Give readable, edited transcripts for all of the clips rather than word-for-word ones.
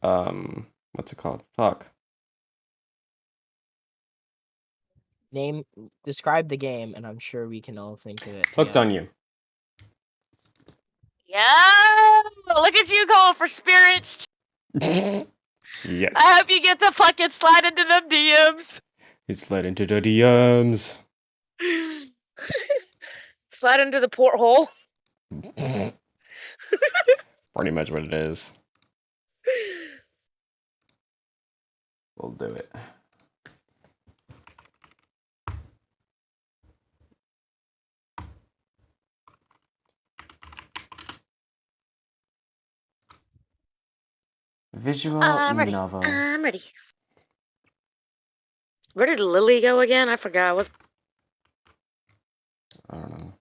What's it called? Fuck. Describe the game, and I'm sure we can all think of it Hooked together. on You. Yeah, look at you going for spirits. Yes. I hope you get to fucking slide into them DMs. He slid into the DMs. Slide into the porthole. Pretty much what it is. We'll do it. Visual novel. I'm ready. Where did Lily go again? I forgot. I don't know.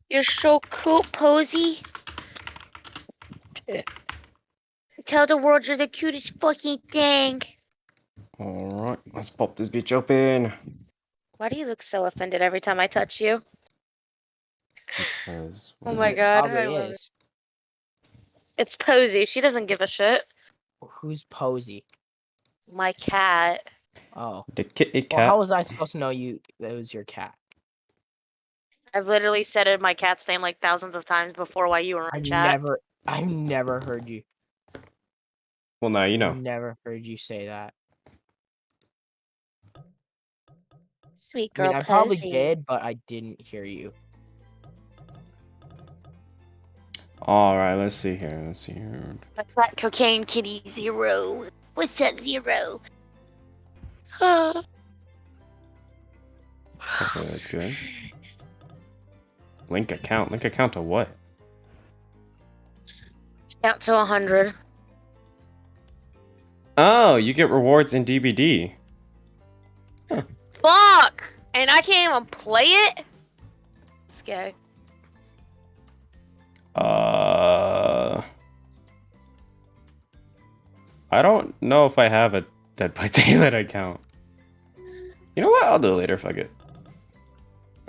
You're so cool, Posy. Tell the world you're the cutest fucking thing. Alright, let's pop this bitch open. Why do you look so offended every time I touch you? Because, Oh my god, I Probably love it. is. It's Posy. She doesn't give a shit. Who's Posy? My cat. Oh. The kitty cat. Well, how was I supposed to know that was your cat? I've literally said it my cat's name like thousands of times before while you were in chat. I've never heard you. Well, now you know. I've never heard you say that. Sweet I girl, mean, I probably Posy. did, but I didn't hear you. Alright, let's see here. What's that cocaine kitty 0? What's that 0? Oh. Okay, that's good. Link account. Link account to what? Count to 100. Oh, you get rewards in DBD. Huh. Fuck! And I can't even play it? Let's go. I don't know if I have a Dead by Daylight account. You know what? I'll do it later. Fuck it.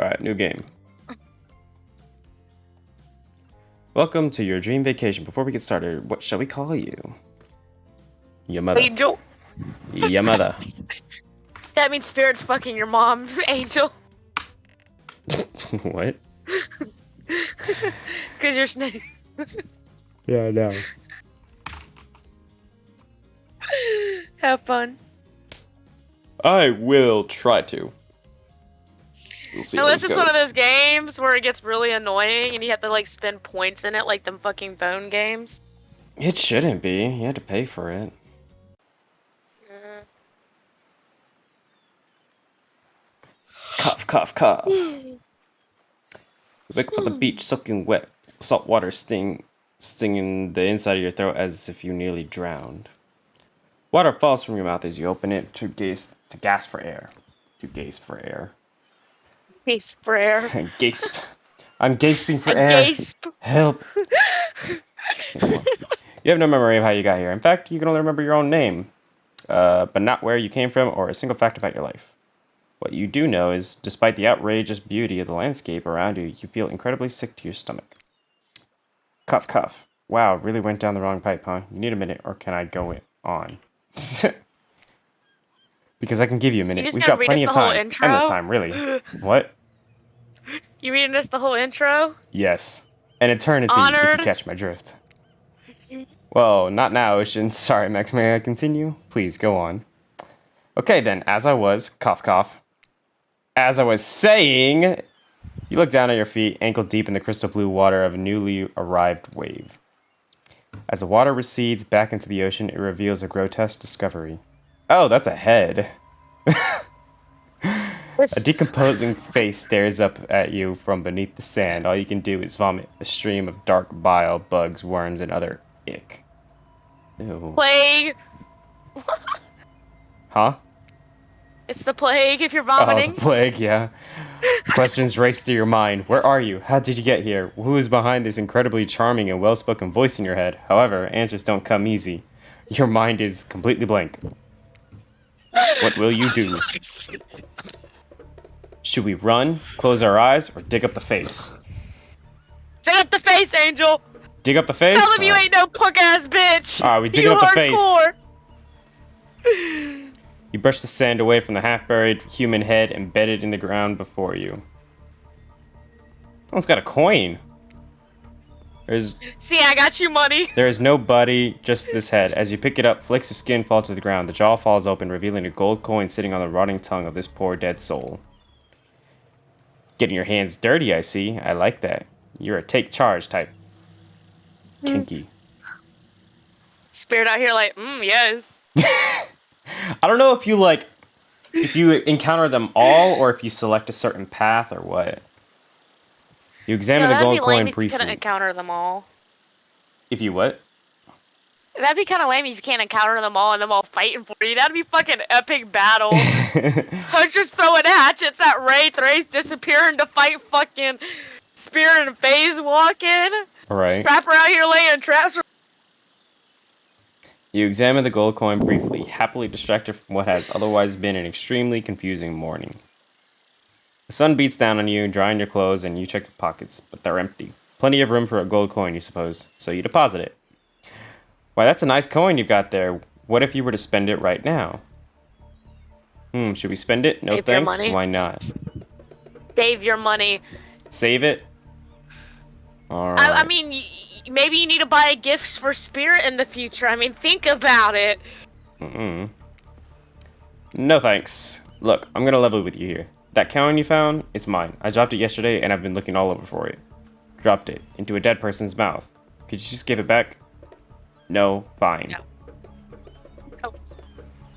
Alright, new game. Welcome to your dream vacation. Before we get started, what shall we call you? Yamada. Angel. Yamada. That means spirits fucking your mom, Angel. What? Because you're snake. Yeah, I know. Have fun. I will try to. We'll see. Unless it's one of those games where it gets really annoying and you have to like spend points in it like them fucking phone games. It shouldn't be. You had to pay for it. Cough, cough, cough. You wake up on the beach soaking wet, salt water stinging the inside of your throat as if you nearly drowned. Water falls from your mouth as you open it to gasp for air. Gaze for air. Gasp. I'm gasping for air. Gasp. Help. You have no memory of how you got here. In fact, you can only remember your own name, but not where you came from or a single fact about your life. What you do know is, despite the outrageous beauty of the landscape around you, you feel incredibly sick to your stomach. Cough, cough. Wow, really went down the wrong pipe, huh? You need a minute, or can I go on? Because I can give you a minute. We've got plenty of time. Endless time, really. What? You reading us the whole intro? Yes. An eternity, if you catch my drift. Well, not now, Ocean. Sorry, Max, may I continue? Please, go on. Okay, then, as I was, cough, cough. As I was saying, you look down at your feet, ankle deep in the crystal blue water of a newly arrived wave. As the water recedes back into the ocean, it reveals a grotesque discovery. Oh, that's a head. A decomposing face stares up at you from beneath the sand. All you can do is vomit a stream of dark bile, bugs, worms, and other ick. Ew. Plague. Huh? It's the plague if you're vomiting. Oh, the plague, yeah. Questions race through your mind. Where are you? How did you get here? Who is behind this incredibly charming and well-spoken voice in your head? However, answers don't come easy. Your mind is completely blank. What will you do? Shoot Should we run, close our eyes, or dig up the face? Dig up the face, Angel. Dig up the face? Tell him you ain't no punk ass bitch. Alright, we digging up the face. You brush the sand away from the half-buried human head embedded in the ground before you. Someone's got a coin. See, I got you money. There is no body, just this head. As you pick it up, flakes of skin fall to the ground. The jaw falls open, revealing a gold coin sitting on the rotting tongue of this poor dead soul. Getting your hands dirty, I see. I like that. You're a take charge type. Kinky. Spirit out here like, yes. I don't know if you encounter them all or if you select a certain path or what. You examine the gold coin briefly. You couldn't encounter them all. If you what? That'd be kind of lame if you can't encounter them all and them all fighting for you. That'd be fucking epic battle. Hunters throwing hatchets at Wraith, Wraith disappearing to fight fucking Spear and Phase walking. Alright. Trapper out here laying traps. You examine the gold coin briefly, happily distracted from what has otherwise been an extremely confusing morning. The sun beats down on you, drying your clothes, and you check your pockets, but they're empty. Plenty of room for a gold coin, you suppose, so you deposit it. Why, that's a nice coin you've got there. What if you were to spend it right now? Should we spend it? No, Save thanks. your money. Why not? Save your money. Save it? Alright. I mean, maybe you need to buy gifts for Spirit in the future. I mean, think about it. No thanks. Look, I'm gonna level with you here. That coin you found, it's mine. I dropped it yesterday and I've been looking all over for it. Dropped it into a dead person's mouth. Could you just give it back? No, fine. No.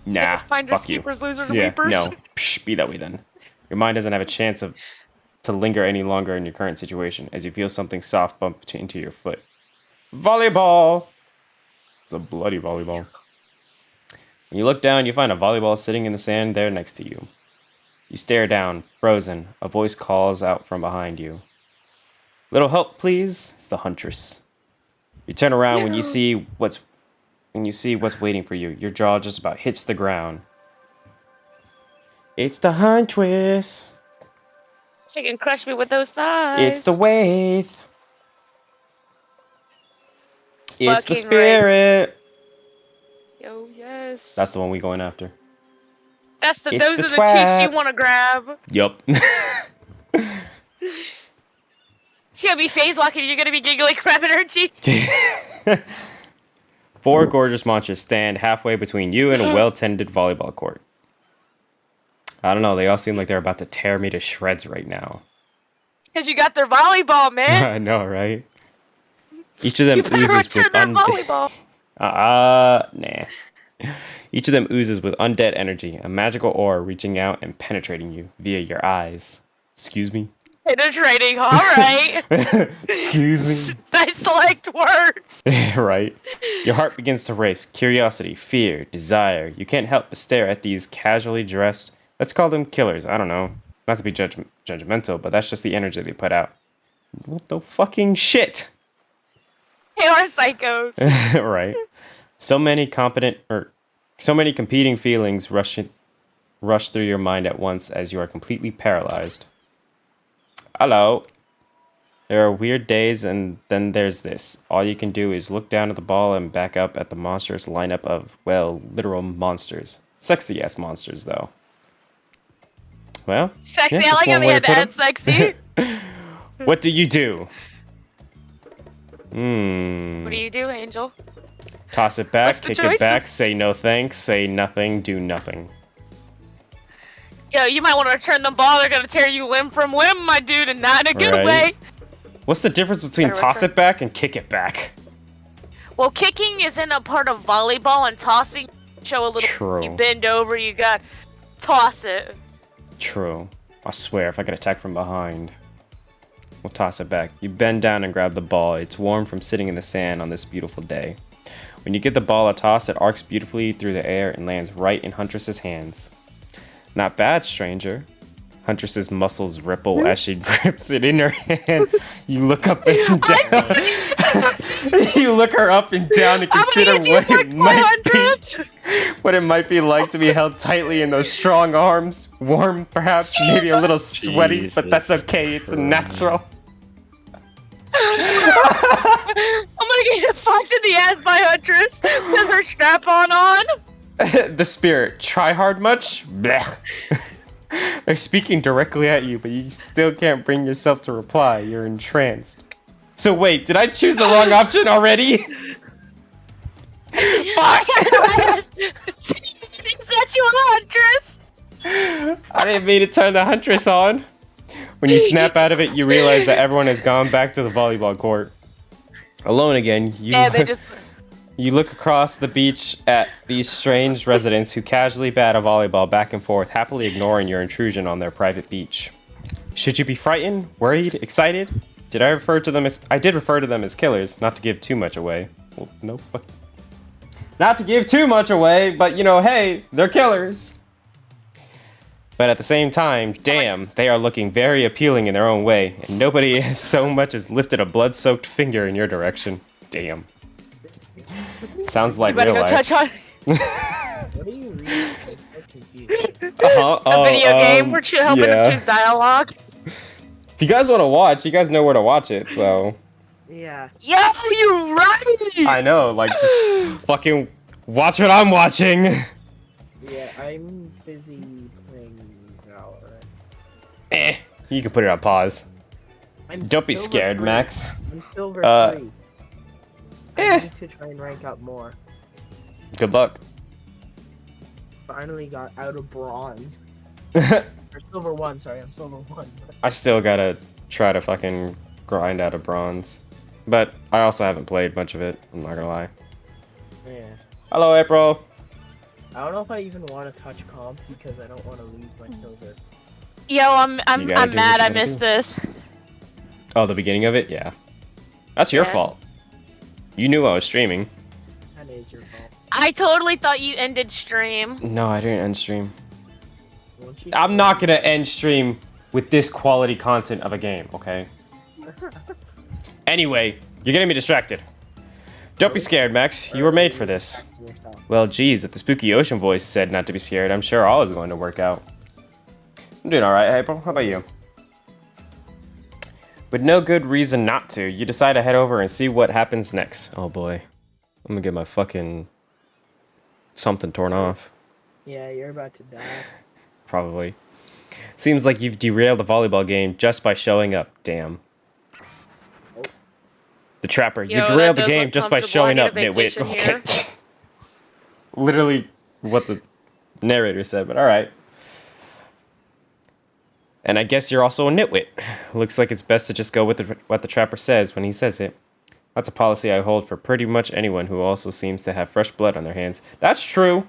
Nah, Finders, fuck you. keepers, losers, Yeah, weepers. no. Psh, be that way then. Your mind doesn't have a chance to linger any longer in your current situation as you feel something soft bump into your foot. Volleyball! It's a bloody volleyball. When you look down, you find a volleyball sitting in the sand there next to you. You stare down, frozen. A voice calls out from behind you. Little help, please? It's the huntress. You turn around when you see what's waiting for you. Your jaw just about hits the ground. It's the huntress. She can crush me with those thighs. It's the Wraith. It's the Fucking Spirit. Yo, yes. That's the one we going after. Those It's are the the cheeks twat. you want to grab. Yup. She gonna be phase walking. You're gonna be giggling, grabbing her cheek. 4 gorgeous monsters stand halfway between you and a well-tended volleyball court. I don't know. They all seem like they're about to tear me to shreds right now. Cause you got their volleyball, man. I know, right? Each of them You better oozes return with their volleyball. nah. Each of them oozes with undead energy, a magical aura reaching out and penetrating you via your eyes. Excuse me? Penetrating, alright. Excuse me? Nice select words. Right? Your heart begins to race. Curiosity, fear, desire. You can't help but stare at these casually dressed, let's call them killers. I don't know. Not to be judgmental, but that's just the energy they put out. What the fucking shit? They are psychos. Right. So many competing feelings rush through your mind at once as you are completely paralyzed. Hello. There are weird days, and then there's this. All you can do is look down at the ball and back up at the monstrous lineup of, well, literal monsters. Sexy-ass monsters, though. Well, Sexy, yeah, I like that's how one they way had to to put add 'em. sexy. What do you do? What do you do, Angel? Toss it back, What's the kick it back, choices? say no thanks, say nothing, do nothing. Yo, you might want to return the ball. They're gonna tear you limb from limb, my dude, and not in a good Right. way. What's the difference between Better toss return. it back and kick it back? Well, kicking isn't a part of volleyball, and tossing show a little. True. You bend over, you got toss it. True. I swear, if I get attacked from behind, we'll toss it back. You bend down and grab the ball. It's warm from sitting in the sand on this beautiful day. When you give the ball a toss, it arcs beautifully through the air and lands right in Huntress's hands. Not bad, stranger. Huntress's muscles ripple as she grips it in her hand. You look up and down. You look her up and down and I'm consider gonna get you what back, it might Huntress. be. what it might be like to be held tightly in those strong arms. Warm, perhaps, maybe a little sweaty, but that's okay. It's natural. I'm gonna get fucked in the ass by Huntress with her strap-on on. The spirit, try hard much? Blech. They're speaking directly at you, but you still can't bring yourself to reply. You're entranced. So wait, did I choose the wrong option already? Fuck! Set you on Huntress. I didn't mean to turn the Huntress on. When you snap out of it, you realize that everyone has gone back to the volleyball court. Alone again, you look across the beach at these strange residents who casually bat a volleyball back and forth, happily ignoring your intrusion on their private beach. Should you be frightened, worried, excited? I did refer to them as killers, not to give too much away. Well, no fuck. Not to give too much away, but you know, hey, they're killers. But at the same time, damn, they are looking very appealing in their own way, and nobody has so much as lifted a blood-soaked finger in your direction. Damn. Sounds like real life. Touch on What are you reading? I'm so confused. a video game. We're helping them choose dialogue. If you guys want to watch, you guys know where to watch it, so. Yeah. Yo, you're right. I know, like, just fucking watch what I'm watching. Yeah, I'm busy playing Valorant. You can put it on pause. Don't be Silver scared, 3. Max. I'm silver 3. I need to try and rank up more. Good luck. Finally got out of bronze. Or silver 1, sorry, I'm silver 1. I still gotta try to fucking grind out of bronze. But I also haven't played much of it, I'm not gonna lie. Yeah. Hello, April. I don't know if I even want to touch comp because I don't want to lose my silver. Yo, I'm mad I missed do. this. Oh, the beginning of it? Yeah. That's your Yeah. fault. You knew I was streaming. That is your fault. I totally thought you ended stream. No, I didn't end stream. Won't you I'm not gonna end stream with this quality content of a game, okay? Anyway, you're getting me distracted. Don't be scared, Max. You were made for this. Well, geez, if the spooky ocean voice said not to be scared, I'm sure all is going to work out. I'm doing alright, April. How about you? With no good reason not to, you decide to head over and see what happens next. Oh boy. I'm gonna get my fucking something torn off. Yeah, you're about to die. Probably. Seems like you've derailed the volleyball game just by showing up. Damn. Oh. The Trapper, you Yo, derailed that the does game look just by comfortable. I showing need a up, nitwit. vacation Okay. here. Literally what the narrator said, but alright. And I guess you're also a nitwit. Looks like it's best to just go with what the Trapper says when he says it. That's a policy I hold for pretty much anyone who also seems to have fresh blood on their hands. That's true.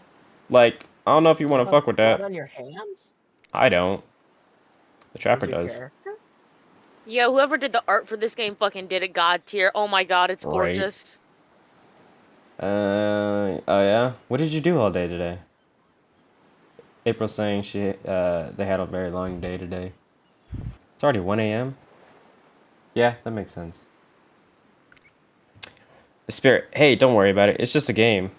Like, I don't know if you want to fuck with Blood that. on your hands? I don't. The Trapper Your does. character? Yo, whoever did the art for this game fucking did it god tier. Oh my god, it's Right. gorgeous. Oh yeah? What did you do all day today? April's saying they had a very long day today. It's already 1 a.m. Yeah, that makes sense. The Spirit, hey, don't worry about it. It's just a game.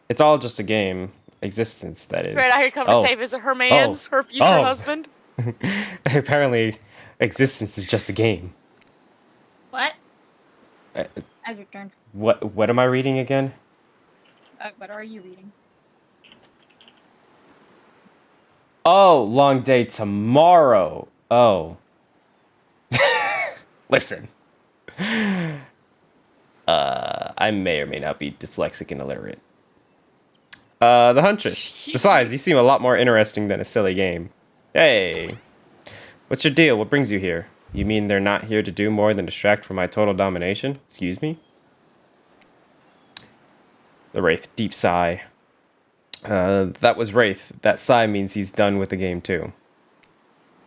It's all just a game. Existence, that is. Right out here come to save her man's, her future husband. Apparently, existence is just a game. What? Uh, As returned. What am I reading again? What are you reading? Oh, long day tomorrow. Oh. Listen. I may or may not be dyslexic and illiterate. The Huntress. Besides, you seem a lot more interesting than a silly game. Hey. What's your deal? What brings you here? You mean they're not here to do more than distract from my total domination? Excuse me? The Wraith. Deep sigh. That was Wraith. That sigh means he's done with the game too.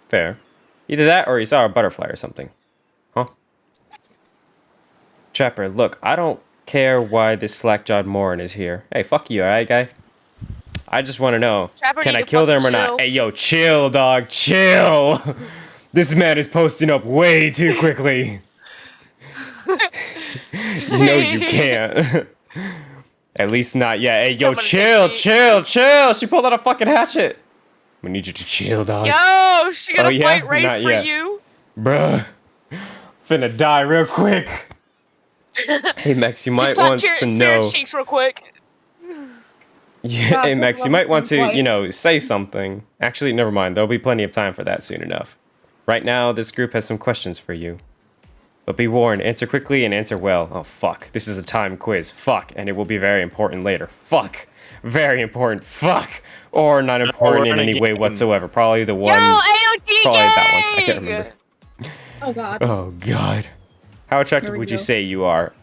Fair. Either that or he saw a butterfly or something. Huh? Trapper, look, I don't care why this slack-jawed moron is here. Hey, fuck you, alright, guy? I just want to know, Trapper, can need I to kill them or fucking not? chill. Hey, yo, chill, dog, chill! This man is posting up way too quickly. You know you can't. At least not yet. Hey, yo, Someone chill, take me. chill, chill. She pulled out a fucking hatchet. We need you to chill, dog. Yo, she gonna Oh, yeah? fight Wraith Not for yet. you? Bruh. Finna die real quick. Hey, Max, you might Just want touch your to spirit know. cheeks real quick. Yeah, hey, Max, you might want to, Quiet. you know, say something. Actually, never mind. There'll be plenty of time for that soon enough. Right now, this group has some questions for you. But be warned, answer quickly and answer well. Oh, fuck. This is a time quiz. Fuck. And it will be very important later. Fuck. Very important. Fuck. Or not important in any way whatsoever. Probably the one. Yo, AOT Probably that one. I can't gang! remember. Oh god. Oh, God. How attractive Here we would you go. say you are?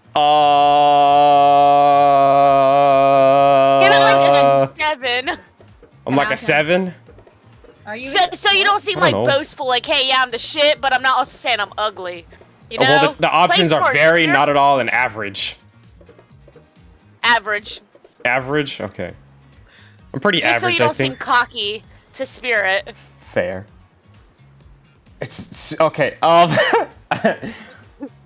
Give it like a 7. I'm like a Okay. 7? Are you? So you don't seem I like don't know. boastful, like, hey, yeah, I'm the shit, but I'm not also saying I'm ugly. You know? Well, the options Place are for very spirit, not at all and average. average. Average? Okay. I'm pretty Just so you average, don't I think. seem cocky to spirit. Fair. It's okay.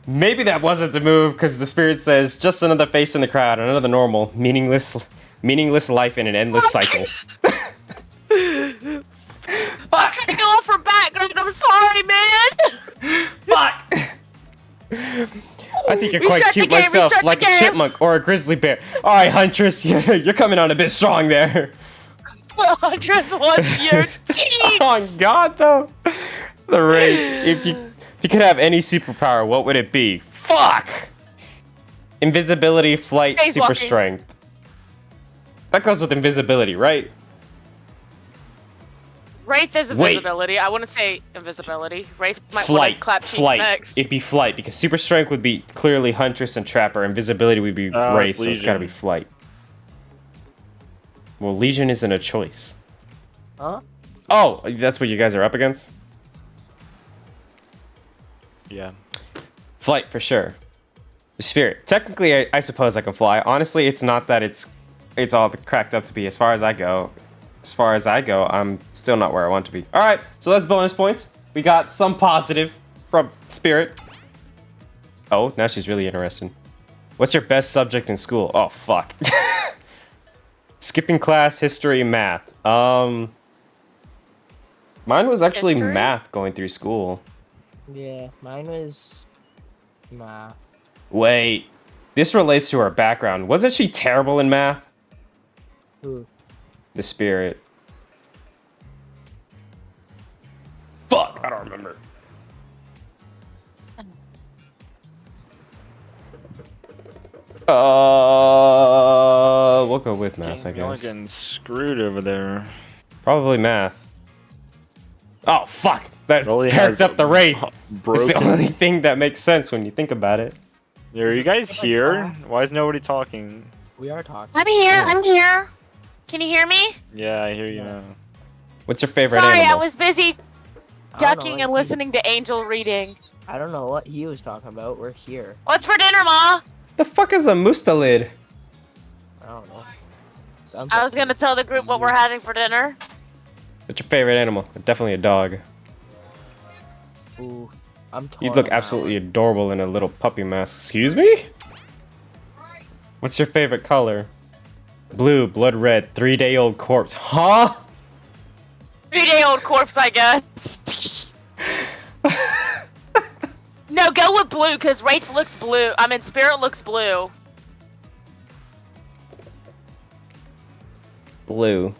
Maybe that wasn't the move because the spirit says just another face in the crowd, another normal, meaningless life in an endless cycle. I'm trying to go off for background. I'm sorry, man. Fuck. I think you're quite Restart the cute game, myself, restart the like a game. chipmunk or a grizzly bear. All right, Huntress, you're coming on a bit strong there. Huntress wants your cheeks. Oh God, though. The rate. If you could have any superpower, what would it be? Fuck. Invisibility, flight, Space super walking. strength. That goes with invisibility, right? Wraith is Wait. invisibility. I wouldn't say invisibility. Wraith might want to Flight. clap cheeks Flight. next. It'd be flight because super strength would be clearly Huntress and Trapper. Invisibility would be Wraith, it's so it's gotta be Legion. flight. Well, Legion isn't a choice. Huh? Oh, that's what you guys are up against? Yeah. Flight for sure. Spirit. Technically, I suppose I can fly. Honestly, it's not that it's all cracked up to be. As far as I go, I'm still not where I want to be. All right, so that's bonus points. We got some positive from Spirit. Oh, now she's really interested. What's your best subject in school? Oh, fuck. Skipping class, history, math. Mine was actually History? math going through school. Yeah, mine was math. Wait, this relates to her background. Wasn't she terrible in math? Who? The Spirit. Fuck, I don't remember. We'll go with math, I You're guess. getting screwed over there. Probably math. Oh, fuck. That Rolly perked has up the rate. It's the Broken. only thing that makes sense when you think about it. Are you Is guys this like here? math? Why is nobody talking? We are talking. I'm here. I'm here. Can you hear me? Yeah, I hear you Yeah. now. What's your favorite Sorry, animal? I was busy I don't know ducking what and he- listening to Angel reading. I don't know what he was talking about. We're here. What's for dinner, Ma? The fuck is a mustelid? I don't know. Sounds I like was gonna tell the group what we're having for dinner. What's your favorite animal? Definitely a dog. Ooh, I'm torn You'd look on that absolutely one. adorable in a little puppy mask. Excuse me? What's your favorite color? Blue, blood red, 3-day-old corpse. Huh? 3-day-old corpse, I guess. No, go with blue, because Wraith looks blue. I mean, Spirit looks blue. Blue.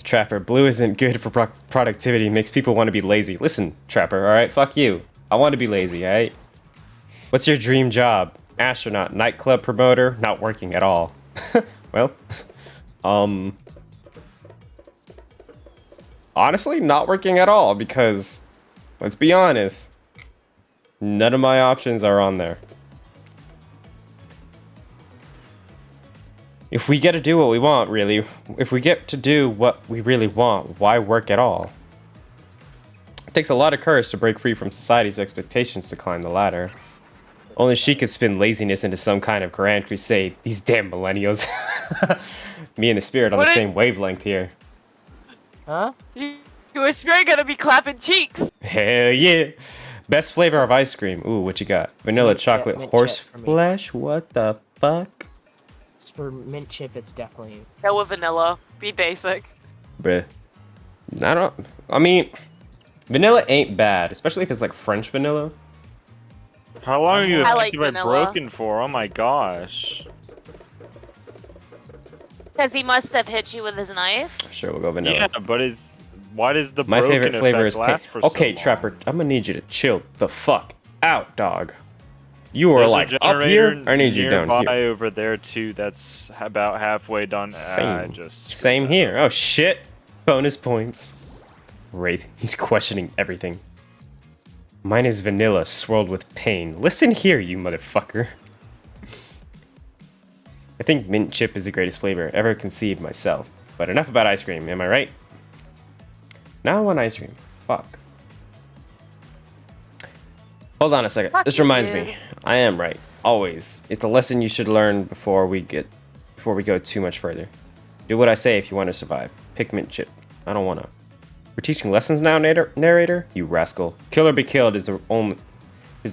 Trapper, blue isn't good for productivity. Makes people want to be lazy. Listen, Trapper, alright? Fuck you. I want to be lazy, alright? What's your dream job? Astronaut, nightclub promoter, not working at all. Well, honestly, not working at all because, let's be honest, none of my options are on there. If we get to do what we want, really, if we get to do what we really want, why work at all? It takes a lot of courage to break free from society's expectations to climb the ladder. Only she could spin laziness into some kind of grand crusade. These damn millennials. Me and the Spirit on the What same wavelength here. Huh? You and Spirit gonna be clapping cheeks. Hell yeah. Best flavor of ice cream. Ooh, what you got? Vanilla Mint chip, chocolate mint horse chip for me. flesh? What the fuck? It's for mint chip, it's definitely. Go with vanilla. Be basic. Bruh. I mean, vanilla ain't bad, especially if it's like French vanilla. How long are you I like affected by vanilla. broken for? Oh my gosh. Because he must have hit you with his knife. Sure, we'll go vanilla. Yeah, but why does the My broken favorite flavor effect is pink. last for so Okay, long? Trapper, I'm gonna need you to chill the fuck out, dog. You are There's a like up here. generator I need you down nearby here. over there too. That's about halfway done. Same. Just Same here. Oh shit. Bonus points. Great. He's questioning everything. Mine is vanilla swirled with pain. Listen here, you motherfucker. I think mint chip is the greatest flavor ever conceived myself. But enough about ice cream, am I right? Now I want ice cream. Fuck. Hold on a second. Fuck This you, reminds dude. me. I am right. Always. It's a lesson you should learn before we go too much further. Do what I say if you want to survive. Pick mint chip. I don't wanna. We're teaching lessons now, narrator? You rascal. Kill or be killed is the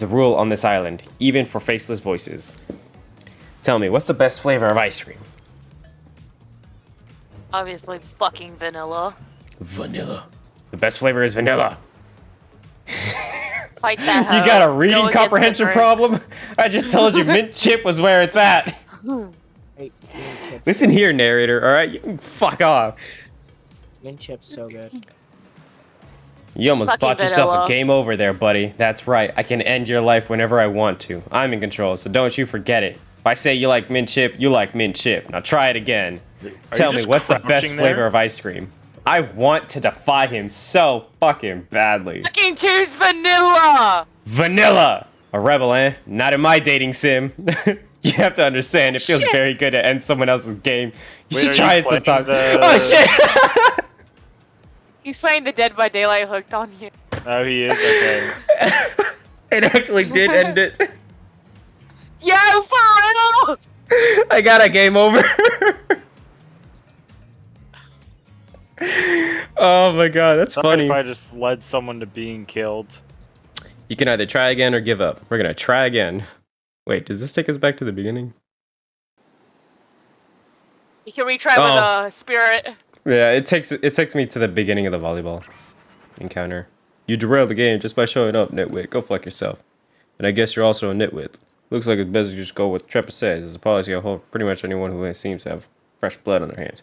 rule on this island, even for faceless voices. Tell me, what's the best flavor of ice cream? Obviously, fucking vanilla. Vanilla. The best flavor is vanilla. Fight that hoe. You got a Go reading against comprehension the problem? I just told you mint chip was where it's at. Hey, mint chip. Listen here, narrator, alright? You can fuck off. Mint chip's so good. You almost Fucking bought yourself vanilla. a game over there, buddy. That's right. I can end your life whenever I want to. I'm in control, so don't you forget it. If I say you like mint chip, you like mint chip. Now try it again. Tell me, just what's the best crouching flavor there? of ice cream? I want to defy him so fucking badly. Fucking choose vanilla! Vanilla! A rebel, eh? Not in my dating sim. You have to understand, it feels Shit. very good to end someone else's game. You Wait, should are try you it sometime. playing the- Oh shit! He's playing the Dead by Daylight hooked on you. Oh, he is? Okay. It actually did end it. Yo, for real! I got a game over. Oh my god, that's Sorry funny. if I just led someone to being killed. You can either try again or give up. We're gonna try again. Wait, does this take us back to the beginning? You can retry Oh. with a spirit. Yeah, it takes me to the beginning of the volleyball encounter. You derailed the game just by showing up, nitwit. Go fuck yourself. And I guess you're also a nitwit. Looks like it's best to just go with Treppa says. It's a policy I hold pretty much anyone who seems to have fresh blood on their hands.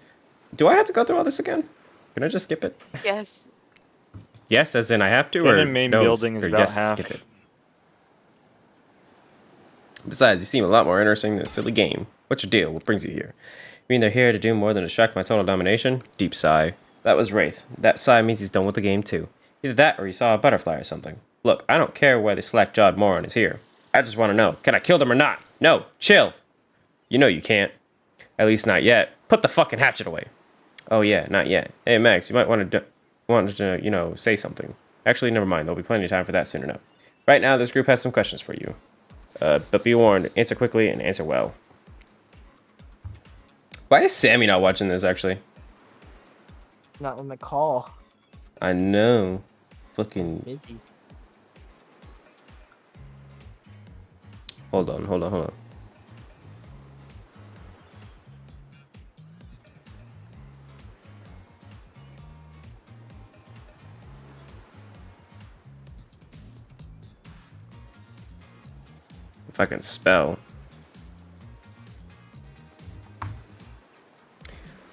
Do I have to go through all this again? Can I just skip it? Yes. Yes, as in I have to, Getting or in main no, building is or about yes, half. skip it. Besides, you seem a lot more interesting than a silly game. What's your deal? What brings you here? You mean they're here to do more than distract my total domination? Deep sigh. That was Wraith. That sigh means he's done with the game too. Either that or he saw a butterfly or something. Look, I don't care why the slack-jawed moron is here. I just want to know, can I kill them or not? No, chill. You know you can't. At least not yet. Put the fucking hatchet away. Oh yeah, not yet. Hey Max, you might want to say something. Actually, never mind. There'll be plenty of time for that soon enough. Right now, this group has some questions for you. But be warned, answer quickly and answer well. Why is Sammy not watching this, actually? Not on the call. I know. Fucking... Busy. Hold on. If I can spell.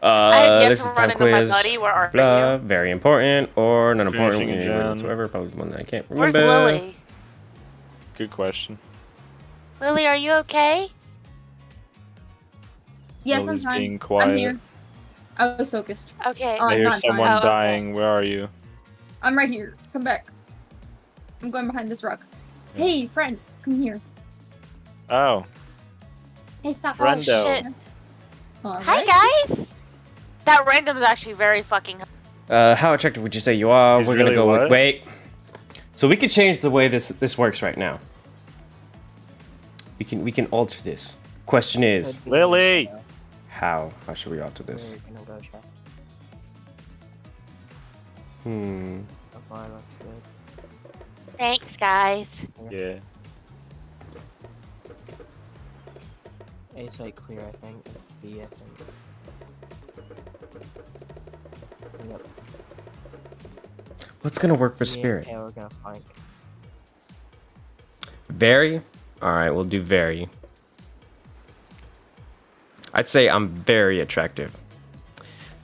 I have yet This to is run time into my quiz. buddy. Where are Blah, you? very important or not important Finishing a anyway gen. whatsoever. Probably one that I can't remember. Where's Lily? Good question. Lily, are you okay? Yes, Lily's I'm fine. being quiet. I'm here. I was focused. Okay. Oh, I hear not fine. someone Oh, okay. dying. Where are you? I'm right here. Come back. I'm going behind this rock. Hey, friend, come here. Oh, Hey, stop. Oh Brendo. shit. Alright. Hi guys. That random is actually very fucking. How attractive would you say you are? He's We're gonna really go with what? wait. So we could change the way this works right now. We can alter this. Question is, Lily! how should we alter this? We're gonna go check. Hmm. Oh, fine, looks good. Thanks, guys. Yeah. It's like clear, I think. B, I think. Yep. What's gonna work for Me and spirit? Kale are gonna fight. Very? Alright, we'll do very. I'd say I'm very attractive.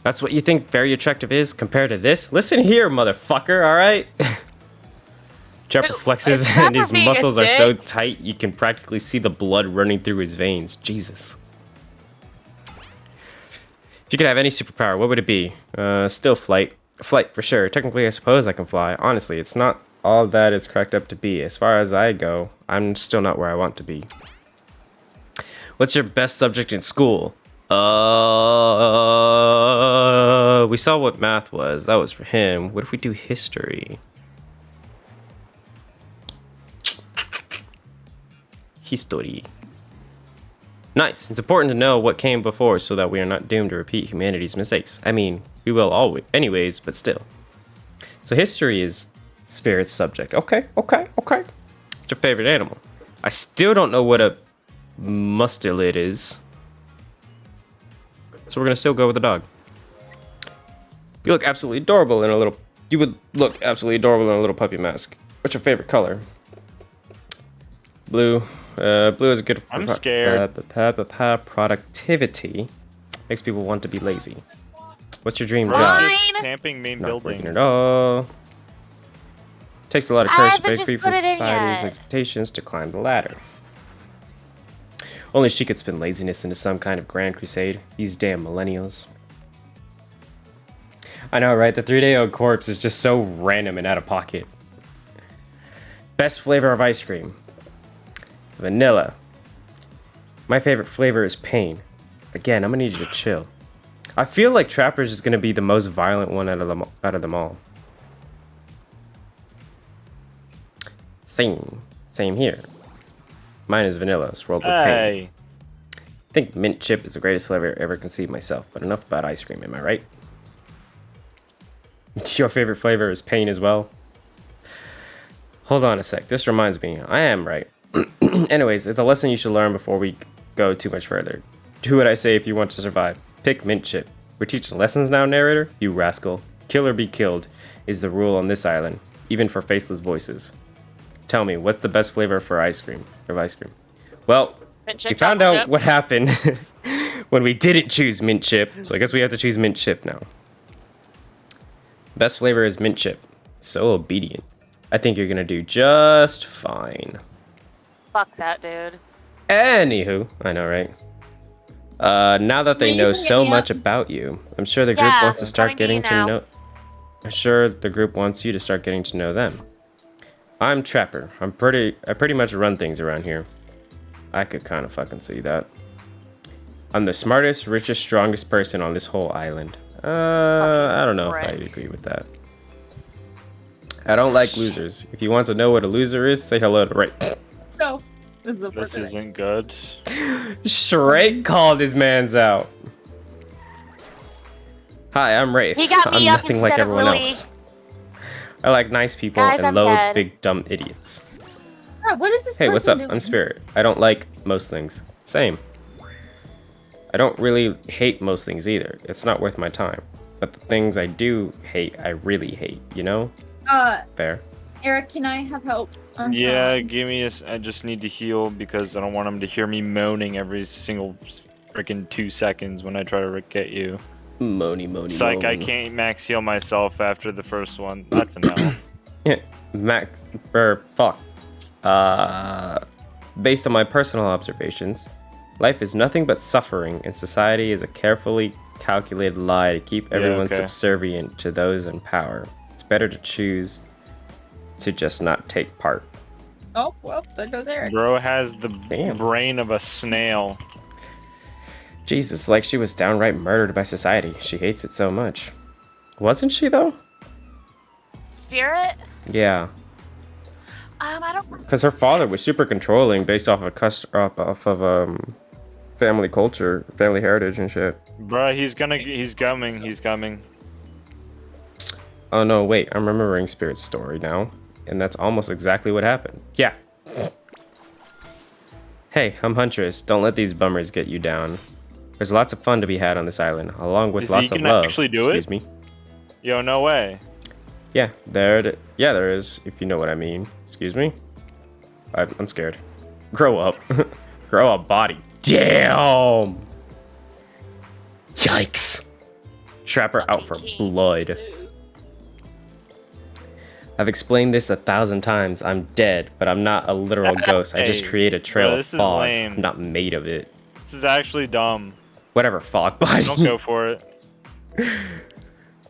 That's what you think very attractive is compared to this? Listen here, motherfucker, alright? Trapper Wait, flexes is Trapper and his being a muscles are so dick? tight you can practically see the blood running through his veins. Jesus. If you could have any superpower, what would it be? Still flight. Flight, for sure. Technically, I suppose I can fly. Honestly, it's not all that it's cracked up to be. As far as I go, I'm still not where I want to be. What's your best subject in school? We saw what math was. That was for him. What if we do history? History. Nice. It's important to know what came before so that we are not doomed to repeat humanity's mistakes. I mean, we will always, anyways, but still. So history is spirit's subject. Okay. What's your favorite animal? I still don't know what a mustelid is. So we're gonna still go with the dog. You look absolutely adorable in a little. You would look absolutely adorable in a little puppy mask. What's your favorite color? Blue. Blue is good for I'm scared. productivity. Makes people want to be lazy. What's your dream Bro, job? Fine. camping main Not building. working at all. Takes a lot of I courage to haven't break just free from put it in society's yet. expectations to climb the ladder. Only she could spin laziness into some kind of grand crusade. These damn millennials. I know, right? The 3-day-old corpse is just so random and out of pocket. Best flavor of ice cream. Vanilla. My favorite flavor is pain. Again, I'm gonna need you to chill. I feel like Trapper's is gonna be the most violent one out of them all. Same here. Mine is vanilla, swirled with pain. Hey. I think mint chip is the greatest flavor I ever conceived myself, but enough about ice cream, am I right? Your favorite flavor is pain as well? Hold on a sec, this reminds me, I am right. Anyways, it's a lesson you should learn before we go too much further. Do what I say if you want to survive. Pick mint chip. We're teaching lessons now, narrator? You rascal. Kill or be killed is the rule on this island, even for faceless voices. Tell me, what's the best flavor for ice cream? Well, we found out what happened when we didn't choose mint chip, so I guess we have to choose mint chip now. Best flavor is mint chip. So obedient. I think you're gonna do just fine. Fuck that, dude. Anywho, I know, right? Now that they Wait, you know can get so me much up. about you, I'm sure the group Yeah, wants to start coming to getting you to now. know. I'm sure the group wants you to start getting to know them. I'm Trapper. I pretty much run things around here. I could kind of fucking see that. I'm the smartest, richest, strongest person on this whole island. I don't know if prick. I'd agree with that. I don't like losers. If you want to know what a loser is, say hello to Ray. No. This is a This perfect. isn't good. Shrek called his mans out. Hi, I'm Wraith. He got me I'm up nothing like instead of everyone Louis. else. I like nice people Guys, and I'm loathe dead. big dumb idiots. Bro, what is this Hey, what's person up? doing? I'm Spirit. I don't like most things. Same. I don't really hate most things either. It's not worth my time. But the things I do hate, I really hate, you know? Fair. Eric, can I have help? I'm Yeah, fine. give me a. I just need to heal because I don't want him to hear me moaning every single freaking 2 seconds when I try to get you. Mony. Psych, I can't max heal myself after the first one. That's a no. Yeah, Max, fuck. Based on my personal observations, life is nothing but suffering, and society is a carefully calculated lie to keep everyone okay. subservient to those in power. It's better to choose to just not take part. Oh, well, there goes Eric. Bro has the Damn. brain of a snail. Jesus, like she was downright murdered by society. She hates it so much. Wasn't she, though? Spirit? Yeah. I don't. Because her father was super controlling based off of family culture, family heritage and shit. Bro, he's coming. Oh no, wait, I'm remembering Spirit's story now. And that's almost exactly what happened. Yeah. Hey, I'm Huntress. Don't let these bummers get you down. There's lots of fun to be had on this island, along with lots of love. Actually do Excuse it? me. Yo, no way. Yeah, there is, if you know what I mean. Excuse me? I'm scared. Grow up. Grow up, body. Damn! Yikes. Trapper out for blood. I've explained this 1,000 times. I'm dead, but I'm not a literal ghost. I just create a trail of fog. I'm not made of it. This is actually dumb. Whatever, fog body. Don't go for it.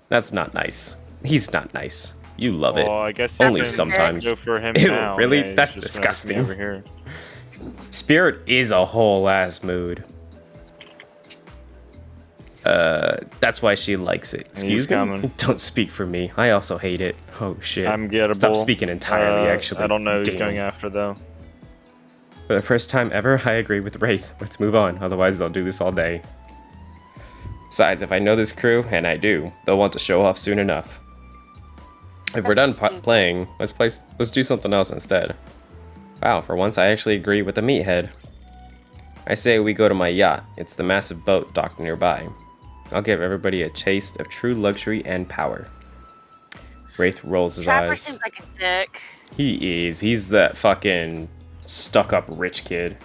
That's not nice. He's not nice. You love it. Well, I guess Only you can sometimes. Go for him Ew, now. really? Yeah, he's That's just disgusting. over here. Spirit is a whole ass mood. That's why she likes it. Excuse me? Coming. Don't speak for me. I also hate it. Oh shit. I'm gettable. Stop speaking entirely, actually. I don't know who's Damn. going after though. For the first time ever, I agree with Wraith. Let's move on, otherwise they'll do this all day. Besides, if I know this crew, and I do, they'll want to show off soon enough. If we're done playing, let's do something else instead. Wow, for once I actually agree with the meathead. I say we go to my yacht. It's the massive boat docked nearby. I'll give everybody a taste of true luxury and power. Wraith rolls his Trapper eyes. seems like a dick. He is. He's that fucking stuck-up rich kid.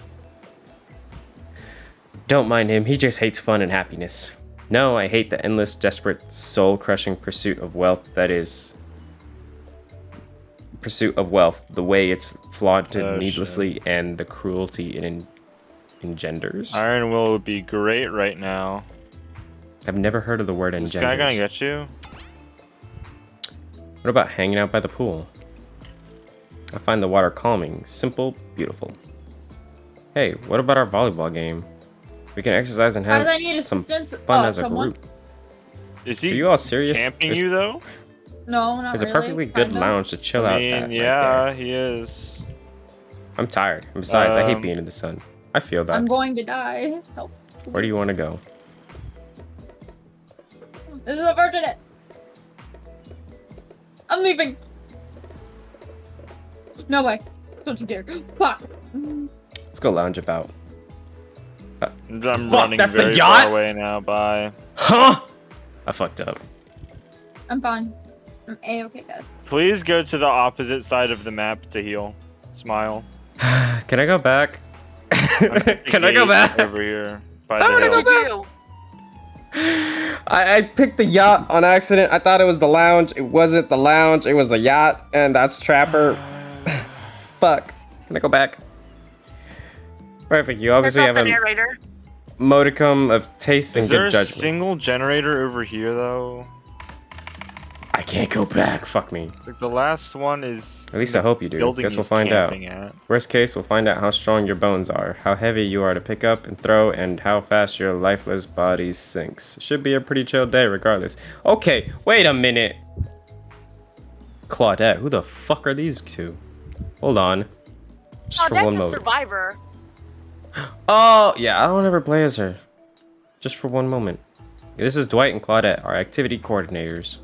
Don't mind him. He just hates fun and happiness. No, I hate the endless, desperate, soul-crushing pursuit of wealth that is... Pursuit of wealth. The way it's flaunted needlessly and the cruelty it engenders. Iron Will would be great right now. I've never heard of the word Is engenders. this guy gonna get you? What about hanging out by the pool? I find the water calming, simple, beautiful. Hey, what about our volleyball game? We can exercise and have Guys, I need some assistance. fun as a Someone? group. Is Are he you all serious? camping you though? No, not There's really. a perfectly good Kinda. lounge to chill out I mean, at. Right yeah, there. he is. I'm tired. And besides, I hate being in the sun. I feel that. I'm going to die. Help. Where do you want to go? This is a virginate. I'm leaving. No way. Don't you dare. Fuck. Let's go lounge about. I'm running that's the very yacht? far away now. Bye. Huh? I fucked up. I'm fine. I'm A-okay, guys. Please go to the opposite side of the map to heal. Smile. Can I go back? The Can I go gate back? over here? By I the wanna hill. What'd you do? I picked the yacht on accident. I thought it was the lounge. It wasn't the lounge. It was a yacht, and that's Trapper. Fuck. Can I go back? Perfect. You obviously have the a narrator. modicum of taste and Is there good a judgment. single generator over here though? I can't go back. Fuck me. Like the last one is. At least I hope you do. Building Guess we'll he's find out. camping at. Worst case, we'll find out how strong your bones are, how heavy you are to pick up and throw, and how fast your lifeless body sinks. Should be a pretty chill day regardless. Okay, wait a minute. Claudette, who the fuck are these two? Hold on. Just Oh, for that's one a moment. survivor. Oh, yeah, I don't ever play as her. Just for one moment. This is Dwight and Claudette, our activity coordinators.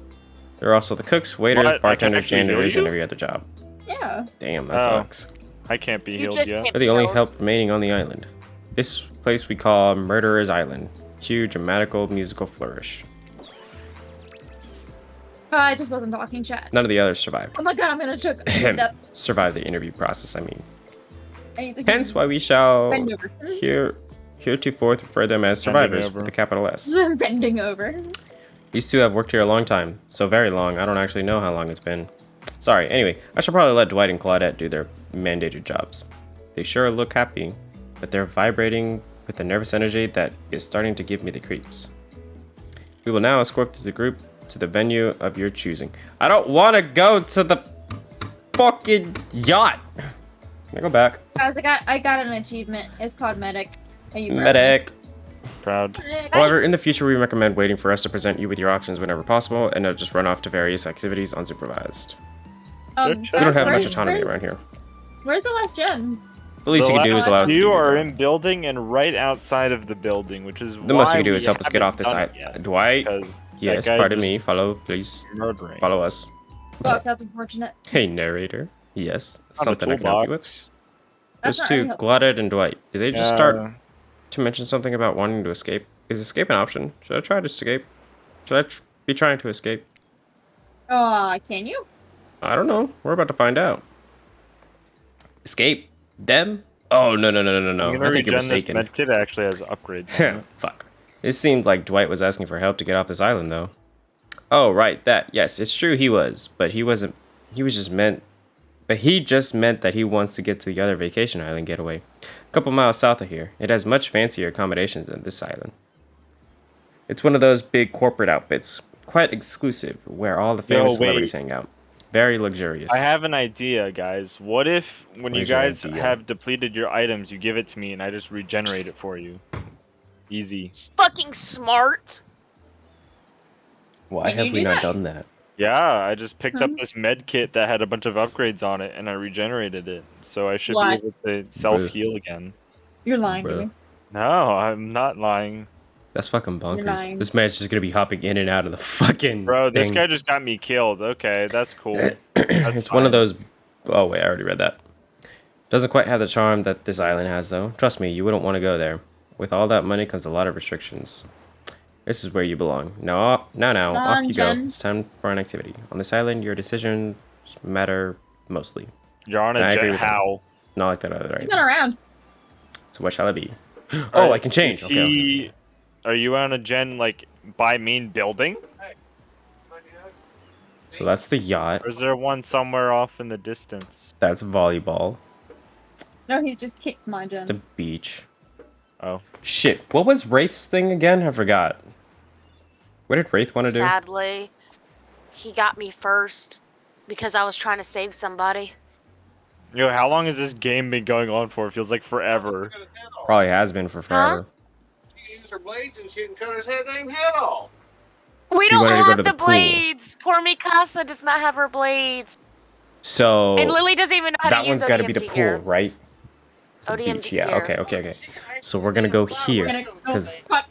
They're also the cooks, waiters, What? I can bartenders, actually heal janitors, you? and every other job. Yeah. Damn, that Oh. sucks. I can't be You healed just yet. can't- We're the only Killed. help remaining on the island. This place we call Murderer's Island. Cue dramatical musical flourish. I just wasn't talking, chat. None of the others survived. Oh my god, I'm gonna choke. Up. Survived the interview process, I mean. I need to Hence why we shall bend over. heretofore refer them as survivors over. with a capital S. I'm bending over. These two have worked here a long time. So very long, I don't actually know how long it's been. Sorry, anyway, I should probably let Dwight and Claudette do their mandated jobs. They sure look happy, but they're vibrating with a nervous energy that is starting to give me the creeps. We will now escort the group to the venue of your choosing. I don't want to go to the fucking yacht. Can I go back? Guys, I got an achievement. It's called medic. Are you proud? Medic. Proud. However, in the future, we recommend waiting for us to present you with your options whenever possible and not just run off to various activities unsupervised. We We don't have much where's- autonomy where's- around here. Where's the last gen? The least you can do is allow us to You do are that. in building and right outside of the building, which is The most why you can do we is help us get haven't off this done side. it yet, Dwight, because yes, that guy pardon just me. Follow, please. Murdering. Follow us. Fuck, that's unfortunate. Hey, narrator. Yes, On the something I can help you with. toolbox. That's Those not two, really helpful. Glotted and Dwight. Did they just start to mention something about wanting to escape. Is escape an option? Should I try to escape? Should I be trying to escape? Can you? I don't know. We're about to find out. Escape? Them? Oh, no. I'm I think you're mistaken. This medkit actually has upgrades. on it. Fuck. It seemed like Dwight was asking for help to get off this island, though. Oh, right, that. Yes, it's true he was, but he wasn't. He was just meant. But he just meant that he wants to get to the other vacation island getaway. A couple miles south of here. It has much fancier accommodations than this island. It's one of those big corporate outfits. Quite exclusive, where all the famous celebrities hang out. Very luxurious. I have an idea, guys. What if, when you Where's your guys idea? have depleted your items, you give it to me and I just regenerate it for you? Easy. It's fucking smart. Why Can have you we do not that? done that? Yeah, I just picked up this med kit that had a bunch of upgrades on it and I regenerated it. So I should Why? be able to self-heal again. You're lying to Bruh. me. No, I'm not lying. That's fucking bonkers. lying. This man's just gonna be hopping in and out of the fucking Bro, this thing. guy just got me killed. Okay, that's cool. That's It's one of fine. those. Oh wait, I already read that. Doesn't quite have the charm that this island has, though. Trust me, you wouldn't want to go there. With all that money comes a lot of restrictions. This is where you belong. Now, off you go. Jen. It's time for an activity. On this island, your decisions matter mostly. You're on I a agree jet. with that. How? Not like that other He's right. not around. So what shall it be? Oh, I can change. Is Okay. he- Are you on a gen, like, by main building? So that's the yacht. Or is there one somewhere off in the distance? That's volleyball. No, he just kicked my gen. The beach. Oh. Shit. What was Wraith's thing again? I forgot. What did Wraith want to do? Sadly, he got me first because I was trying to save somebody. Yo, how long has this game been going on for? It feels like forever. Probably has been for forever. She used her blades and shit and cut his head damn head off. We She don't wanted to go have to the the pool. blades. Poor Mikasa does not have her blades. So And Lily doesn't even know how that to use one's got to be the ODMG pool, gear. right? So the ODMG beach. Yeah. gear. Okay. So we're gonna go here We're gonna go because fuck.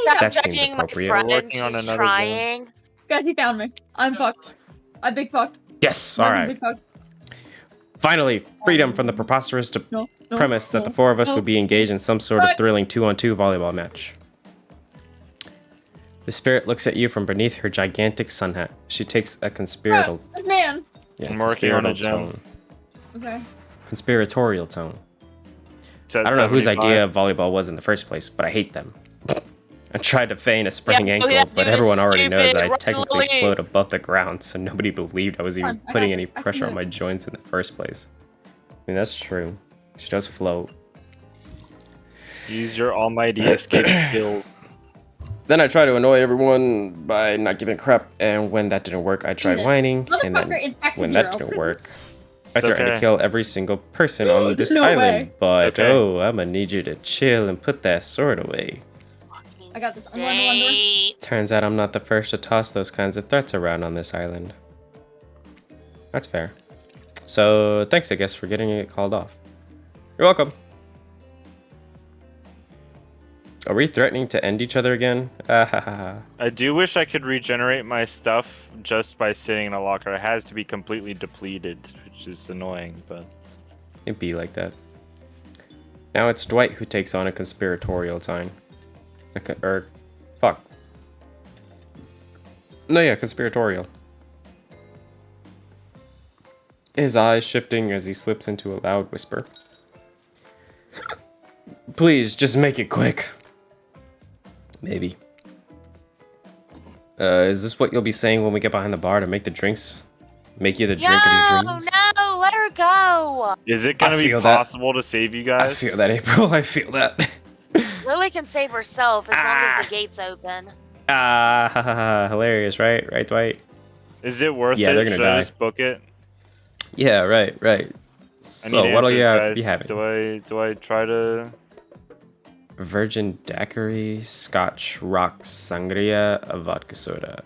Stop That seems judging my appropriate. friend. We're working on She's another trying. Guys, he found me. I'm fucked. I'm big fucked. yes. I'm All right. Big fucked. Finally, freedom from the preposterous No, premise that the four of us would be engaged in some sort of What? thrilling 2-on-2 volleyball match. The spirit looks at you from beneath her gigantic sun hat. She takes a conspiratorial. Man. Yeah, I'm working on a conspiratorial gem. Okay. Conspiratorial tone. Says I don't know whose 75. idea volleyball was in the first place, but I hate them. I tried to feign a sprained Yeah, ankle, that but dude is everyone already knows stupid. that I Run, technically Lily. float above the ground, so nobody believed I was even Fine, I got putting any this. I can pressure do on it. my joints in the first place. I mean, that's true. She does float. Use your almighty escape skill. Then I try to annoy everyone by not giving a crap, and when that didn't work, I tried Yeah. whining, and then Motherfucker, it's back to when zero. that didn't work, I It's threatened to okay. kill every single person on this No island. way. But Okay. oh, I'm gonna need you to chill and put that sword away. I got this. I'm going to London. Saint. Turns out I'm not the first to toss those kinds of threats around on this island. That's fair. So thanks, I guess, for getting it called off. You're welcome. Are we threatening to end each other again? Ah, ha, ha, ha. I do wish I could regenerate my stuff just by sitting in a locker. It has to be completely depleted, which is annoying, but... It'd be like that. Now it's Dwight who takes on a conspiratorial tone. Fuck. No, yeah, conspiratorial. His eyes shifting as he slips into a loud whisper. Please, just make it quick. Maybe. Is this what you'll be saying when we get behind the bar to make the drinks? Make you the drink of your dreams? No, let her go. Is it gonna I be feel that. possible to save you I guys? feel that, April. I feel that. Lily can save herself as long as the gate's open. Ah, ha, ha, ha, hilarious, right? Right, Dwight? Is it worth Yeah, it? they're gonna Should die. I just book it? Yeah, right. I So, need what'll you answers, be guys. having? Do I try to... Virgin daiquiri, scotch, rocks, sangria, a vodka soda.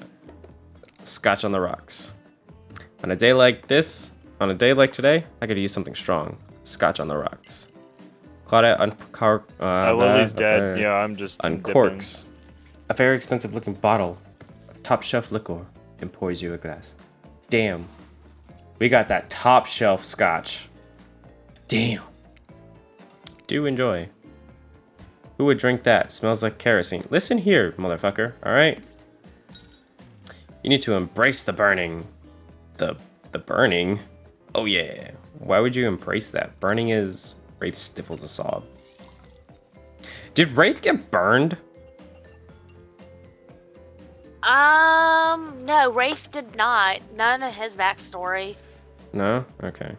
Scotch on the rocks. On a day like this, on a day like today, I could use something strong. Scotch on the rocks. Claudette Lily's dead. Yeah, I'm just uncorks a very expensive looking bottle of top shelf liquor and pours you a glass. Damn. We got that top shelf scotch. Damn. Do enjoy. Who would drink that? Smells like kerosene. Listen here, motherfucker, alright? You need to embrace the burning. The burning? Oh yeah. Why would you embrace that? Burning is... Wraith stifles a sob. Did Wraith get burned? No, Rafe did not. None of his backstory. No? Okay.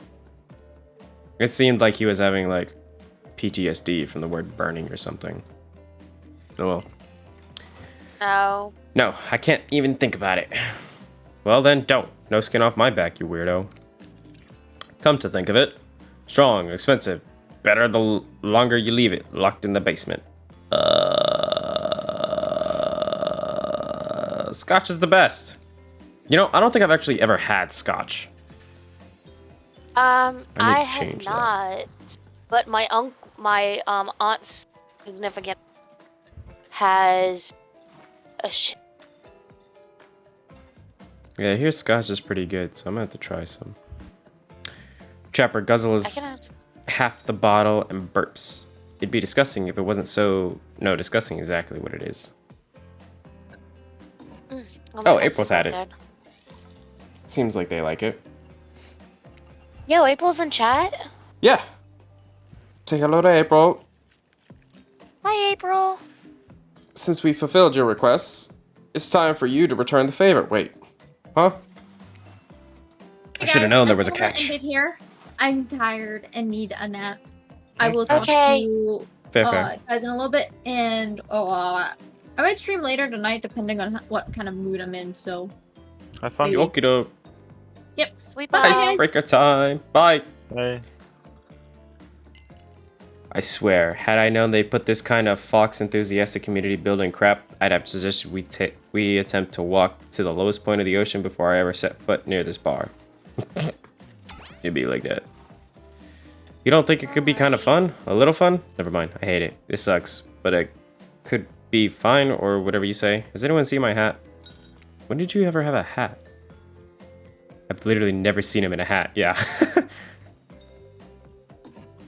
It seemed like he was having, like, PTSD from the word burning or something. Oh well. No. No, I can't even think about it. Well then, don't. No skin off my back, you weirdo. Come to think of it. Strong, expensive. Better the longer you leave it, locked in the basement. Scotch is the best. You know, I don't think I've actually ever had scotch. I have change that. not. But my aunt's significant has a Yeah, here's scotch is pretty good, so I'm gonna have to try some. Trapper guzzles half the bottle and burps. It'd be disgusting if it wasn't so... No, disgusting exactly what it is. Oh, April's had it. Seems like they like it. Yo, April's in chat? Yeah. Say hello to April. Hi, April. Since we fulfilled your requests, it's time for you to return the favor. Wait. Huh? I should have known there was a catch. Here. I'm tired and need a nap. I will talk to you Fair. guys in a little bit, and I might stream later tonight depending on what kind of mood I'm in, so... Have fun. Okie doke. Yep. Sweet bye. Icebreaker time. Bye. Bye. I swear, had I known they put this kind of Fox enthusiastic community building crap, I'd have suggested we attempt to walk to the lowest point of the ocean before I ever set foot near this bar. It'd be like that. You don't think it could be kind of fun? A little fun? Never mind, I hate it. This sucks, but it could be fine or whatever you say. Has anyone seen my hat? When did you ever have a hat? I've literally never seen him in a hat, yeah.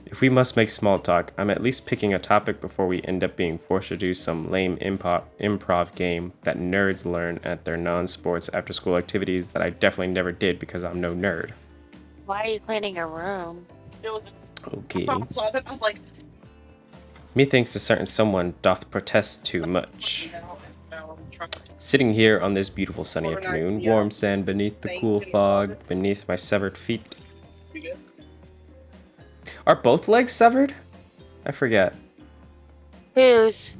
If we must make small talk, I'm at least picking a topic before we end up being forced to do some lame improv game that nerds learn at their non-sports after-school activities that I definitely never did because I'm no nerd. Why are you cleaning your room? Okay. Methinks a certain someone doth protest too much. Sitting here on this beautiful sunny afternoon, warm sand beneath the cool fog, beneath my severed feet. Are both legs severed? I forget. Whose?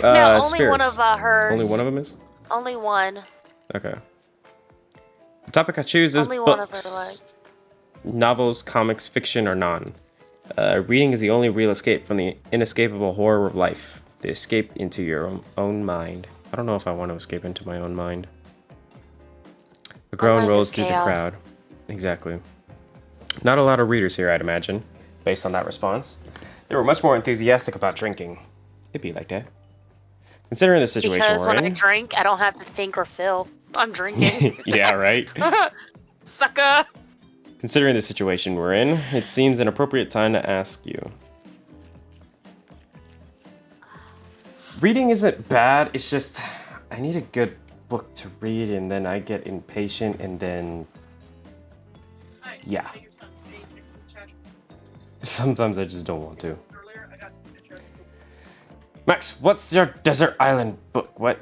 No, only Spirits. one of hers. Only one of them is? Only one. Okay. The topic I choose is Only one of her books. legs. Novels, comics, fiction, or non. Reading is the only real escape from the inescapable horror of life. The escape into your own mind. I don't know if I want to escape into my own mind. A groan rolls through the crowd. Exactly. Not a lot of readers here, I'd imagine, based on that response. They were much more enthusiastic about drinking. It'd be like that. Considering the situation Because we're when in... I drink, I don't have to think or feel. I'm drinking. Yeah, right? Sucker! Considering the situation we're in, it seems an appropriate time to ask you. Reading isn't bad, it's just... I need a good book to read, and then I get impatient, and then... Yeah. Sometimes I just don't want to. Max, what's your desert island book? What?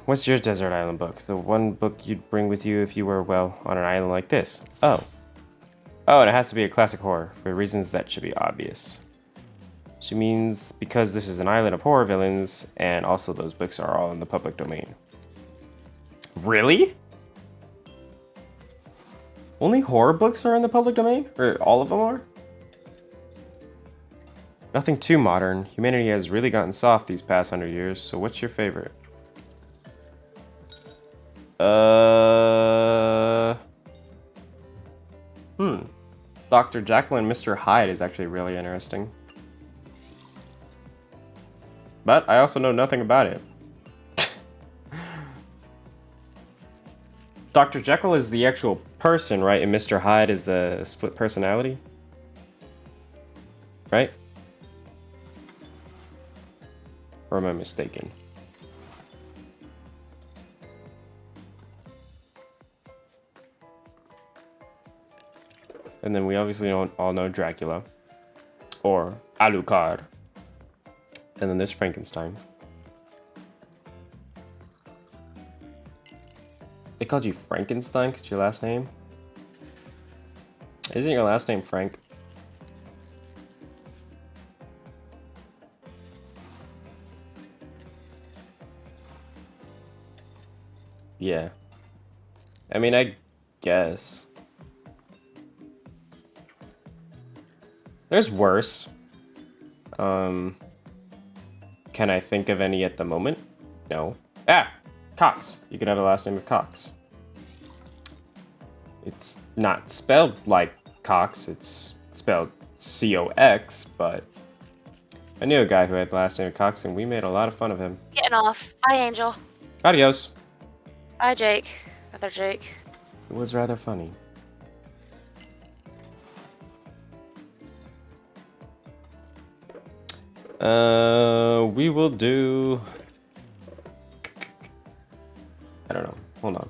What's your desert island book? The one book you'd bring with you if you were, well, on an island like this. Oh, and it has to be a classic horror, for reasons that should be obvious. She means because this is an island of horror villains, and also those books are all in the public domain. Really? Only horror books are in the public domain? Or all of them are? Nothing too modern. Humanity has really gotten soft these past 100 years, so what's your favorite? Dr. Jekyll and Mr. Hyde is actually really interesting. But I also know nothing about it. Dr. Jekyll is the actual person, right? And Mr. Hyde is the split personality? Right? Or am I mistaken? And then we obviously don't all know Dracula. Or Alucard. And then there's Frankenstein. They called you Frankenstein because your last name? Isn't your last name Frank? Yeah. I mean, I guess. There's worse. Can I think of any at the moment? No. Ah! Cox. You could have a last name of Cox. It's not spelled like Cox, it's spelled C-O-X, but I knew a guy who had the last name of Cox and we made a lot of fun of him. Getting off. Bye, Angel. Adios. Bye, Jake. Other Jake. It was rather funny. We will do... I don't know. Hold on.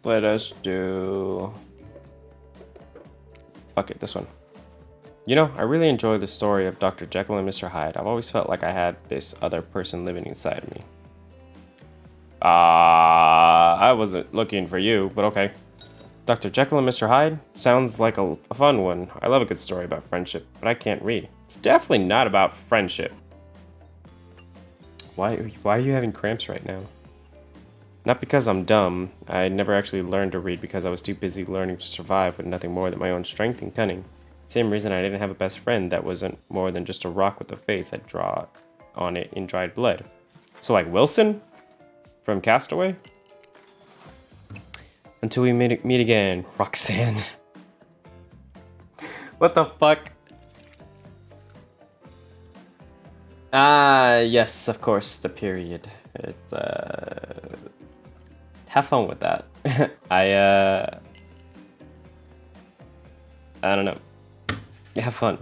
Let us do... Fuck it, this one. You know, I really enjoy the story of Dr. Jekyll and Mr. Hyde. I've always felt like I had this other person living inside of me. I wasn't looking for you, but okay. Dr. Jekyll and Mr. Hyde sounds like a fun one. I love a good story about friendship, but I can't read. It's definitely not about friendship. Why are you having cramps right now? Not because I'm dumb. I never actually learned to read because I was too busy learning to survive with nothing more than my own strength and cunning. Same reason I didn't have a best friend that wasn't more than just a rock with a face I'd draw on it in dried blood. So like Wilson? From Castaway? Until we meet again, Roxanne. What the fuck? Ah, yes, of course, the period. It's, have fun with that. I don't know. Have fun.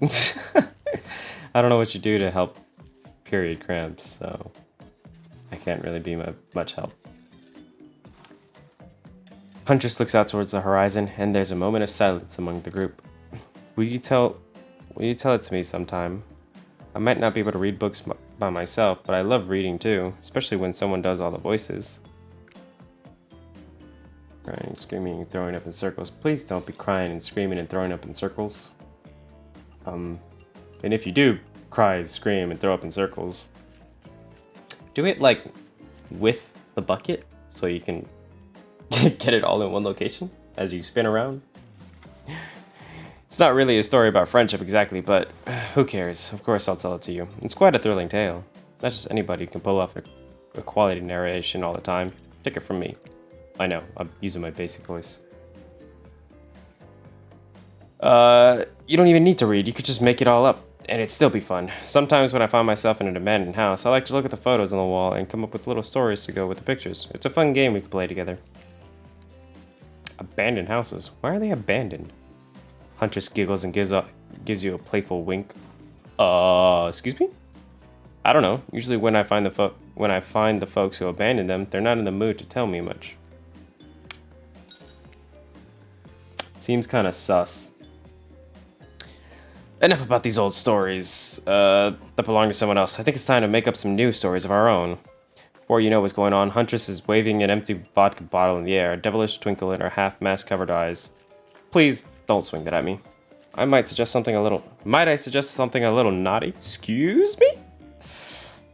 I don't know what you do to help period cramps, so I can't really be much help. Huntress looks out towards the horizon, and there's a moment of silence among the group. Will you tell it to me sometime? I might not be able to read books by myself, but I love reading too, especially when someone does all the voices. Crying, screaming, and throwing up in circles. Please don't be crying and screaming and throwing up in circles. And if you do cry, scream, and throw up in circles, do it like with the bucket so you can get it all in one location as you spin around. It's not really a story about friendship exactly, but who cares? Of course I'll tell it to you. It's quite a thrilling tale. Not just anybody can pull off a quality narration all the time. Take it from me. I know, I'm using my basic voice. You don't even need to read, you could just make it all up, and it'd still be fun. Sometimes when I find myself in an abandoned house, I like to look at the photos on the wall and come up with little stories to go with the pictures. It's a fun game we could play together. Abandoned houses? Why are they abandoned? Huntress giggles and gives you a playful wink. Excuse me? I don't know. Usually when I find the folks who abandoned them, they're not in the mood to tell me much. Seems kind of sus. Enough about these old stories that belong to someone else. I think it's time to make up some new stories of our own. Before you know what's going on, Huntress is waving an empty vodka bottle in the air, a devilish twinkle in her half-mask covered eyes. Please don't swing that at me. Might I suggest something a little naughty? Excuse me?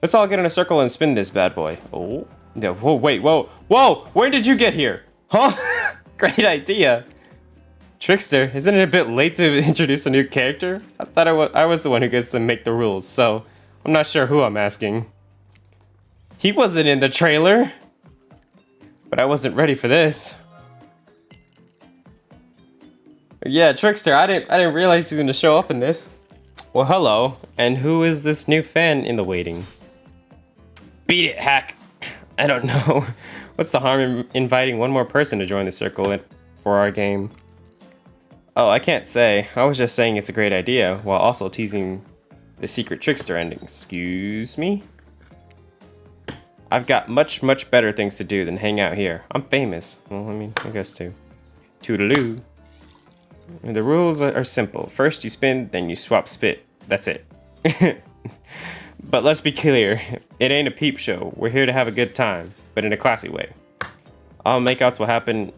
Let's all get in a circle and spin this bad boy. Oh. Yeah, whoa, wait, whoa. Whoa! When did you get here? Huh? Great idea. Trickster, isn't it a bit late to introduce a new character? I thought I was the one who gets to make the rules, so I'm not sure who I'm asking. He wasn't in the trailer, but I wasn't ready for this. Yeah, Trickster, I didn't realize you were gonna show up in this. Well, hello, and who is this new fan in the waiting? Beat it, hack. I don't know. What's the harm in inviting one more person to join the circle for our game? Oh, I can't say. I was just saying it's a great idea, while also teasing the secret trickster ending. Excuse me? I've got much, much better things to do than hang out here. I'm famous. Well, I mean, I guess too. Toodaloo. The rules are simple. First you spin, then you swap spit. That's it. But let's be clear. It ain't a peep show. We're here to have a good time, but in a classy way. All makeouts will happen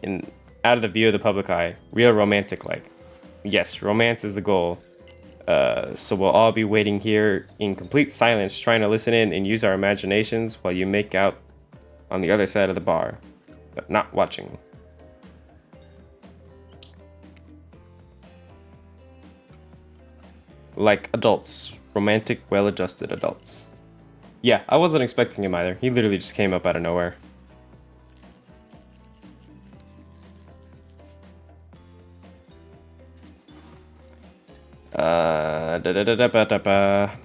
out of the view of the public eye. Real romantic like. Yes, romance is the goal. So we'll all be waiting here in complete silence, trying to listen in and use our imaginations while you make out on the other side of the bar, but not watching. Like adults. Romantic, well-adjusted adults. Yeah, I wasn't expecting him either. He literally just came up out of nowhere.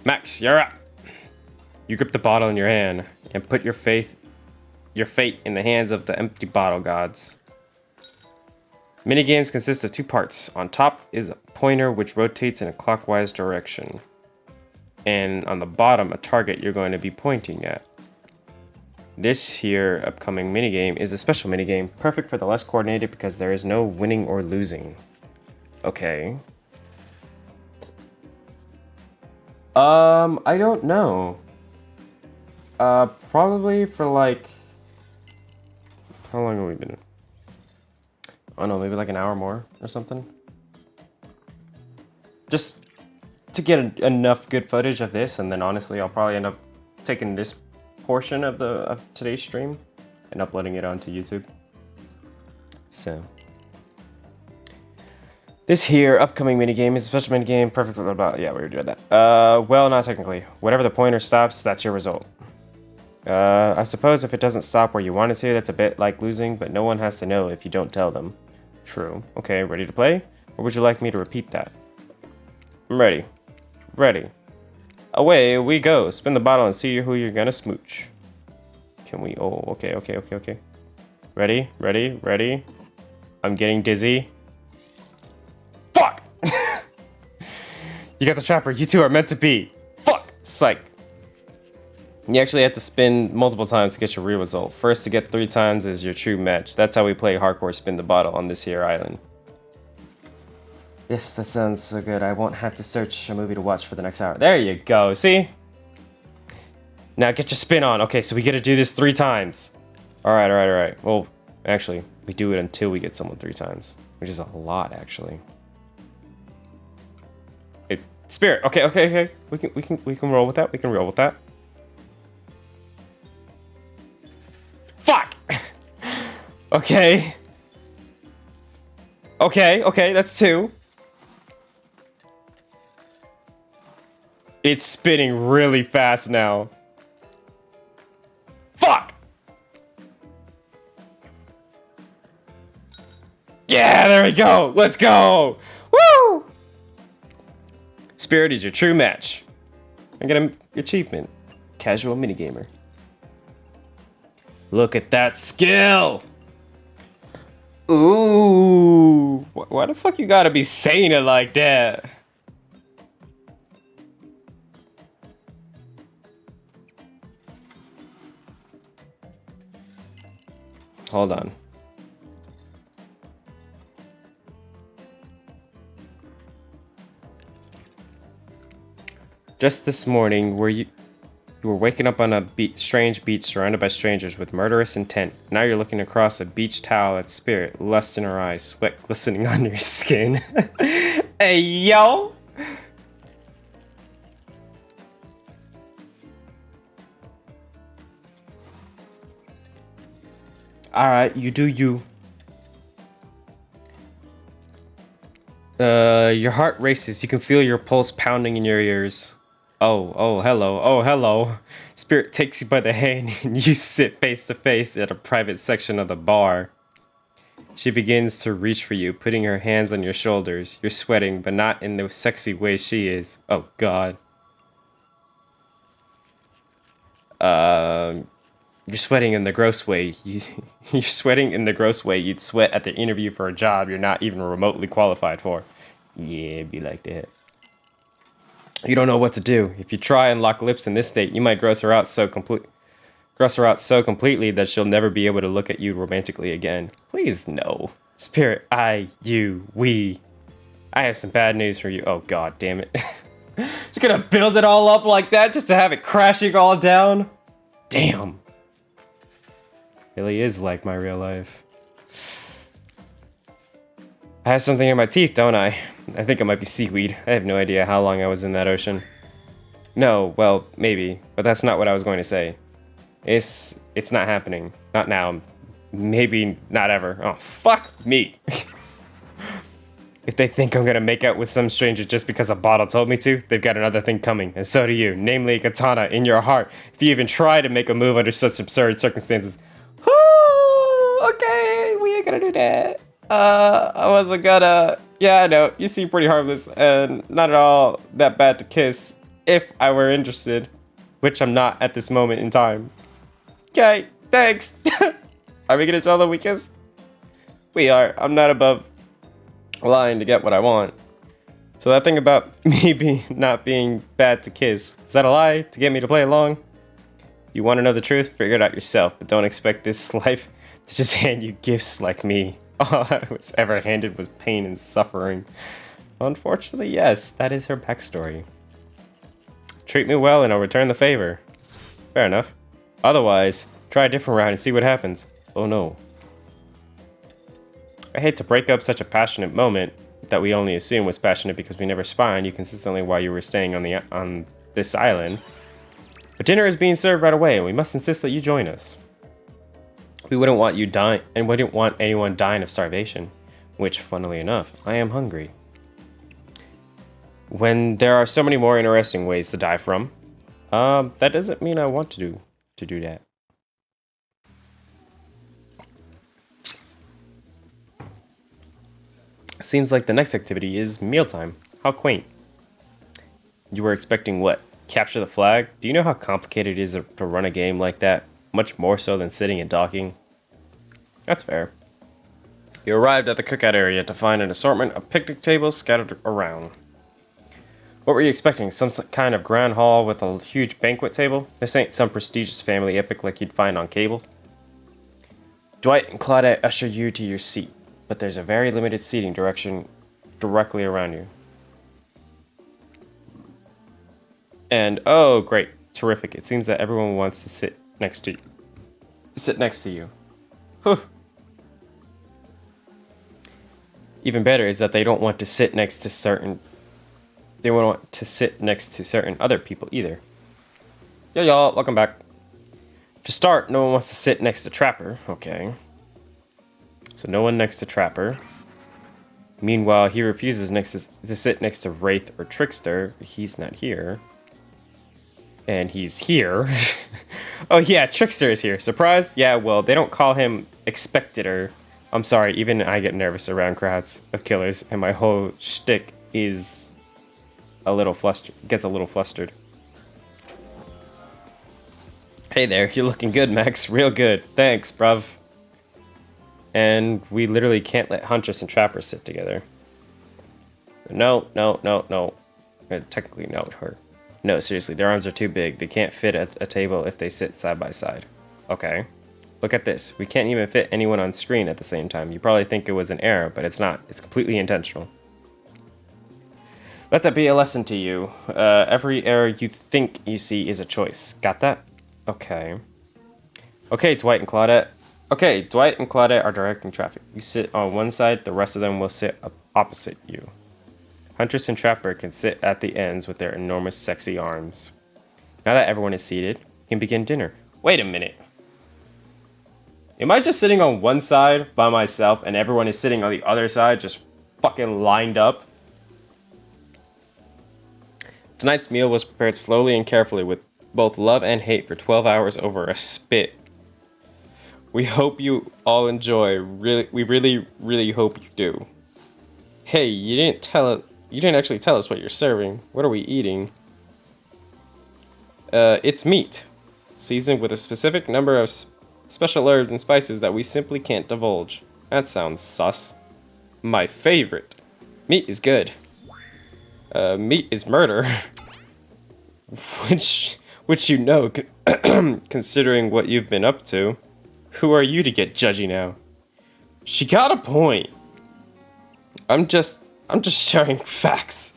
Max, you're up. You grip the bottle in your hand and put your fate in the hands of the empty bottle gods. Minigames consist of 2 parts. On top is a pointer which rotates in a clockwise direction. And on the bottom, a target you're going to be pointing at. This here upcoming minigame is a special minigame, perfect for the less coordinated because there is no winning or losing. Okay. I don't know. Probably for like... How long have we been? I don't know, maybe like an hour more or something. Just to get enough good footage of this, and then honestly, I'll probably end up taking this portion of today's stream and uploading it onto YouTube. So, this here upcoming minigame is a special minigame, perfect for about, yeah, we already did that. Well, not technically. Whatever the pointer stops, that's your result. I suppose if it doesn't stop where you want it to, that's a bit like losing, but no one has to know if you don't tell them. True. Okay, ready to play? Or would you like me to repeat that? I'm ready. Ready. Away we go. Spin the bottle and see who you're gonna smooch. Can we? Oh, okay. Ready? Ready? Ready? I'm getting dizzy. Fuck! You got the trapper. You two are meant to be. Fuck! Psych. You actually have to spin multiple times to get your real result. First to get 3 times is your true match. That's how we play hardcore spin the bottle on this here island. Yes, that sounds so good. I won't have to search a movie to watch for the next hour. There you go, see? Now get your spin on. Okay, so we gotta do this 3 times. Alright. Well, actually, we do it until we get someone 3 times. Which is a lot, actually. Hey, Spirit, okay. We can roll with that. We can roll with that. Fuck! Okay, that's 2. It's spinning really fast now. Fuck! Yeah, there we go. Let's go. Woo! Spirit is your true match. I get an achievement. Casual minigamer. Look at that skill. Ooh. Why the fuck you gotta be saying it like that? Hold on. Just this morning, you were waking up on a strange beach surrounded by strangers with murderous intent. Now you're looking across a beach towel at Spirit, lust in her eyes, sweat glistening on your skin. Hey, yo! Alright, you do you. Your heart races. You can feel your pulse pounding in your ears. Oh, hello. Spirit takes you by the hand and you sit face to face at a private section of the bar. She begins to reach for you, putting her hands on your shoulders. You're sweating, but not in the sexy way she is. Oh, God. You're sweating in the gross way. You're sweating in the gross way you'd sweat at the interview for a job you're not even remotely qualified for. Yeah, be like that. You don't know what to do. If you try and lock lips in this state, you might gross her out so completely that she'll never be able to look at you romantically again. Please, no. Spirit, we. I have some bad news for you. Oh, god damn it. Just gonna build it all up like that just to have it crashing all down? Damn. Really is like my real life. I have something in my teeth, don't I? I think it might be seaweed. I have no idea how long I was in that ocean. No, well, maybe, but that's not what I was going to say. It's not happening. Not now. Maybe not ever. Oh, fuck me. If they think I'm gonna make out with some stranger just because a bottle told me to, they've got another thing coming, and so do you, namely a katana in your heart. If you even try to make a move under such absurd circumstances. Okay, we ain't gonna do that. I wasn't gonna. Yeah, I know, you seem pretty harmless, and not at all that bad to kiss, if I were interested. Which I'm not at this moment in time. Okay, thanks. Are we gonna tell them we kiss? We are. I'm not above lying to get what I want. So that thing about me not being bad to kiss, is that a lie to get me to play along? You want to know the truth? Figure it out yourself, but don't expect this life to just hand you gifts like me. All I was ever handed was pain and suffering. Unfortunately, yes, that is her backstory. Treat me well and I'll return the favor. Fair enough. Otherwise, try a different route and see what happens. Oh no. I hate to break up such a passionate moment that we only assume was passionate because we never spied on you consistently while you were staying on this island. But dinner is being served right away and we must insist that you join us. We wouldn't want you dying, and wouldn't want anyone dying of starvation, which, funnily enough, I am hungry. When there are so many more interesting ways to die from, that doesn't mean I want to do that. Seems like the next activity is mealtime. How quaint. You were expecting what? Capture the flag? Do you know how complicated it is to run a game like that? Much more so than sitting and docking. That's fair. You arrived at the cookout area to find an assortment of picnic tables scattered around. What were you expecting? Some kind of grand hall with a huge banquet table? This ain't some prestigious family epic like you'd find on cable. Dwight and Claudette usher you to your seat, but there's a very limited seating direction directly around you. And, oh great, terrific. It seems that everyone wants to sit next to you. Whew. Even better is that they don't want to sit next to certain other people either. Yo y'all, welcome back. To start, no one wants to sit next to Trapper. Okay. So no one next to Trapper. Meanwhile, he refuses to sit next to Wraith or Trickster. He's not here. And he's here. Oh yeah, Trickster is here. Surprise? Yeah, well, they don't call him Expectator. I'm sorry, even I get nervous around crowds of killers, and my whole shtick is gets a little flustered. Hey there, you're looking good, Max. Real good. Thanks, bruv. And we literally can't let Huntress and Trapper sit together. No. Technically, no, her. No, seriously, their arms are too big. They can't fit at a table if they sit side by side. Okay. Look at this. We can't even fit anyone on screen at the same time. You probably think it was an error, but it's not. It's completely intentional. Let that be a lesson to you. Every error you think you see is a choice. Got that? Okay. Okay, Dwight and Claudette. Okay, Dwight and Claudette are directing traffic. You sit on one side, the rest of them will sit opposite you. Huntress and Trapper can sit at the ends with their enormous sexy arms. Now that everyone is seated, you can begin dinner. Wait a minute. Am I just sitting on one side by myself and everyone is sitting on the other side just fucking lined up? Tonight's meal was prepared slowly and carefully with both love and hate for 12 hours over a spit. We hope you all enjoy. We really hope you do. Hey, you didn't actually tell us what you're serving. What are we eating? It's meat. seasoned with a specific number of special herbs and spices that we simply can't divulge. That sounds sus. My favorite. Meat is good. Meat is murder. which you know, considering what you've been up to. Who are you to get judgy now? She got a point. I'm just sharing facts.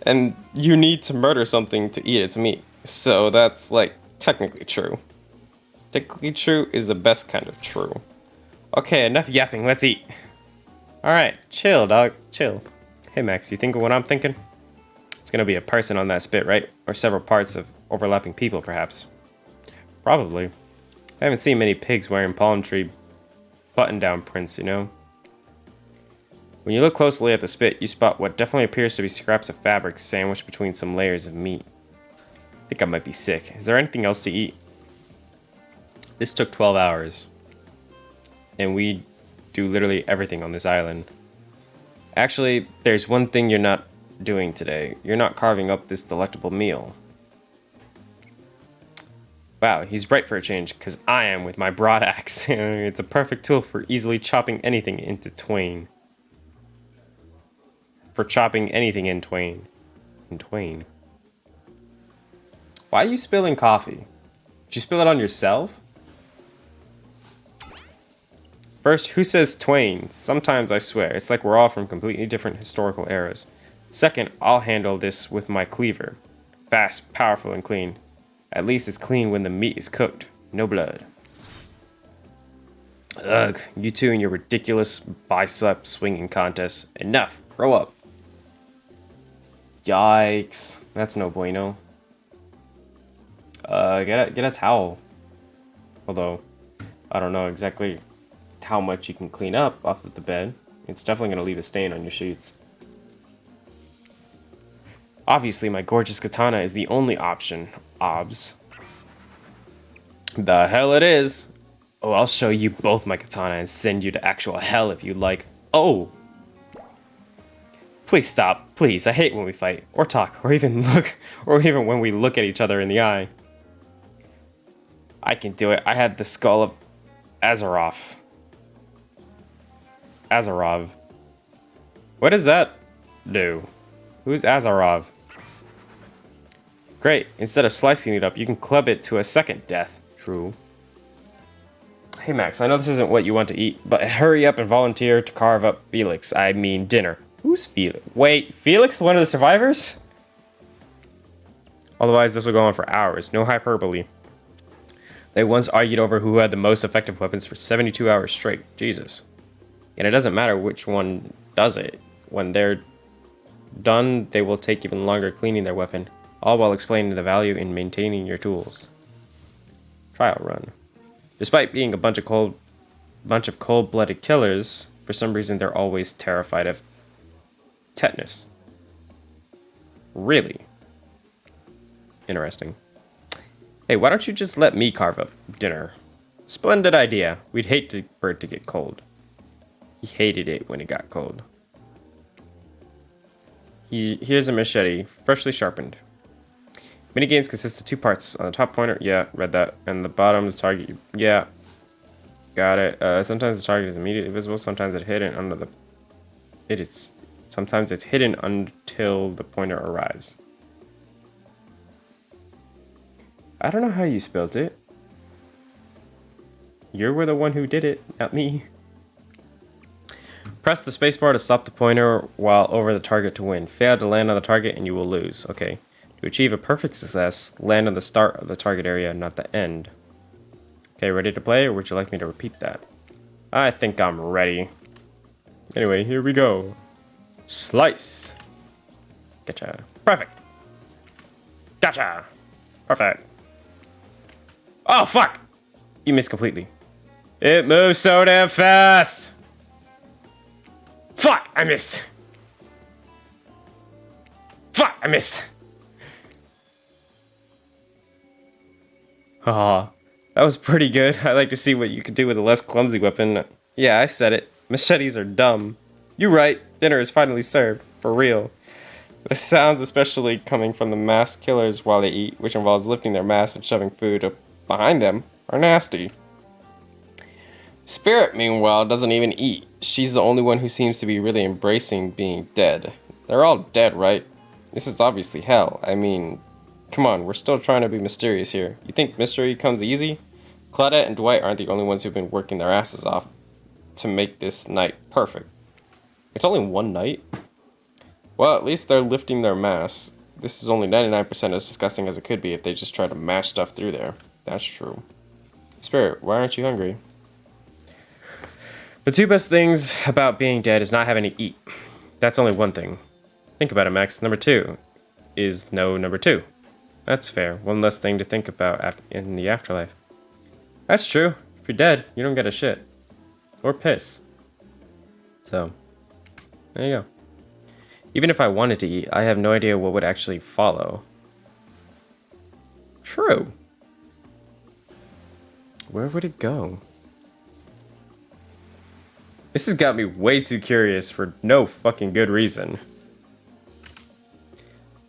And you need to murder something to eat its meat. So that's, like, technically true. Technically true is the best kind of true. Okay, enough yapping, let's eat. Alright, chill, dog, chill. Hey, Max, you think of what I'm thinking? It's gonna be a person on that spit, right? Or several parts of overlapping people, perhaps. Probably. I haven't seen many pigs wearing palm tree button-down prints, you know? When you look closely at the spit, you spot what definitely appears to be scraps of fabric sandwiched between some layers of meat. I think I might be sick. Is there anything else to eat? This took 12 hours. And we do literally everything on this island. Actually, there's one thing you're not doing today. You're not carving up this delectable meal. Wow, he's right for a change, because I am with my broad axe. It's a perfect tool for easily chopping anything into twain. For chopping anything in twain. In twain. Why are you spilling coffee? Did you spill it on yourself? First, who says twain? Sometimes I swear, it's like we're all from completely different historical eras. Second, I'll handle this with my cleaver. Fast, powerful, and clean. At least it's clean when the meat is cooked. No blood. Ugh, you two and your ridiculous bicep swinging contest. Enough, grow up. Yikes, that's no bueno. Get a towel. Although, I don't know exactly how much you can clean up off of the bed. It's definitely gonna leave a stain on your sheets. Obviously, my gorgeous katana is the only option. Obs. The hell it is. Oh, I'll show you both my katana and send you to actual hell if you like. Oh! Please stop, please. I hate when we fight, or talk, or even when we look at each other in the eye. I can do it. I had the skull of Azarov. Azarov. What does that do? Who's Azarov? Great. Instead of slicing it up, you can club it to a second death. True. Hey Max, I know this isn't what you want to eat, but hurry up and volunteer to carve up Felix. I mean dinner. Who's Felix? Wait, Felix, one of the survivors? Otherwise, this will go on for hours. No hyperbole. They once argued over who had the most effective weapons for 72 hours straight. Jesus. And it doesn't matter which one does it. When they're done, they will take even longer cleaning their weapon, all while explaining the value in maintaining your tools. Trial run. Despite being a bunch of cold-blooded killers, for some reason they're always terrified of tetanus. Really? Interesting. Hey, why don't you just let me carve up dinner? Splendid idea. We'd hate for it to get cold. He hated it when it got cold. Here's a machete, freshly sharpened. Minigames consist of two parts. On the top pointer, yeah, read that. And the bottom is target, yeah. Got it. Sometimes the target is immediately visible, sometimes it's hidden under the... Sometimes it's hidden until the pointer arrives. I don't know how you spelled it. You were the one who did it, not me. Press the spacebar to stop the pointer while over the target to win. Fail to land on the target and you will lose. Okay. To achieve a perfect success, land on the start of the target area, not the end. Okay, ready to play, or would you like me to repeat that? I think I'm ready. Anyway, here we go. Slice. Gotcha. Perfect. Gotcha. Perfect. Oh, fuck! You missed completely. It moves so damn fast! Fuck! I missed! Fuck! I missed! Haha. That was pretty good. I'd like to see what you could do with a less clumsy weapon. Yeah, I said it. Machetes are dumb. You're right. Dinner is finally served. For real. The sounds especially coming from the masked killers while they eat, which involves lifting their masks and shoving food up behind them are nasty. Spirit, meanwhile, doesn't even eat. She's the only one who seems to be really embracing being dead. They're all dead, right? This is obviously hell. I mean, come on, we're still trying to be mysterious here. You think mystery comes easy? Claudette and Dwight aren't the only ones who've been working their asses off to make this night perfect. It's only one night? Well, at least they're lifting their mass. This is only 99% as disgusting as it could be if they just try to mash stuff through there. That's true. Spirit, why aren't you hungry? The two best things about being dead is not having to eat. That's only one thing. Think about it, Max. Number two is no number two. That's fair. One less thing to think about in the afterlife. That's true. If you're dead, you don't get a shit. Or piss. So, there you go. Even if I wanted to eat, I have no idea what would actually follow. True. Where would it go? This has got me way too curious for no fucking good reason.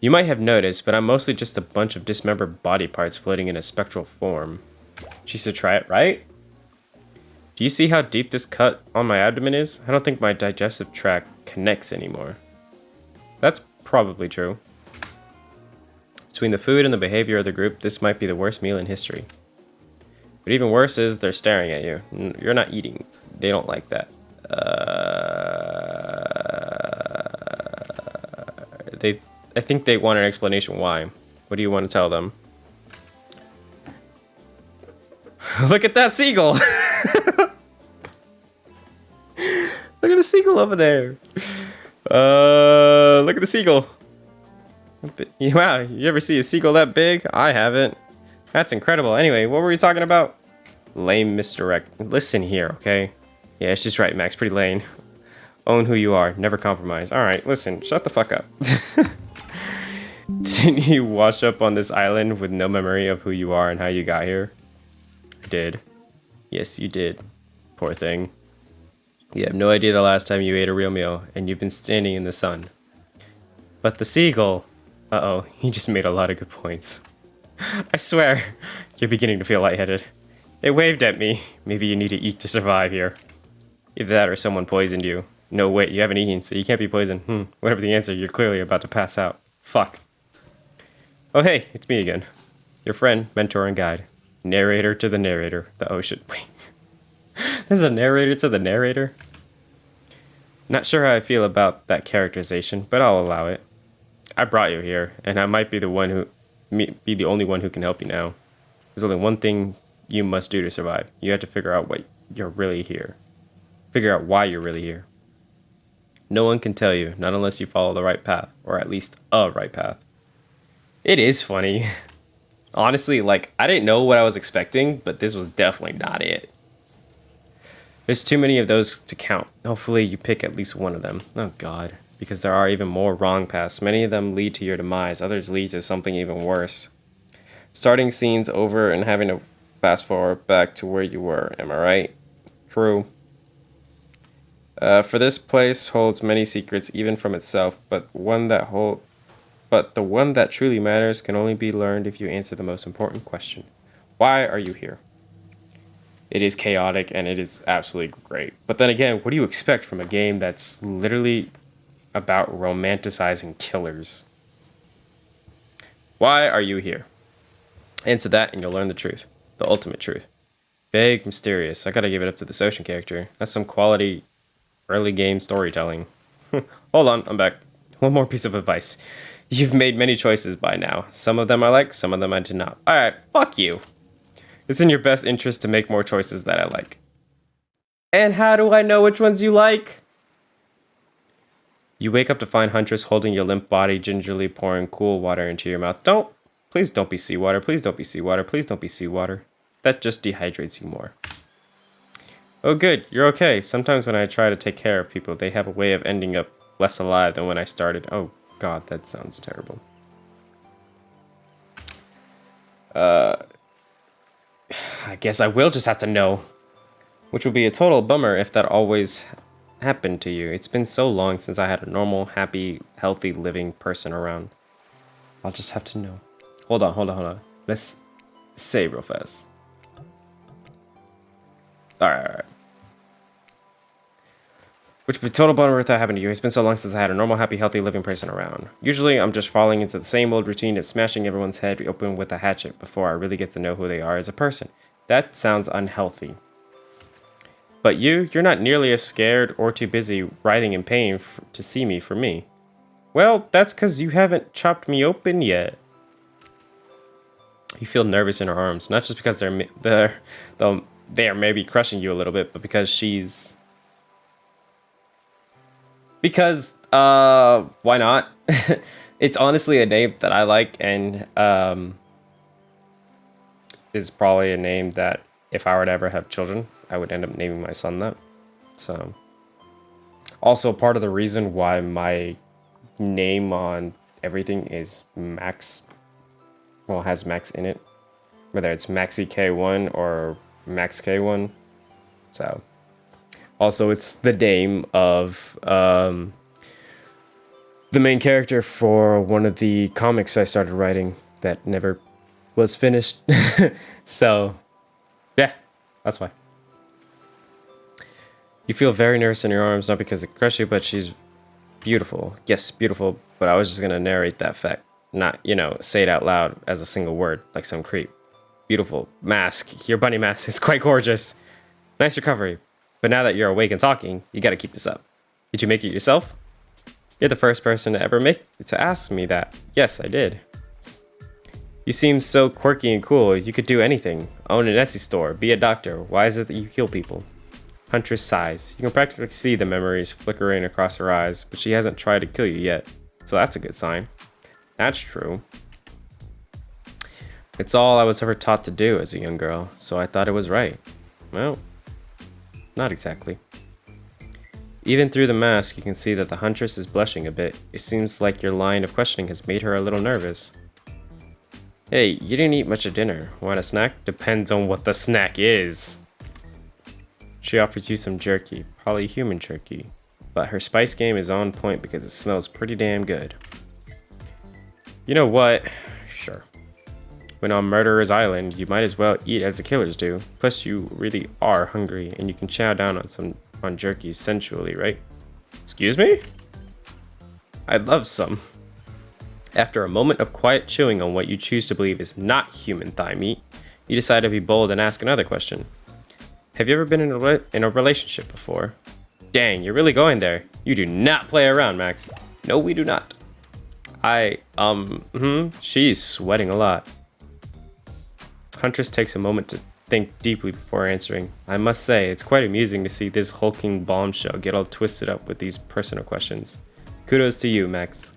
You might have noticed, but I'm mostly just a bunch of dismembered body parts floating in a spectral form. She should try it, right? Do you see how deep this cut on my abdomen is? I don't think my digestive tract connects anymore. That's probably true. Between the food and the behavior of the group, this might be the worst meal in history. But even worse is they're staring at you. You're not eating. They don't like that. I think they want an explanation why. What do you want to tell them? Look at that seagull! Look at the seagull over there. Look at the seagull. Wow, you ever see a seagull that big? I haven't. That's incredible. Anyway, what were we talking about? Lame misdirect. Listen here, okay? Yeah, it's just right, Max. Pretty lame. Own who you are. Never compromise. Alright, listen. Shut the fuck up. Didn't you wash up on this island with no memory of who you are and how you got here? I did. Yes, you did. Poor thing. You have no idea the last time you ate a real meal, and you've been standing in the sun. But the seagull... Uh-oh, he just made a lot of good points. I swear, you're beginning to feel lightheaded. It waved at me. Maybe you need to eat to survive here. Either that or someone poisoned you. No, wait, you haven't eaten, so you can't be poisoned. Whatever the answer, you're clearly about to pass out. Fuck. Oh hey, it's me again. Your friend, mentor, and guide. Narrator to the narrator. The ocean. Wait. There's a narrator to the narrator? Not sure how I feel about that characterization, but I'll allow it. I brought you here, and I might be the only one who can help you now. There's only one thing you must do to survive. You have to figure out why you're really here. No one can tell you, not unless you follow the right path, or at least a right path. It is funny. Honestly, like, I didn't know what I was expecting, but this was definitely not it. There's too many of those to count. Hopefully you pick at least one of them. Oh god. Because there are even more wrong paths. Many of them lead to your demise. Others lead to something even worse. Starting scenes over and having to fast forward back to where you were. Am I right? True. For this place holds many secrets, even from itself, but the one that truly matters can only be learned if you answer the most important question. Why are you here? It is chaotic and it is absolutely great. But then again, what do you expect from a game that's literally about romanticizing killers? Why are you here? Answer that and you'll learn the truth. The ultimate truth. Vague, mysterious. I gotta give it up to this ocean character. That's some quality early game storytelling. Hold on, I'm back. One more piece of advice. You've made many choices by now. Some of them I like, some of them I did not. Alright, fuck you. It's in your best interest to make more choices that I like. And how do I know which ones you like? You wake up to find Huntress holding your limp body, gingerly pouring cool water into your mouth. Please don't be seawater. Please don't be seawater. Please don't be seawater. That just dehydrates you more. Oh good, you're okay. Sometimes when I try to take care of people, they have a way of ending up less alive than when I started. Oh god, that sounds terrible. I guess I will just have to know. Which would be a total bummer if that always happened to you. It's been so long since I had a normal, happy, healthy, living person around. I'll just have to know. Hold on. Say real fast. Alright. Which would be total bummer if that happened to you. It's been so long since I had a normal, happy, healthy, living person around. Usually, I'm just falling into the same old routine of smashing everyone's head open with a hatchet before I really get to know who they are as a person. That sounds unhealthy. But you're not nearly as scared or too busy writhing in pain to see me for me. Well, that's because you haven't chopped me open yet. You feel nervous in her arms, not just because they're maybe crushing you a little bit, but because she's... Because, why not? It's honestly a name that I like, and, is probably a name that if I were to ever have children, I would end up naming my son that. So, also part of the reason why my name on everything is Max, well, has Max in it, whether it's Maxi K1 or Max K1. So, also it's the name of the main character for one of the comics I started writing that never was finished. So, yeah, that's why. You feel very nervous in your arms, not because it crushed you, but she's beautiful. Yes, beautiful, but I was just gonna narrate that fact. Not, say it out loud as a single word, like some creep. Beautiful. Mask. Your bunny mask is quite gorgeous. Nice recovery. But now that you're awake and talking, you gotta keep this up. Did you make it yourself? You're the first person to ask me that. Yes, I did. You seem so quirky and cool. You could do anything. Own an Etsy store. Be a doctor. Why is it that you kill people? Huntress sighs. You can practically see the memories flickering across her eyes, but she hasn't tried to kill you yet. So that's a good sign. That's true. It's all I was ever taught to do as a young girl, so I thought it was right. Well, not exactly. Even through the mask, you can see that the Huntress is blushing a bit. It seems like your line of questioning has made her a little nervous. Hey, you didn't eat much of dinner. Want a snack? Depends on what the snack is. She offers you some jerky, probably human jerky. But her spice game is on point because it smells pretty damn good. You know what? Sure. When on Murderer's Island, you might as well eat as the killers do. Plus, you really are hungry, and you can chow down on jerky sensually, right? Excuse me? I'd love some. After a moment of quiet chewing on what you choose to believe is not human thigh meat, you decide to be bold and ask another question. Have you ever been in a relationship before? Dang, you're really going there. You do not play around, Max. No, we do not. She's sweating a lot. Huntress takes a moment to think deeply before answering. I must say, it's quite amusing to see this hulking bombshell get all twisted up with these personal questions. Kudos to you, Max.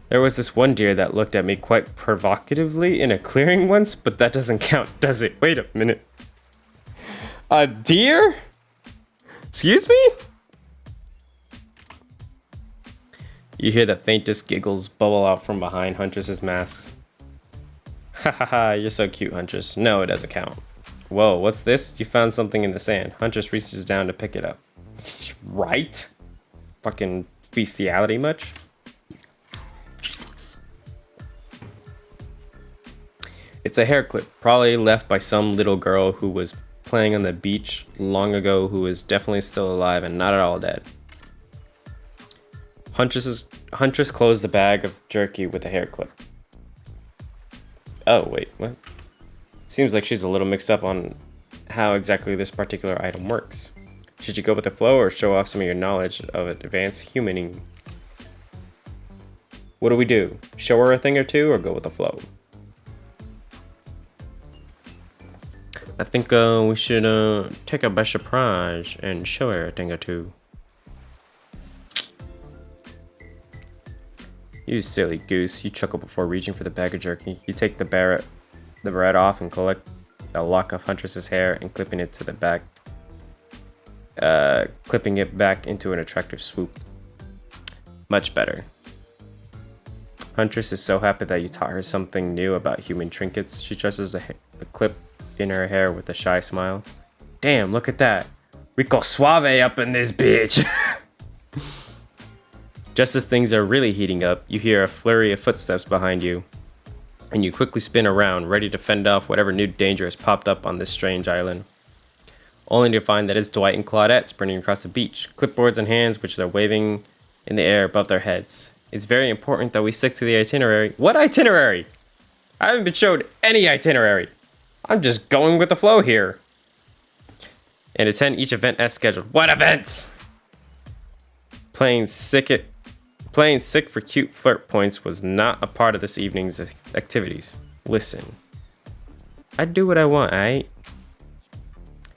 There was this one deer that looked at me quite provocatively in a clearing once, but that doesn't count, does it? Wait a minute. A deer? Excuse me? You hear the faintest giggles bubble out from behind Huntress's mask. Hahaha, you're so cute, Huntress. No, it doesn't count. Whoa, what's this? You found something in the sand. Huntress reaches down to pick it up. Right? Fucking bestiality much? It's a hair clip, probably left by some little girl who was playing on the beach long ago, who is definitely still alive and not at all dead. Huntress closed the bag of jerky with a hair clip. Oh, wait, what? Seems like she's a little mixed up on how exactly this particular item works. Should you go with the flow or show off some of your knowledge of advanced humaning? What do we do? Show her a thing or two or go with the flow? I think we should take her by surprise and show her a thing or two. You silly goose, you chuckle before reaching for the bag of jerky. You take the barrette off and collect a lock of Huntress's hair and clipping it to the back, clipping it back into an attractive swoop. Much better. Huntress is so happy that you taught her something new about human trinkets. She trusts the clip in her hair with a shy smile. Damn, look at that. Rico Suave up in this bitch. Just as things are really heating up, you hear a flurry of footsteps behind you. and you quickly spin around, ready to fend off whatever new danger has popped up on this strange island. Only to find that it's Dwight and Claudette sprinting across the beach, clipboards in hands which they're waving in the air above their heads. It's very important that we stick to the itinerary. What itinerary? I haven't been showed any itinerary. I'm just going with the flow here. And attend each event as scheduled. What events? Playing sick for cute flirt points was not a part of this evening's activities. Listen, I do what I want, alright?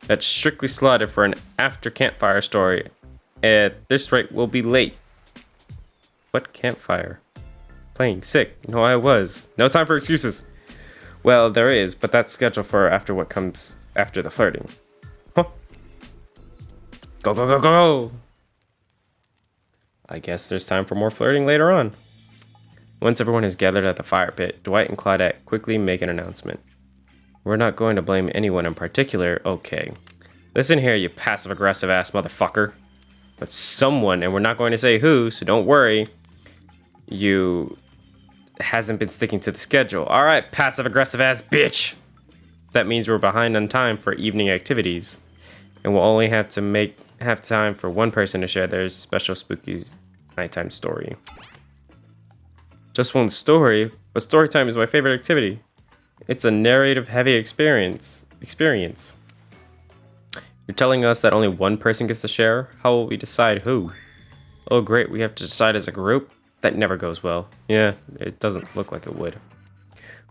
That's strictly slotted for an after campfire story. At this rate, we'll be late. What campfire? Playing sick. No, I was. No time for excuses. Well, there is, but that's scheduled for after what comes after the flirting. Huh. Go, go, go, go! I guess there's time for more flirting later on. Once everyone has gathered at the fire pit, Dwight and Claudette quickly make an announcement. We're not going to blame anyone in particular, okay. Listen here, you passive-aggressive ass motherfucker. But someone, and we're not going to say who, so don't worry. You hasn't been sticking to the schedule. Alright, passive-aggressive ass bitch! That means we're behind on time for evening activities. And we'll only have time for one person to share their special spooky nighttime story. Just one story? But story time is my favorite activity. It's a narrative-heavy experience. You're telling us that only one person gets to share? How will we decide who? Oh great, we have to decide as a group? That never goes well. Yeah, it doesn't look like it would.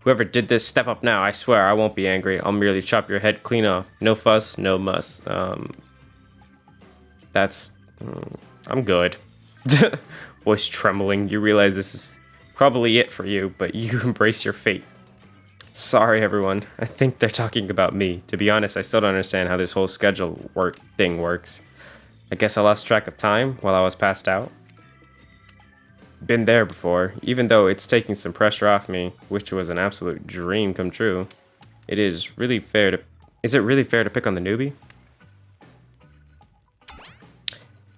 Whoever did this, step up now. I swear I won't be angry. I'll merely chop your head clean off. No fuss, no muss. I'm good. Voice trembling. You realize this is probably it for you, but you embrace your fate. Sorry, everyone. I think they're talking about me. To be honest, I still don't understand how this whole schedule thing works. I guess I lost track of time while I was passed out. Been there before, even though it's taking some pressure off me, which was an absolute dream come true. Is it really fair to pick on the newbie?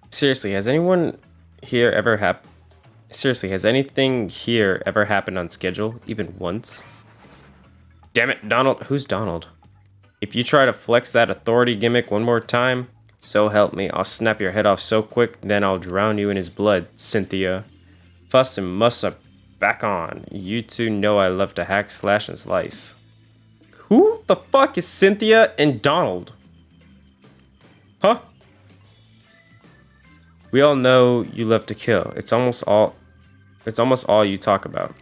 Seriously, has anything here ever happened on schedule, even once? Damn it, Donald. Who's Donald? If you try to flex that authority gimmick one more time, so help me, I'll snap your head off so quick, then I'll drown you in his blood, Cynthia. Fuss and muss are back on. You two know I love to hack, slash, and slice. Who the fuck is Cynthia and Donald? Huh? We all know you love to kill. It's almost all you talk about.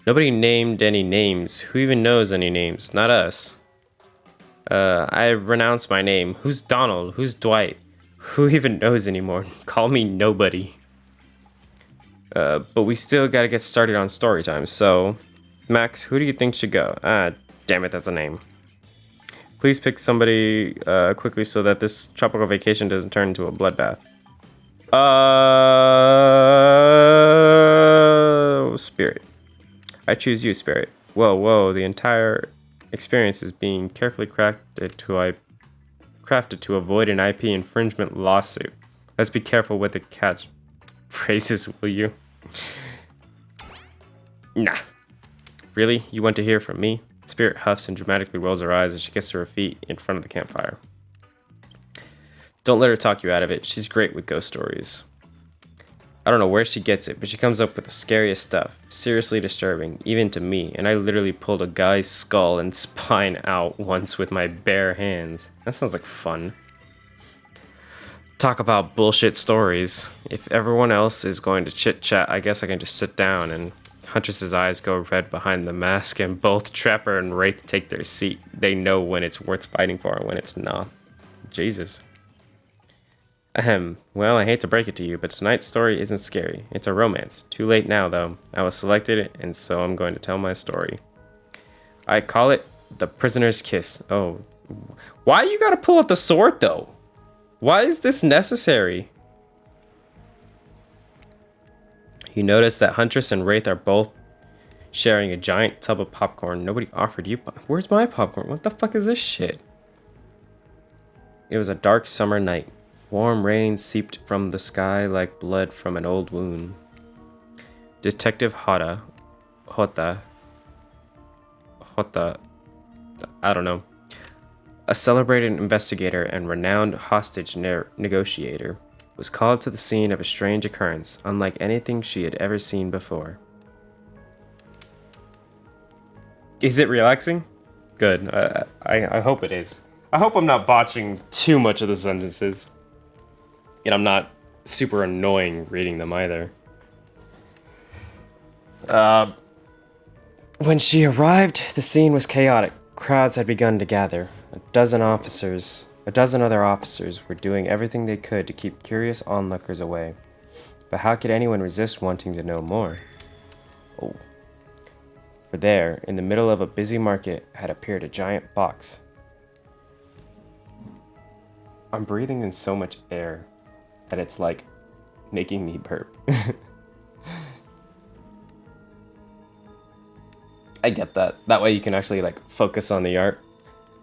Nobody named any names. Who even knows any names? Not us. I renounce my name. Who's Donald? Who's Dwight? Who even knows anymore? Call me nobody. But we still gotta get started on story time, so... Max, who do you think should go? Ah, damn it, that's a name. Please pick somebody quickly so that this tropical vacation doesn't turn into a bloodbath. Spirit. I choose you, Spirit. Whoa, the entire experience is being carefully crafted to avoid an IP infringement lawsuit. Let's be careful with the catchphrases, will you? Nah. Really? You want to hear from me? Spirit huffs and dramatically rolls her eyes as she gets to her feet in front of the campfire. Don't let her talk you out of it. She's great with ghost stories. I don't know where she gets it, but she comes up with the scariest stuff. Seriously disturbing, even to me, and I literally pulled a guy's skull and spine out once with my bare hands. That sounds like fun. Talk about bullshit stories. If everyone else is going to chit-chat, I guess I can just sit down. And Huntress's eyes go red behind the mask, and both Trapper and Wraith take their seat. They know when it's worth fighting for and when it's not. Jesus. Well, I hate to break it to you, but tonight's story isn't scary. It's a romance. Too late now, though. I was selected, and so I'm going to tell my story. I call it The Prisoner's Kiss. Oh. Why you gotta pull out the sword, though? Why is this necessary? You notice that Huntress and Wraith are both sharing a giant tub of popcorn. Nobody offered you Where's my popcorn? What the fuck is this shit? It was a dark summer night. Warm rain seeped from the sky like blood from an old wound. Detective Hada Hota, I don't know, a celebrated investigator and renowned hostage negotiator, was called to the scene of a strange occurrence, unlike anything she had ever seen before. Is it relaxing? Good. I hope it is. I hope I'm not botching too much of the sentences. And I'm not super annoying reading them either. When she arrived, the scene was chaotic. Crowds had begun to gather. A dozen other officers were doing everything they could to keep curious onlookers away. But how could anyone resist wanting to know more? Oh. For there, in the middle of a busy market, had appeared a giant box. I'm breathing in so much air that it's like making me burp. I get that. That way you can actually like focus on the art.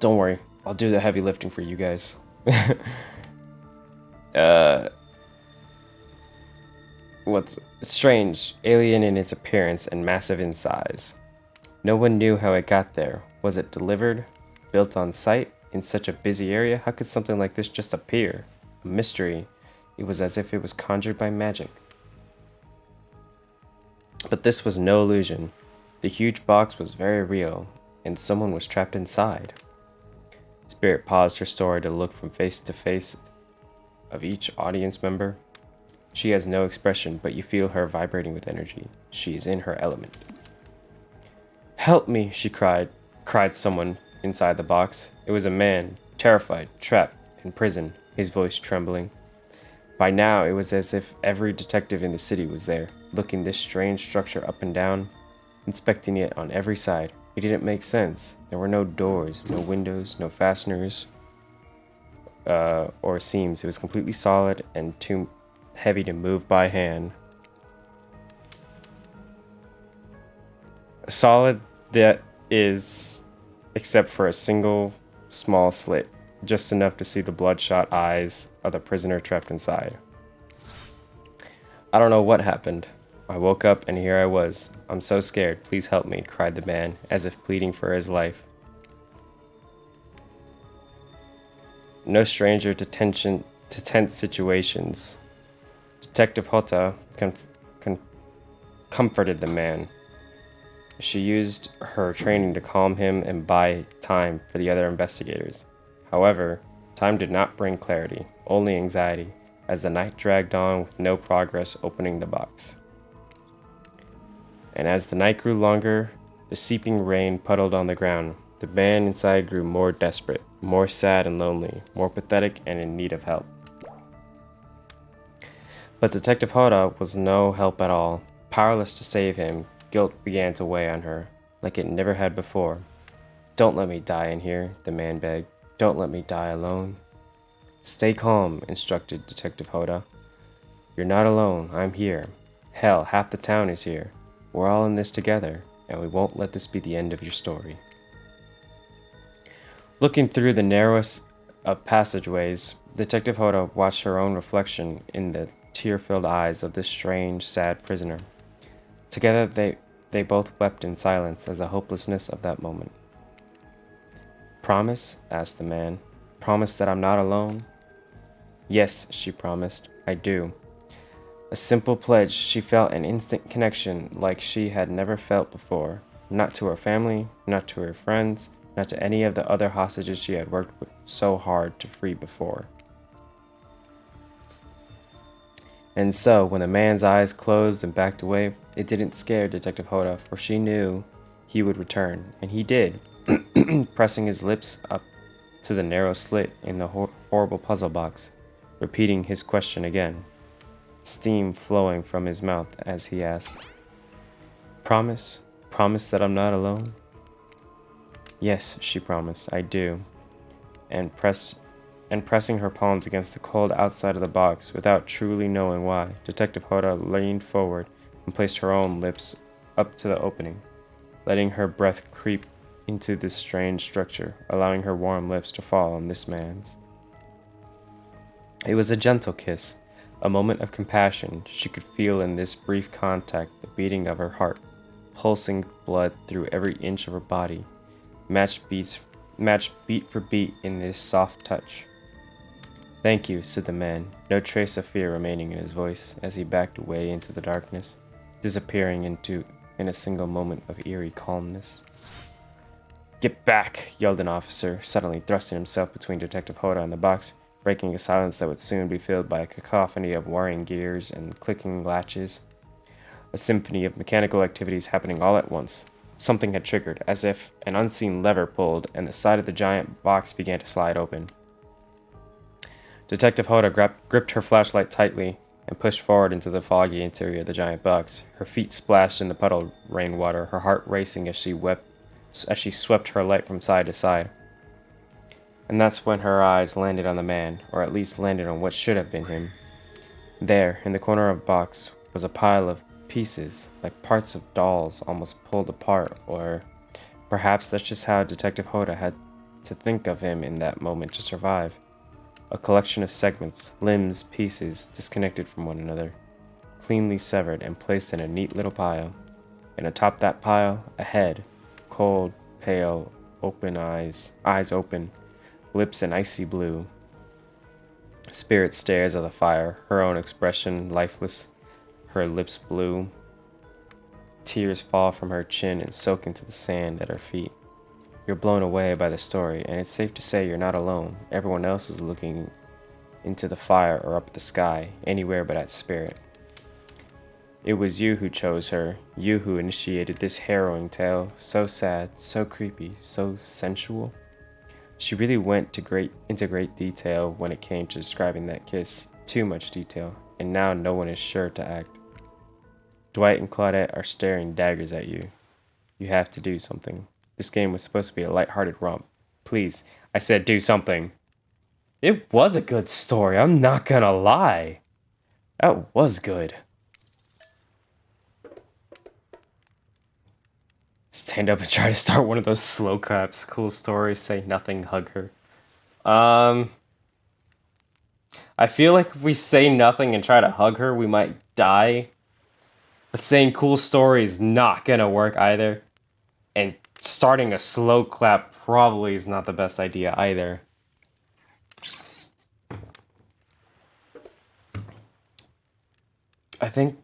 Don't worry, I'll do the heavy lifting for you guys. What's strange, alien in its appearance and massive in size. No one knew how it got there. Was it delivered? Built on site? In such a busy area? How could something like this just appear? A mystery. It was as if it was conjured by magic. But this was no illusion. The huge box was very real, and someone was trapped inside. Spirit paused her story to look from face to face of each audience member. She has no expression, but you feel her vibrating with energy. She is in her element. "Help me," she cried someone inside the box. It was a man, terrified, trapped, in prison, his voice trembling. By now, it was as if every detective in the city was there, looking this strange structure up and down, inspecting it on every side. It didn't make sense. There were no doors, no windows, no fasteners, or seams. It was completely solid and too heavy to move by hand. Solid that is, except for a single small slit, just enough to see the bloodshot eyes of the prisoner trapped inside. I don't know what happened. I woke up and here I was. I'm so scared. Please help me, cried the man, as if pleading for his life. No stranger to tense situations. Detective Hota comforted the man. She used her training to calm him and buy time for the other investigators. However, time did not bring clarity, only anxiety, as the night dragged on with no progress opening the box. And as the night grew longer, the seeping rain puddled on the ground. The man inside grew more desperate, more sad and lonely, more pathetic and in need of help. But Detective Hota was no help at all. Powerless to save him, guilt began to weigh on her, like it never had before. "Don't let me die in here," the man begged. "Don't let me die alone." "Stay calm," instructed Detective Hota. "You're not alone. I'm here. Hell, half the town is here. We're all in this together, and we won't let this be the end of your story." Looking through the narrowest of passageways, Detective Hota watched her own reflection in the tear-filled eyes of this strange, sad prisoner. Together they both wept in silence as the hopelessness of that moment. "Promise?" asked the man. "Promise that I'm not alone?" "Yes," she promised. "I do." A simple pledge. She felt an instant connection like she had never felt before. Not to her family, not to her friends, not to any of the other hostages she had worked so hard to free before. And so, when the man's eyes closed and backed away, it didn't scare Detective Hota, for she knew he would return, and he did, pressing his lips up to the narrow slit in the horrible puzzle box, repeating his question again, steam flowing from his mouth as he asked, "Promise? Promise that I'm not alone?" "Yes," she promised, "I do." And pressing her palms against the cold outside of the box without truly knowing why, Detective Hota leaned forward and placed her own lips up to the opening, letting her breath creep into this strange structure, allowing her warm lips to fall on this man's. It was a gentle kiss, a moment of compassion. She could feel in this brief contact the beating of her heart, pulsing blood through every inch of her body, matched beat for beat in his soft touch. "Thank you," said the man, no trace of fear remaining in his voice as he backed away into the darkness, disappearing in a single moment of eerie calmness. "Get back!" yelled an officer, suddenly thrusting himself between Detective Hoda and the box, breaking a silence that would soon be filled by a cacophony of whirring gears and clicking latches. A symphony of mechanical activities happening all at once. Something had triggered, as if an unseen lever pulled, and the side of the giant box began to slide open. Detective Hoda gripped her flashlight tightly and pushed forward into the foggy interior of the giant box. Her feet splashed in the puddled rainwater, her heart racing as she swept her light from side to side. And that's when her eyes landed on the man, or at least landed on what should have been him. There, in the corner of the box, was a pile of pieces, like parts of dolls almost pulled apart, or perhaps that's just how Detective Hoda had to think of him in that moment to survive. A collection of segments, limbs, pieces, disconnected from one another, cleanly severed and placed in a neat little pile. And atop that pile, a head, cold, pale, open eyes open, lips an icy blue. Spirit stares at the fire, her own expression lifeless, her lips blue. Tears fall from her chin and soak into the sand at her feet. You're blown away by the story, and it's safe to say you're not alone. Everyone else is looking into the fire or up at the sky, anywhere but at Spirit. It was you who chose her, you who initiated this harrowing tale, so sad, so creepy, so sensual. She really went into great detail when it came to describing that kiss, too much detail, and now no one is sure to act. Dwight and Claudette are staring daggers at you. You have to do something. This game was supposed to be a lighthearted romp. Please, I said do something. It was a good story, I'm not gonna lie. That was good. Stand up and try to start one of those slow claps. Cool story, say nothing, hug her. I feel like if we say nothing and try to hug her, we might die. But saying cool story is not gonna work either. And starting a slow clap probably is not the best idea either. I think...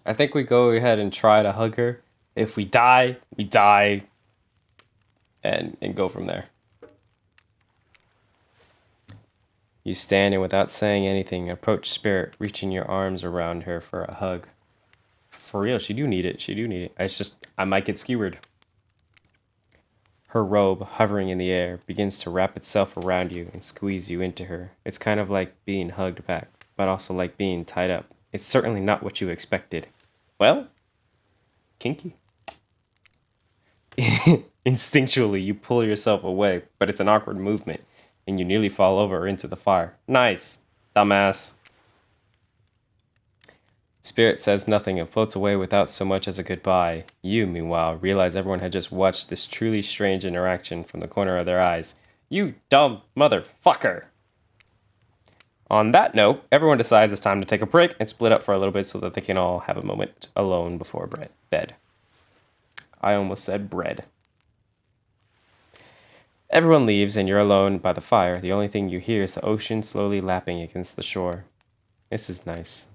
I think we go ahead and try to hug her. If we die, we die. And go from there. You stand and without saying anything, approach Spirit, reaching your arms around her for a hug. For real, she do need it. She do need it. It's just, I might get skewered. Her robe, hovering in the air, begins to wrap itself around you and squeeze you into her. It's kind of like being hugged back, but also like being tied up. It's certainly not what you expected. Well, kinky. Instinctually, you pull yourself away, but it's an awkward movement, and you nearly fall over into the fire. Nice, dumbass. Spirit says nothing and floats away without so much as a goodbye. You, meanwhile, realize everyone had just watched this truly strange interaction from the corner of their eyes. You dumb motherfucker! On that note, everyone decides it's time to take a break and split up for a little bit so that they can all have a moment alone before bed. I almost said bread. Everyone leaves and you're alone by the fire. The only thing you hear is the ocean slowly lapping against the shore. This is nice.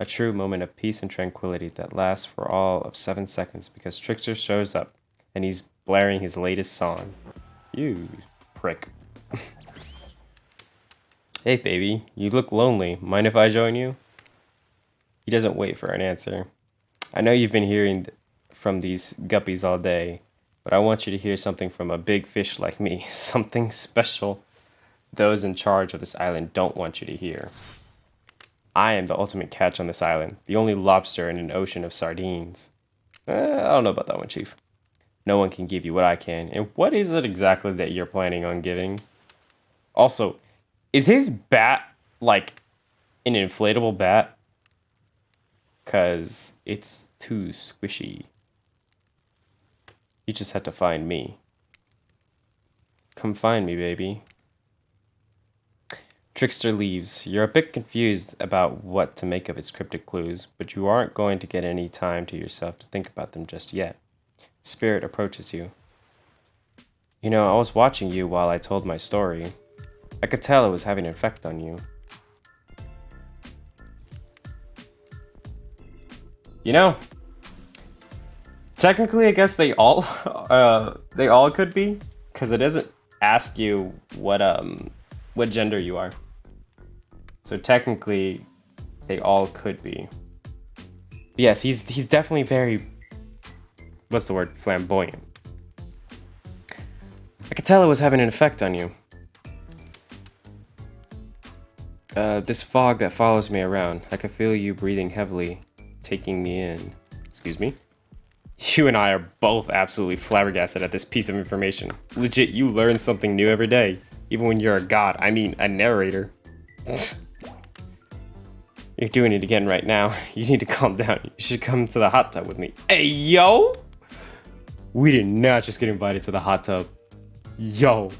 A true moment of peace and tranquility that lasts for all of 7 seconds because Trickster shows up and he's blaring his latest song. You prick. Hey baby, you look lonely. Mind if I join you? He doesn't wait for an answer. I know you've been hearing from these guppies all day, but I want you to hear something from a big fish like me. Something special those in charge of this island don't want you to hear. I am the ultimate catch on this island, the only lobster in an ocean of sardines. I don't know about that one, Chief. No one can give you what I can, and what is it exactly that you're planning on giving? Also, is his bat, like, an inflatable bat? 'Cause it's too squishy. You just had to find me. Come find me, baby. Trickster leaves. You're a bit confused about what to make of its cryptic clues, but you aren't going to get any time to yourself to think about them just yet. Spirit approaches you. You know, I was watching you while I told my story. I could tell it was having an effect on you. You know, technically I guess they all could be, because it doesn't ask you what gender you are. So technically they all could be. But yes, he's definitely very, what's the word, flamboyant. I could tell it was having an effect on you. This fog that follows me around, I can feel you breathing heavily, taking me in. Excuse me? You and I are both absolutely flabbergasted at this piece of information. Legit, you learn something new every day, even when you're a god, I mean a narrator. You're doing it again right now. You need to calm down. You should come to the hot tub with me. Hey, yo! We did not just get invited to the hot tub. Yo.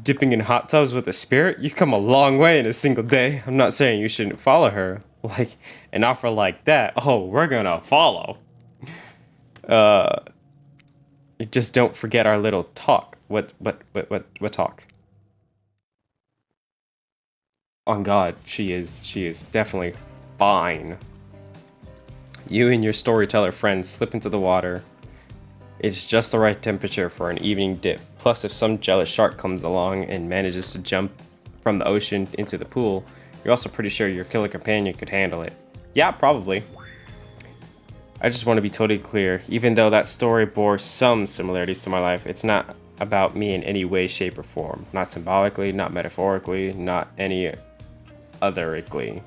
Dipping in hot tubs with a spirit? You've come a long way in a single day. I'm not saying you shouldn't follow her. Like, an offer like that, oh, we're gonna follow. Just don't forget our little talk. What talk? On God, she is definitely fine. You and your storyteller friends slip into the water. It's just the right temperature for an evening dip. Plus, if some jealous shark comes along and manages to jump from the ocean into the pool, you're also pretty sure your killer companion could handle it. Yeah, probably. I just want to be totally clear. Even though that story bore some similarities to my life, it's not about me in any way, shape, or form. Not symbolically, not metaphorically, not any otherically.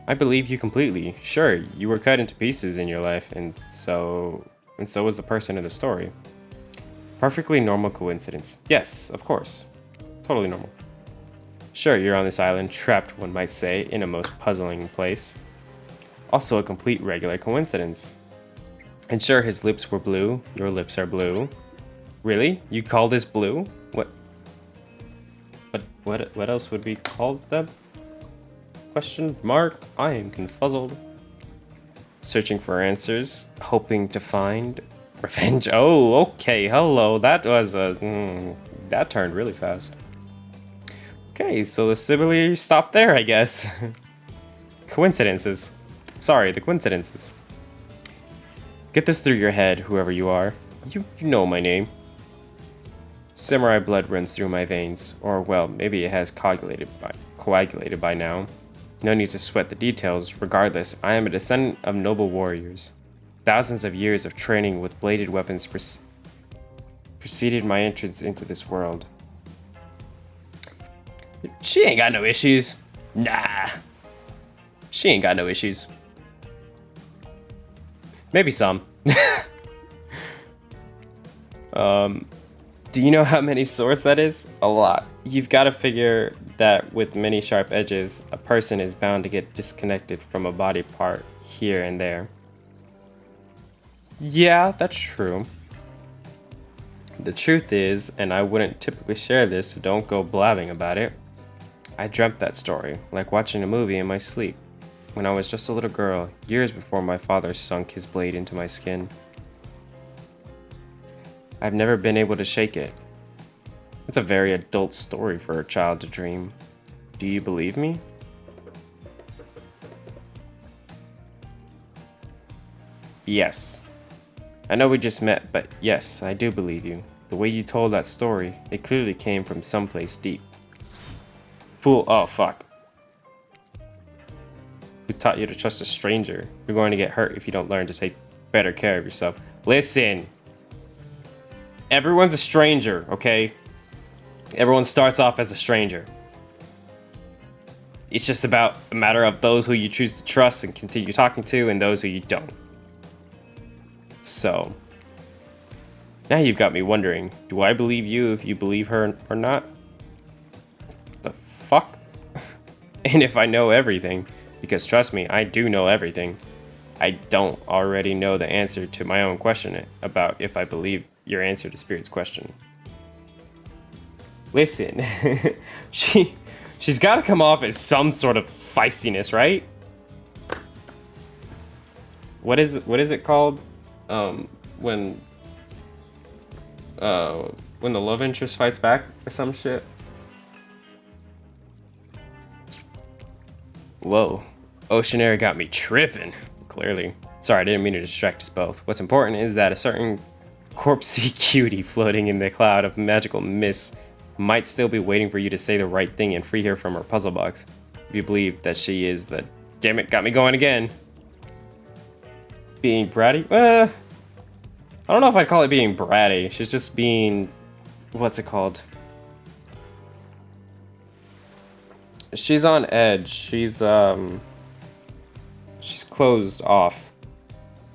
I believe you completely. Sure, you were cut into pieces in your life, and so was the person in the story. Perfectly normal coincidence. Yes, of course. Totally normal. Sure, you're on this island, trapped, one might say, in a most puzzling place. Also a complete regular coincidence. And sure, his lips were blue. Your lips are blue. Really? You call this blue? What else would we call them? Question mark? I am confuzzled. Searching for answers, hoping to find revenge. Oh, okay. Hello. That was that turned really fast. Okay, so the simile stopped there, I guess. Coincidences. Sorry, the coincidences. Get this through your head, whoever you are. You know my name. Samurai blood runs through my veins, or well, maybe it has coagulated by now. No need to sweat the details. Regardless, I am a descendant of noble warriors. Thousands of years of training with bladed weapons preceded my entrance into this world. She ain't got no issues. Nah. She ain't got no issues. Maybe some. Do you know how many swords that is? A lot. You've got to figure that with many sharp edges, a person is bound to get disconnected from a body part here and there. Yeah, that's true. The truth is, and I wouldn't typically share this, so don't go blabbing about it, I dreamt that story, like watching a movie in my sleep, when I was just a little girl, years before my father sunk his blade into my skin. I've never been able to shake it. It's a very adult story for a child to dream. Do you believe me? Yes. I know we just met, but yes, I do believe you. The way you told that story, it clearly came from someplace deep. Fool, oh fuck. Who taught you to trust a stranger? You're going to get hurt if you don't learn to take better care of yourself. Listen. Everyone's a stranger, okay? Everyone starts off as a stranger. It's just about a matter of those who you choose to trust and continue talking to and those who you don't. So, now you've got me wondering, do I believe you if you believe her or not? The fuck? And if I know everything, because trust me, I do know everything, I don't already know the answer to my own question about if I believe your answer to Spirit's question. Listen, she's got to come off as some sort of feistiness, right? What is it called? When the love interest fights back or some shit. Whoa, ocean air got me tripping. Clearly. Sorry, I didn't mean to distract us both. What's important is that a certain corpsey cutie floating in the cloud of magical mist might still be waiting for you to say the right thing and free her from her puzzle box. If you believe that she is the... Damn it, got me going again. Being bratty? I don't know if I'd call it being bratty. She's just being... What's it called? She's on edge. She's closed off.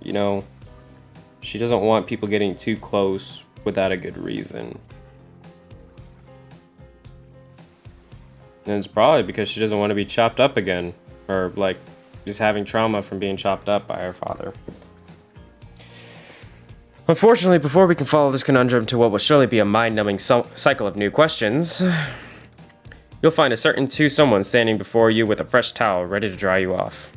You know? She doesn't want people getting too close without a good reason. And it's probably because she doesn't want to be chopped up again. Or, like, just having trauma from being chopped up by her father. Unfortunately, before we can follow this conundrum to what will surely be a mind-numbing cycle of new questions, you'll find a certain someone standing before you with a fresh towel ready to dry you off.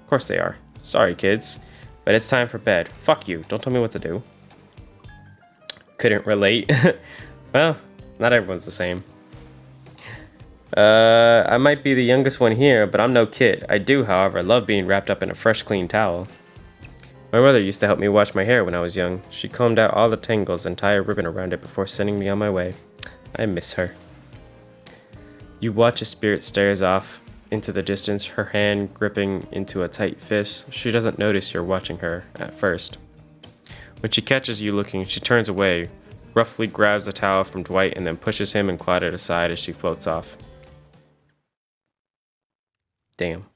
Of course they are. Sorry, kids. But it's time for bed. Fuck you. Don't tell me what to do. Couldn't relate. Well, not everyone's the same. I might be the youngest one here, but I'm no kid. I do, however, love being wrapped up in a fresh, clean towel. My mother used to help me wash my hair when I was young. She combed out all the tangles and tied a ribbon around it before sending me on my way. I miss her. You watch as Spirit stares off into the distance, her hand gripping into a tight fist. She doesn't notice you're watching her at first. When she catches you looking, she turns away, roughly grabs the towel from Dwight, and then pushes him and Claude aside as she floats off. Damn.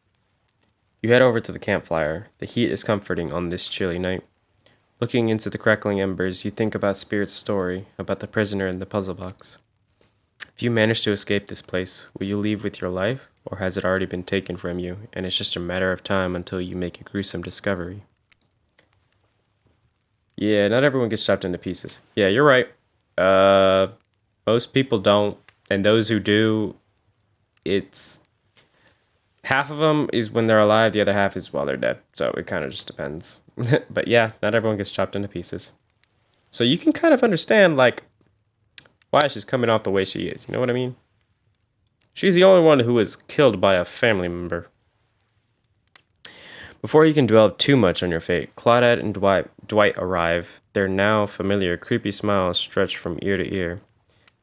You head over to the campfire. The heat is comforting on this chilly night. Looking into the crackling embers, you think about Spirit's story, about the prisoner in the puzzle box. If you manage to escape this place, will you leave with your life, or has it already been taken from you, and it's just a matter of time until you make a gruesome discovery? Yeah, not everyone gets chopped into pieces. Yeah, you're right. Most people don't, and those who do, it's... half of them is when they're alive, the other half is while they're dead. So it kind of just depends. But yeah, not everyone gets chopped into pieces. So you can kind of understand, like, why she's coming off the way she is. You know what I mean? She's the only one who was killed by a family member. Before you can dwell too much on your fate, Claudette and Dwight arrive. Their now familiar creepy smiles stretch from ear to ear.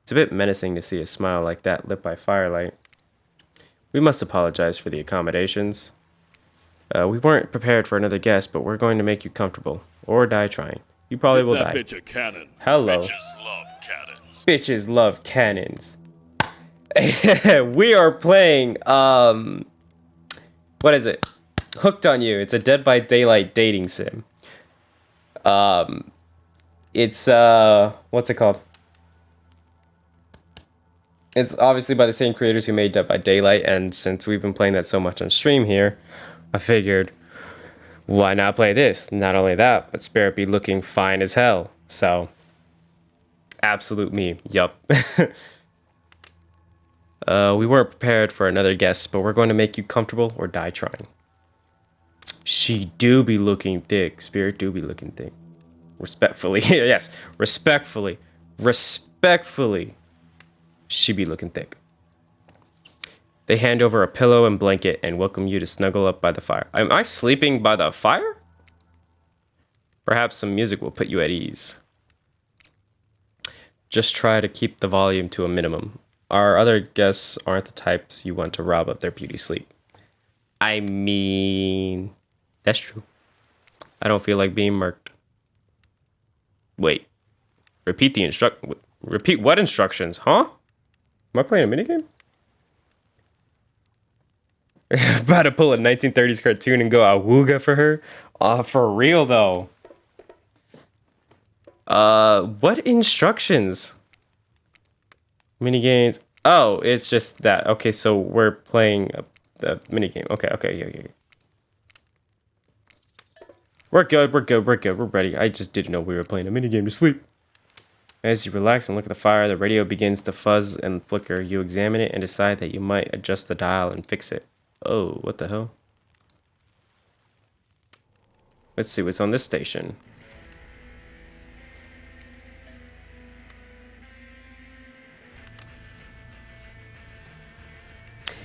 It's a bit menacing to see a smile like that lit by firelight. We must apologize for the accommodations. We weren't prepared for another guest, but we're going to make you comfortable. Or die trying. You probably will die. Bitch a cannon. Hello. Bitches love cannons. Bitches love cannons. We are playing, what is it? Hooked on You. It's a Dead by Daylight dating sim. It's, what's it called? It's obviously by the same creators who made Dead by Daylight, and since we've been playing that so much on stream here, I figured, why not play this? Not only that, but Spirit be looking fine as hell. So, absolute me. Yup. We weren't prepared for another guest, but we're going to make you comfortable or die trying. She do be looking thick. Spirit do be looking thick. Respectfully. Yes, respectfully. Respectfully. She be looking thick. They hand over a pillow and blanket and welcome you to snuggle up by the fire. Am I sleeping by the fire? Perhaps some music will put you at ease. Just try to keep the volume to a minimum. Our other guests aren't the types you want to rob of their beauty sleep. I mean, that's true. I don't feel like being murked. Wait. Repeat what instructions, huh? Am I playing a minigame? About to pull a 1930s cartoon and go awooga for her? For real though. What instructions? Minigames. Oh, it's just that. Okay, so we're playing the minigame. Okay, yeah. We're good, we're ready. I just didn't know we were playing a minigame to sleep. As you relax and look at the fire, the radio begins to fuzz and flicker. You examine it and decide that you might adjust the dial and fix it. Oh, what the hell? Let's see what's on this station.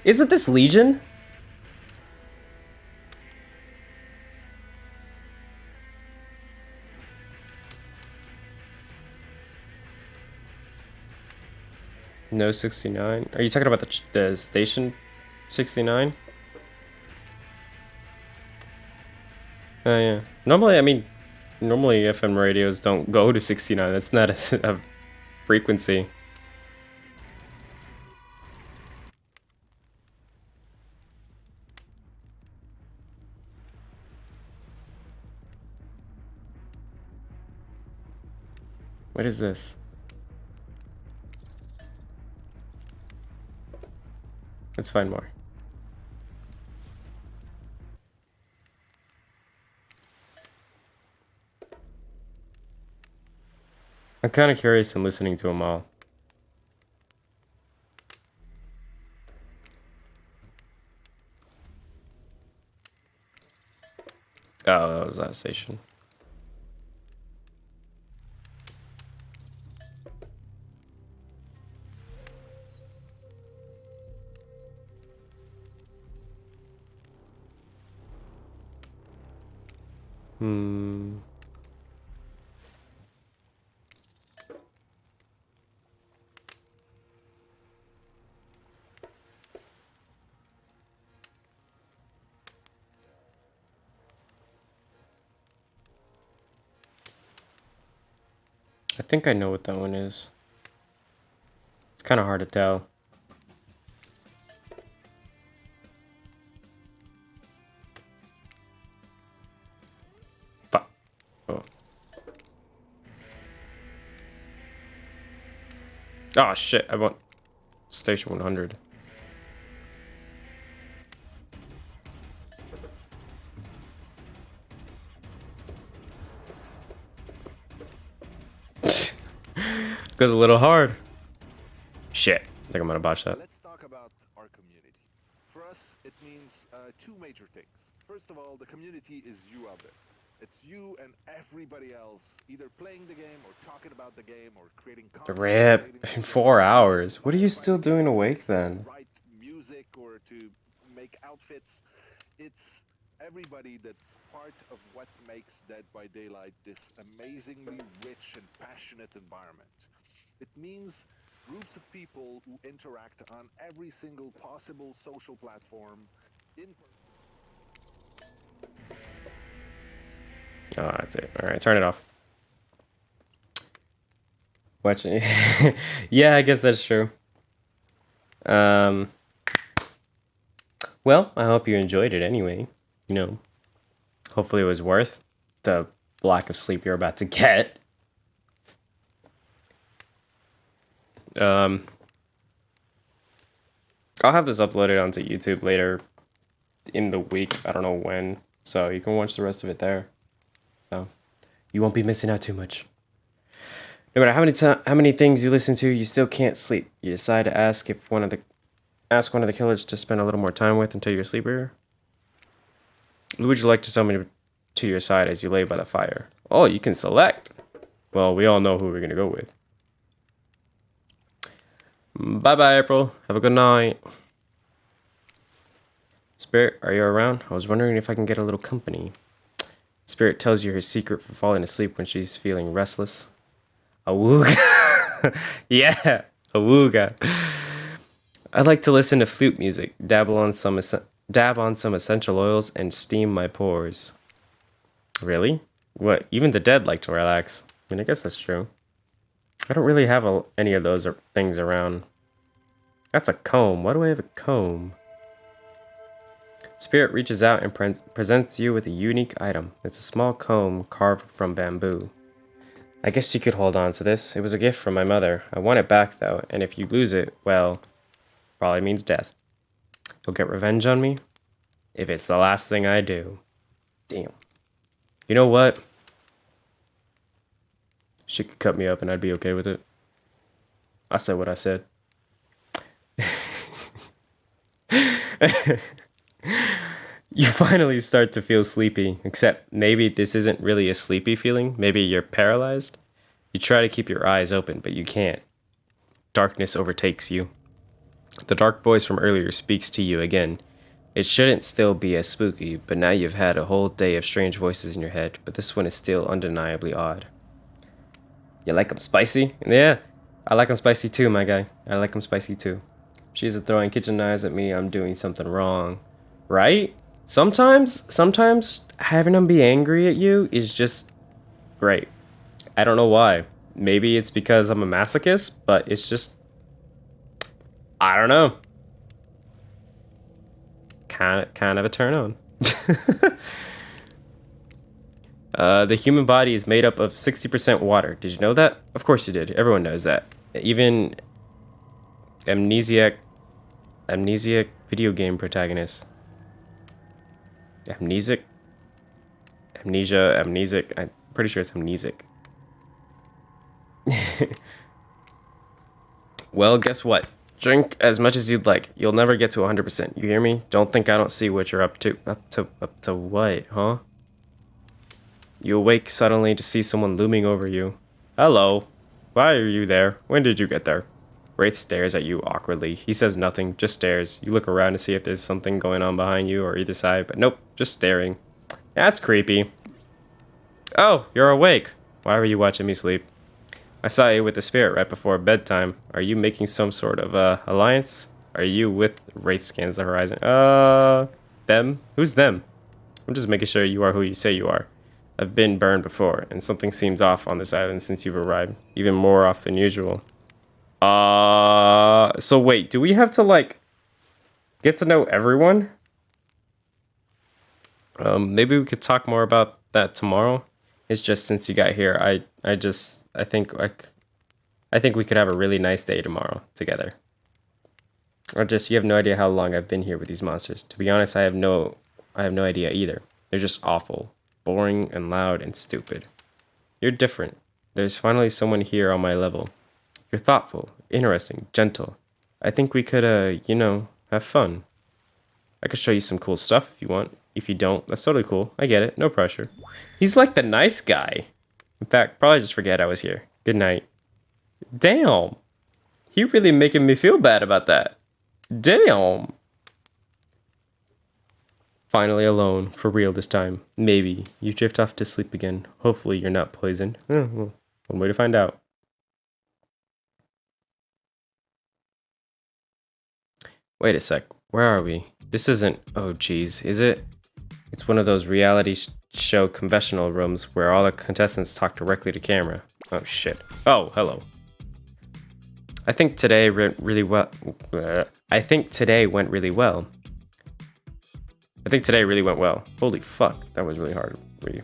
Isn't this Legion? No 69. Are you talking about the station 69? Oh yeah. Normally FM radios don't go to 69. That's not a frequency. What is this? Let's find more. I'm kind of curious in listening to them all. Oh, that was that station. I think I know what that one is. It's kind of hard to tell. Fuck. Oh. Oh shit, I want station 100. Goes a little hard. Shit, I think I'm gonna botch that. Let's talk about our community. For us, it means two major things. First of all, the community is you out there. It's you and everybody else, either playing the game or talking about the game or creating The content. rip in 4 hours. What are you still doing awake then? Write music or to make outfits. It's everybody that's part of what makes Dead by Daylight this amazingly rich and passionate environment. It means groups of people who interact on every single possible social platform in Oh, that's it. All right, turn it off. Watching. Yeah, I guess that's true. Well, I hope you enjoyed it anyway. You know, hopefully it was worth the lack of sleep you're about to get. I'll have this uploaded onto YouTube later in the week. I don't know when, so you can watch the rest of it there. So you won't be missing out too much. No matter how many things you listen to, you still can't sleep. You decide to ask one of the killers to spend a little more time with until you're sleepier. Who would you like to summon to your side as you lay by the fire? Oh, you can select. Well, we all know who we're gonna go with. Bye-bye, April. Have a good night. Spirit, are you around? I was wondering if I can get a little company. Spirit tells you her secret for falling asleep when she's feeling restless. Awooga. Yeah, awooga. I like to listen to flute music, dab on some essential oils, and steam my pores. Really? What? Even the dead like to relax. I mean, I guess that's true. I don't really have any of those things around. That's a comb. Why do I have a comb? Spirit reaches out and presents you with a unique item. It's a small comb carved from bamboo. I guess you could hold on to this. It was a gift from my mother. I want it back though, and if you lose it, well, probably means death. You'll get revenge on me? If it's the last thing I do. Damn. You know what? she could cut me up and I'd be okay with it. I said what I said. You finally start to feel sleepy, except maybe this isn't really a sleepy feeling. Maybe you're paralyzed. You try to keep your eyes open, but you can't. Darkness overtakes you. The dark voice from earlier speaks to you again. It shouldn't still be as spooky, but now you've had a whole day of strange voices in your head, but this one is still undeniably odd. You like 'em spicy? Yeah, I like 'em spicy too, my guy. I like 'em spicy too. She's throwing kitchen knives at me, I'm doing something wrong. Right? Sometimes having them be angry at you is just great. I don't know why. Maybe it's because I'm a masochist, but it's just, I don't know. Kind of a turn on. The human body is made up of 60% water. Did you know that? Of course you did. Everyone knows that. Even amnesiac video game protagonists. Amnesic? Amnesic. I'm pretty sure it's amnesic. Well, guess what? Drink as much as you'd like. You'll never get to 100%. You hear me? Don't think I don't see what you're up to. Up to what, huh? You awake suddenly to see someone looming over you. Hello. Why are you there? When did you get there? Wraith stares at you awkwardly. He says nothing, just stares. You look around to see if there's something going on behind you or either side, but nope, just staring. That's creepy. Oh, you're awake. Why were you watching me sleep? I saw you with the spirit right before bedtime. Are you making some sort of alliance? Are you with Wraith scans the horizon? Them? Who's them? I'm just making sure you are who you say you are. I've been burned before, and something seems off on this island since you've arrived. Even more off than usual. So wait, do we have to, like, get to know everyone? Maybe we could talk more about that tomorrow. It's just since you got here, I think we could have a really nice day tomorrow together. Or just, you have no idea how long I've been here with these monsters. To be honest, I have no idea either. They're just awful, boring and loud and stupid. You're different. There's finally someone here on my level. You're thoughtful, interesting, gentle. I think we could, have fun. I could show you some cool stuff if you want. If you don't, that's totally cool. I get it. No pressure. He's like the nice guy. In fact, probably just forget I was here. Good night. Damn. He really making me feel bad about that. Damn. Finally alone. For real this time. Maybe. You drift off to sleep again. Hopefully you're not poisoned. Well, one way to find out. Wait a sec. Where are we? This isn't... Oh, geez. Is it? It's one of those reality show confessional rooms where all the contestants talk directly to camera. Oh, shit. Oh, hello. I think today went really well. I think today really went well. Holy fuck. That was really hard for you.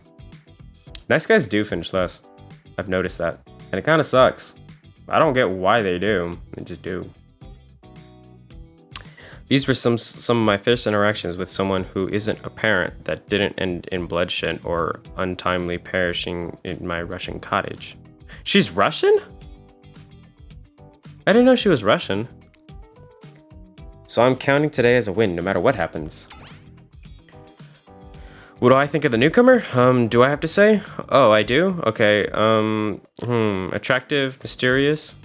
Nice guys do finish last. I've noticed that. And it kind of sucks. I don't get why they do. They just do. These were some of my first interactions with someone who isn't a parent that didn't end in bloodshed or untimely perishing in my Russian cottage. She's Russian? I didn't know she was Russian. So I'm counting today as a win no matter what happens. What do I think of the newcomer? Do I have to say? Oh, I do? Okay, attractive, mysterious?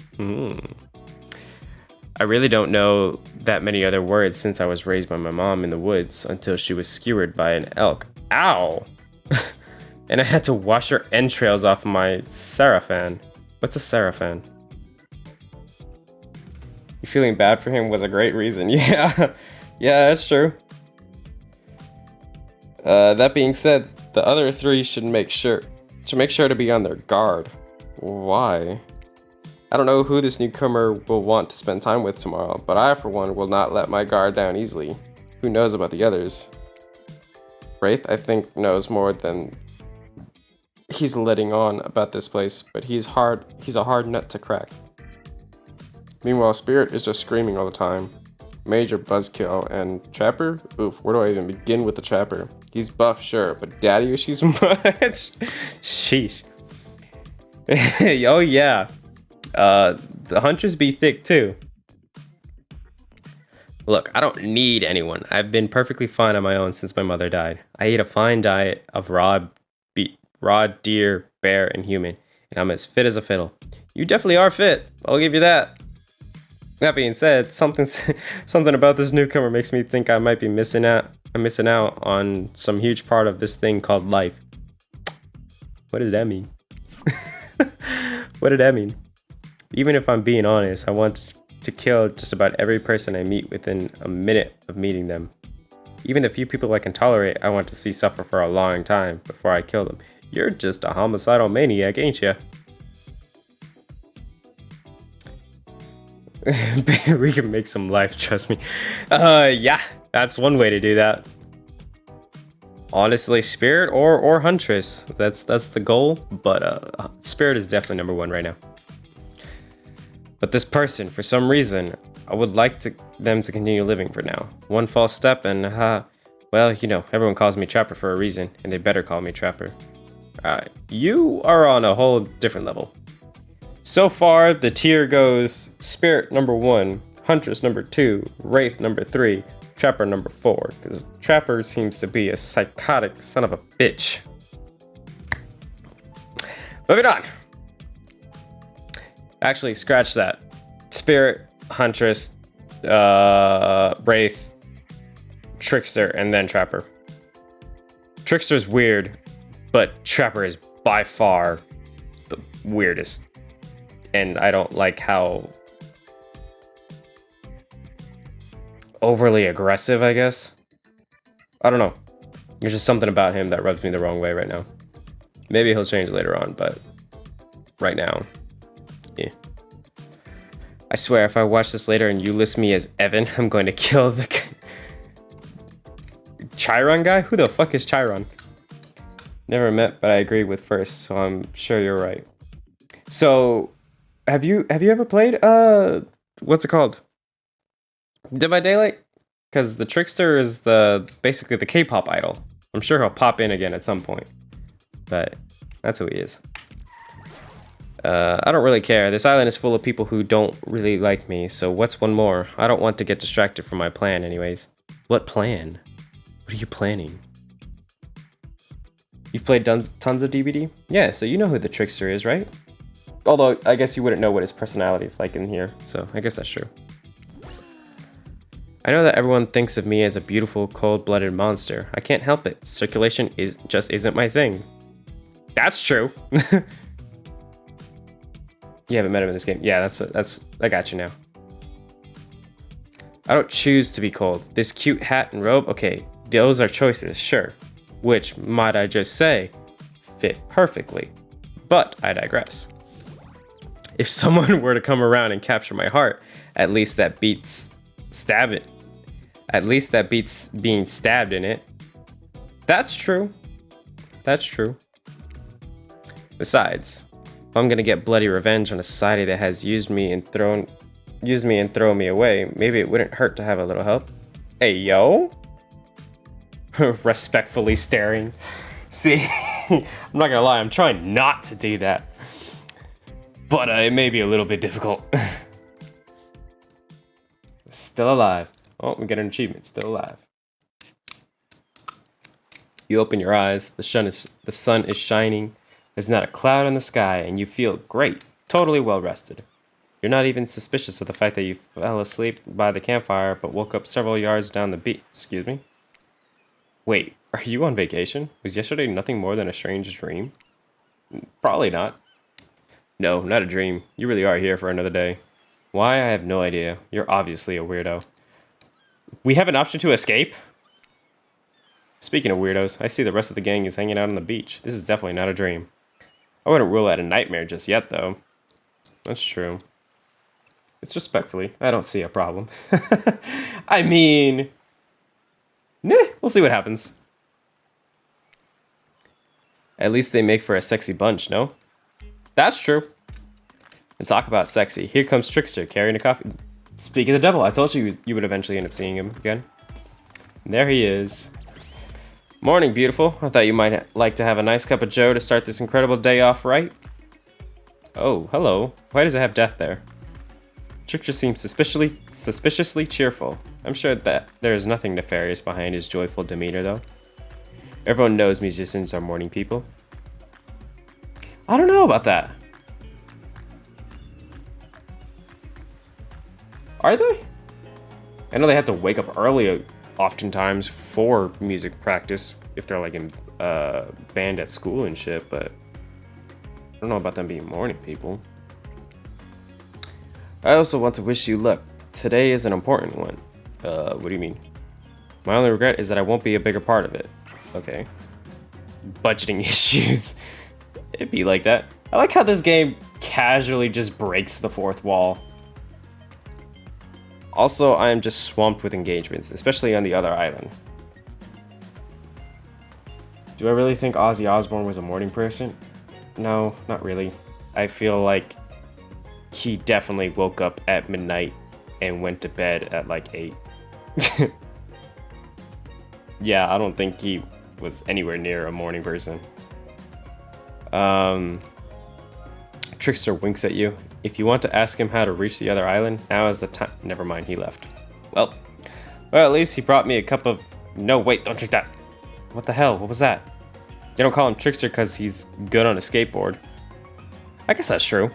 I really don't know that many other words since I was raised by my mom in the woods until she was skewered by an elk. Ow! And I had to wash her entrails off my sarafan. What's a sarafan? You feeling bad for him was a great reason. Yeah, yeah, that's true. That being said, the other three should make sure to be on their guard. Why? I don't know who this newcomer will want to spend time with tomorrow, but I, for one, will not let my guard down easily. Who knows about the others? Wraith, I think, knows more than he's letting on about this place, but he's a hard nut to crack. Meanwhile, Spirit is just screaming all the time. Major buzzkill, and Trapper? Oof, where do I even begin with the Trapper? He's buff, sure, but daddy issues much? Sheesh. Oh yeah. The hunters be thick too. Look, I don't need anyone. I've been perfectly fine on my own since my mother died. I eat a fine diet of raw deer, bear, and human, and I'm as fit as a fiddle. You definitely are fit. I'll give you that. That being said, something about this newcomer makes me think I might be missing out on some huge part of this thing called life. What does that mean? What did that mean? Even if I'm being honest, I want to kill just about every person I meet within a minute of meeting them. Even the few people I can tolerate, I want to see suffer for a long time before I kill them. You're just a homicidal maniac, ain't ya? We can make some life, trust me. Yeah, that's one way to do that. Honestly, spirit or huntress, that's the goal, but spirit is definitely number one right now. But this person, for some reason, I would like them to continue living for now. One false step and, well, you know, everyone calls me Trapper for a reason, and they better call me Trapper. You are on a whole different level. So far, the tier goes Spirit number 1, Huntress number 2, Wraith number 3, Trapper number 4, because Trapper seems to be a psychotic son of a bitch. Moving on. Actually, scratch that. Spirit, Huntress, Wraith, Trickster, and then Trapper. Trickster's weird, but Trapper is by far the weirdest. And I don't like how overly aggressive, I guess. I don't know. There's just something about him that rubs me the wrong way right now. Maybe he'll change later on, but right now, yeah. I swear, if I watch this later and you list me as Evan, I'm going to kill the Chiron guy? Who the fuck is Chiron? Never met, but I agree with first, so I'm sure you're right. So, have you ever played, what's it called? Dead by Daylight? Because the Trickster is basically the K-pop idol. I'm sure he'll pop in again at some point. But that's who he is. I don't really care. This island is full of people who don't really like me, so what's one more? I don't want to get distracted from my plan anyways. What plan? What are you planning? You've played tons of DVD? Yeah, so you know who the Trickster is, right? Although, I guess you wouldn't know what his personality is like in here, so I guess that's true. I know that everyone thinks of me as a beautiful, cold-blooded monster. I can't help it. Circulation just isn't my thing. That's true. You haven't met him in this game. Yeah, that's I got you now. I don't choose to be cold. This cute hat and robe, okay, those are choices, sure. Which, might I just say, fit perfectly. But I digress. If someone were to come around and capture my heart, at least that beats stabbing. At least that beats being stabbed in it. That's true. That's true. Besides, if I'm gonna get bloody revenge on a society that has used me and thrown me away, maybe it wouldn't hurt to have a little help. Hey, yo. Respectfully staring. See, I'm not gonna lie, I'm trying not to do that. But it may be a little bit difficult. Still alive. Oh, we get an achievement. Still alive. You open your eyes. The sun is shining. There's not a cloud in the sky, and you feel great. Totally well rested. You're not even suspicious of the fact that you fell asleep by the campfire, but woke up several yards down the beach. Excuse me? Wait, are you on vacation? Was yesterday nothing more than a strange dream? Probably not. No, not a dream. You really are here for another day. Why? I have no idea. You're obviously a weirdo. We have an option to escape? Speaking of weirdos, I see the rest of the gang is hanging out on the beach. This is definitely not a dream. I wouldn't rule out a nightmare just yet, though. That's true. It's respectfully. I don't see a problem. I mean... we'll see what happens. At least they make for a sexy bunch, no? That's true. And talk about sexy. Here comes Trickster carrying a coffee. Speak of the devil, I told you you would eventually end up seeing him again. And there he is. Morning, beautiful. I thought you might like to have a nice cup of joe to start this incredible day off right. Oh, hello. Why does it have death there? Trickster seems suspiciously cheerful. I'm sure that there is nothing nefarious behind his joyful demeanor, though. Everyone knows musicians are morning people. I don't know about that. Are they? I know they have to wake up early oftentimes for music practice if they're like in band at school and shit, but I don't know about them being morning people. I also want to wish you luck. Today is an important one. What do you mean? My only regret is that I won't be a bigger part of it. Okay. Budgeting issues. It'd be like that. I like how this game casually just breaks the fourth wall. Also, I am just swamped with engagements, especially on the other island. Do I really think Ozzy Osbourne was a morning person? No, not really. I feel like he definitely woke up at midnight and went to bed at like 8. Yeah, I don't think he was anywhere near a morning person. Trickster winks at you. If you want to ask him how to reach the other island, now is the time. Never mind, he left. Well, at least he brought me a cup of... No, wait, don't drink that. What the hell? What was that? They don't call him Trickster because he's good on a skateboard. I guess that's true.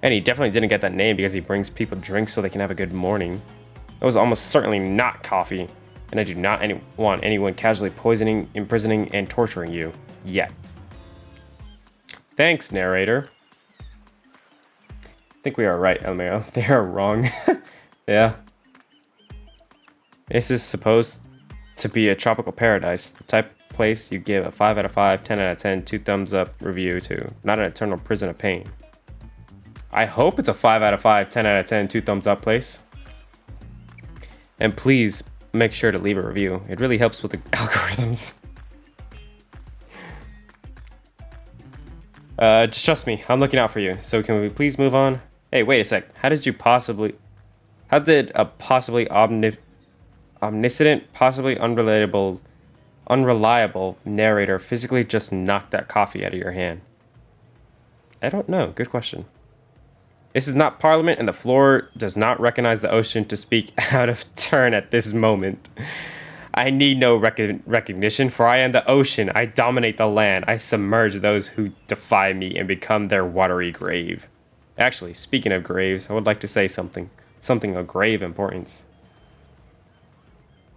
And he definitely didn't get that name because he brings people drinks so they can have a good morning. That was almost certainly not coffee. And I do not want anyone casually poisoning, imprisoning, and torturing you. Yet. Thanks, narrator. I think we are right, LMAO. They are wrong. Yeah. This is supposed to be a tropical paradise. The type of place you give a 5 out of 5, 10 out of 10, 2 thumbs up review to. Not an eternal prison of pain. I hope it's a 5 out of 5, 10 out of 10, 2 thumbs up place. And please make sure to leave a review. It really helps with the algorithms. Just trust me, I'm looking out for you. So can we please move on? Hey, wait a sec. How did a possibly omniscient, possibly unreliable narrator physically just knock that coffee out of your hand? I don't know. Good question. This is not Parliament, and the floor does not recognize the ocean to speak out of turn at this moment. I need no recognition, for I am the ocean. I dominate the land. I submerge those who defy me and become their watery grave. Actually, speaking of graves, I would like to say something of grave importance.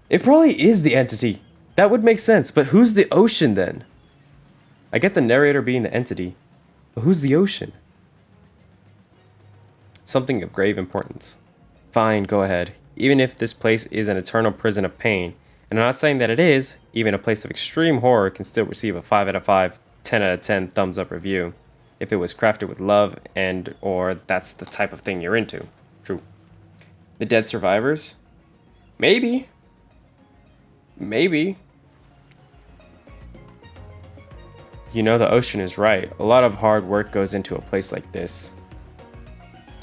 It probably is the entity. That would make sense, but who's the ocean then? I get the narrator being the entity, but who's the ocean? Something of grave importance. Fine, go ahead. Even if this place is an eternal prison of pain, and I'm not saying that it is, even a place of extreme horror can still receive a 5 out of 5, 10 out of 10 thumbs up review, if it was crafted with love and or that's the type of thing you're into. True. The dead survivors? Maybe. Maybe. You know, the ocean is right. A lot of hard work goes into a place like this.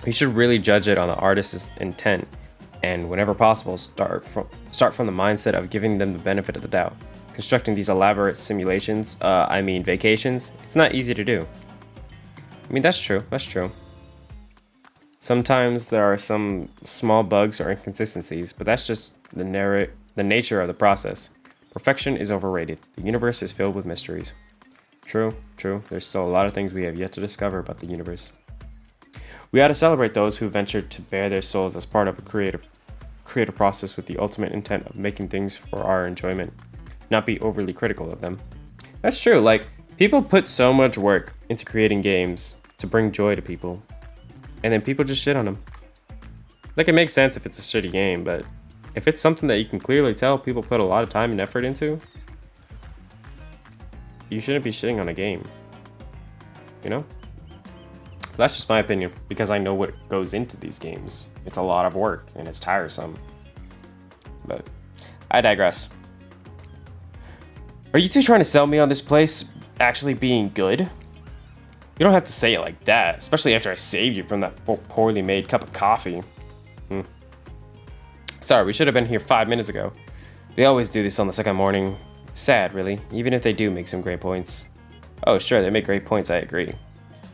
You should really judge it on the artist's intent, and whenever possible, start from the mindset of giving them the benefit of the doubt. Constructing these elaborate simulations, vacations, it's not easy to do. I mean, that's true. Sometimes there are some small bugs or inconsistencies, but that's just the nature of the process. Perfection is overrated. The universe is filled with mysteries. True. There's still a lot of things we have yet to discover about the universe. We ought to celebrate those who ventured to bare their souls as part of a creative process with the ultimate intent of making things for our enjoyment, not be overly critical of them. That's true. Like, people put so much work into creating games to bring joy to people, and then people just shit on them. Like, it makes sense if it's a shitty game, but if it's something that you can clearly tell people put a lot of time and effort into, you shouldn't be shitting on a game. You know? That's just my opinion, because I know what goes into these games. It's a lot of work, and it's tiresome. But I digress. Are you two trying to sell me on this place actually being good? You don't have to say it like that, especially after I saved you from that poorly made cup of coffee. Sorry, we should have been here 5 minutes ago. They always do this on the second morning. Sad, really, even if they do make some great points. Oh, sure, they make great points, I agree.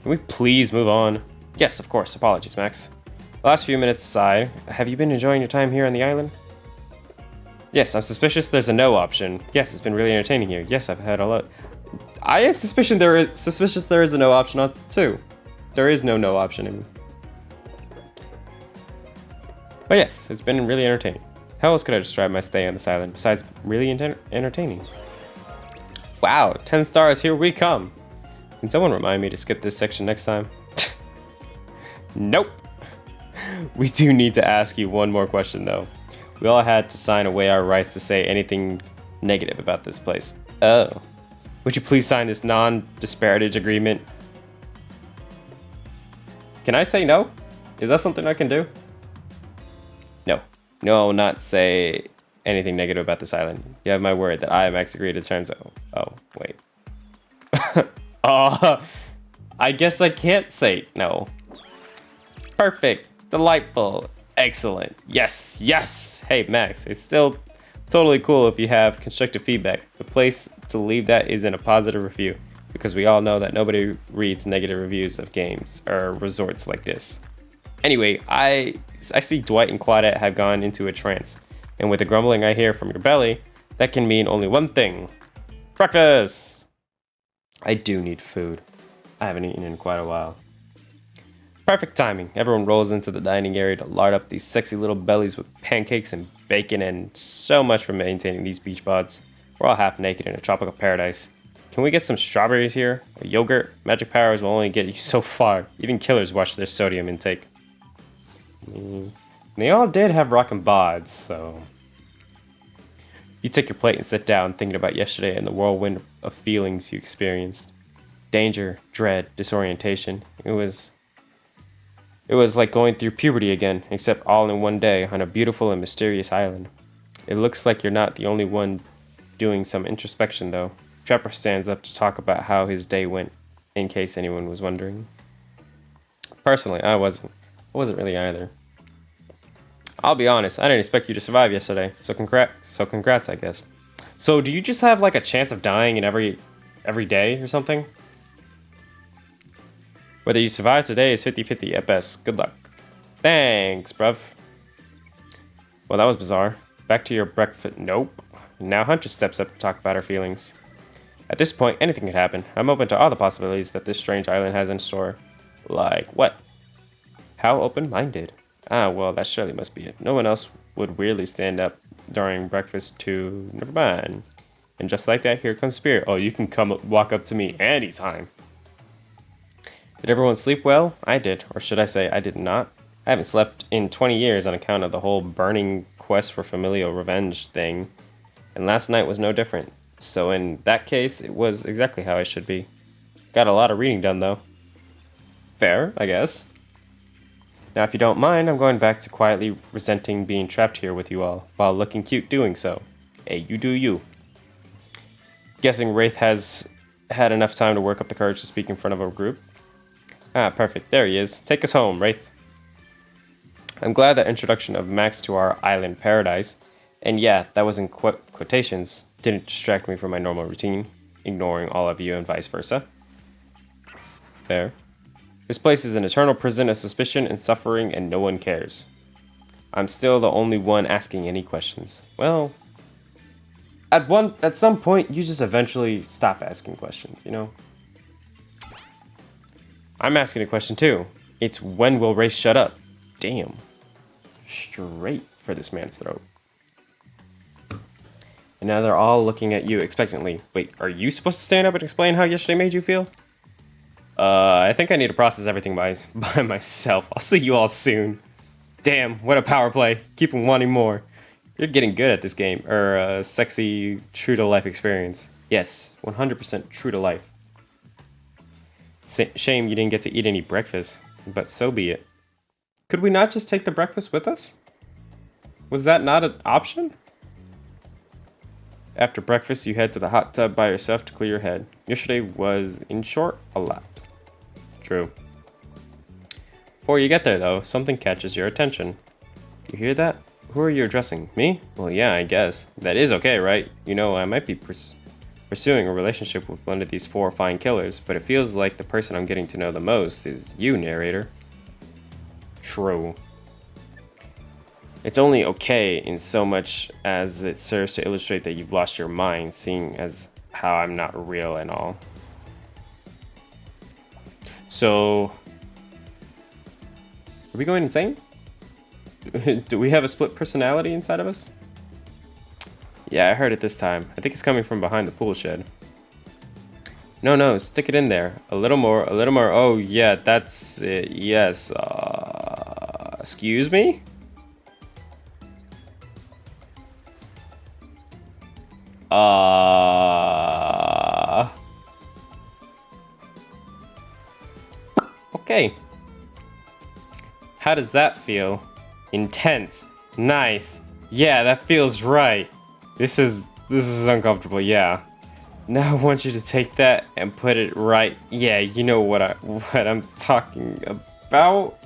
Can we please move on? Yes, of course. Apologies, Max. The last few minutes aside, have you been enjoying your time here on the island? Yes, I'm suspicious there's a no option. Yes, it's been really entertaining here. Yes, I've had a lot. I am suspicious there is a no option too. There is no option in me. But yes, it's been really entertaining. How else could I describe my stay on this island besides really entertaining? Wow, 10 stars, here we come. Can someone remind me to skip this section next time? Nope. We do need to ask you one more question though. We all had to sign away our rights to say anything negative about this place. Oh. Would you please sign this non-disparage agreement? Can I say no? Is that something I can do? No. No, I will not say anything negative about this island. You have my word that I, Max, agree to terms of... Oh, wait. I guess I can't say no. Perfect. Delightful. Excellent. Yes, yes. Hey, Max, it's still totally cool if you have constructive feedback. The place to leave that is in a positive review, because we all know that nobody reads negative reviews of games or resorts like this. Anyway, I see Dwight and Claudette have gone into a trance, and with the grumbling I hear from your belly, that can mean only one thing. Breakfast! I do need food. I haven't eaten in quite a while. Perfect timing. Everyone rolls into the dining area to lard up these sexy little bellies with pancakes and bacon, and so much for maintaining these beach bods. We're all half naked in a tropical paradise. Can we get some strawberries here? A yogurt? Magic powers will only get you so far. Even killers watch their sodium intake. They all did have rockin' bods, so... You take your plate and sit down, thinking about yesterday and the whirlwind of feelings you experienced. Danger, dread, disorientation. It was like going through puberty again, except all in one day on a beautiful and mysterious island. It looks like you're not the only one doing some introspection, though. Trapper stands up to talk about how his day went, in case anyone was wondering. Personally, I wasn't really either. I'll be honest, I didn't expect you to survive yesterday, so congrats, I guess. So do you just have like a chance of dying in every day or something? Whether you survive today is 50-50 at best. Good luck. Thanks, bruv. Well, that was bizarre. Back to your breakfast. Nope. Now Hunter steps up to talk about her feelings. At this point, anything could happen. I'm open to all the possibilities that this strange island has in store. Like what? How open-minded? Ah, well, that surely must be it. No one else would weirdly stand up during breakfast to... Never mind. And just like that, here comes Spirit. Oh, you can walk up to me anytime. Did everyone sleep well? I did. Or should I say, I did not. I haven't slept in 20 years on account of the whole burning quest for familial revenge thing. And last night was no different. So in that case, it was exactly how I should be. Got a lot of reading done, though. Fair, I guess. Now, if you don't mind, I'm going back to quietly resenting being trapped here with you all, while looking cute doing so. Hey, you do you. Guessing Wraith has had enough time to work up the courage to speak in front of a group. Ah, perfect. There he is. Take us home, Wraith. I'm glad that introduction of Max to our island paradise, and yeah, that was in quotations, didn't distract me from my normal routine, ignoring all of you and vice versa. Fair. This place is an eternal prison of suspicion and suffering, and no one cares. I'm still the only one asking any questions. Well, at some point, you just eventually stop asking questions, you know? I'm asking a question too. It's when will Race shut up? Damn. Straight for this man's throat. And now they're all looking at you expectantly. Wait, are you supposed to stand up and explain how yesterday made you feel? I think I need to process everything by myself. I'll see you all soon. Damn, what a power play. Keep wanting more. You're getting good at this game. Sexy, true-to-life experience. Yes, 100% true to life. Shame you didn't get to eat any breakfast, but so be it. Could we not just take the breakfast with us? Was that not an option? After breakfast, you head to the hot tub by yourself to clear your head. Yesterday was, in short, a lot. True. Before you get there, though, something catches your attention. You hear that? Who are you addressing? Me? Well, yeah, I guess. That is okay, right? You know, I might be pursuing a relationship with one of these 4 fine killers, but it feels like the person I'm getting to know the most is you, narrator. True. It's only okay in so much as it serves to illustrate that you've lost your mind, seeing as how I'm not real and all. So, are we going insane? Do we have a split personality inside of us? Yeah, I heard it this time. I think it's coming from behind the pool shed. No, stick it in there. A little more, a little more. Oh, yeah, that's it. Yes. Excuse me? Okay. How does that feel? Intense. Nice. Yeah, that feels right. This is uncomfortable, yeah. Now I want you to take that and put it right. Yeah, you know what I'm talking about.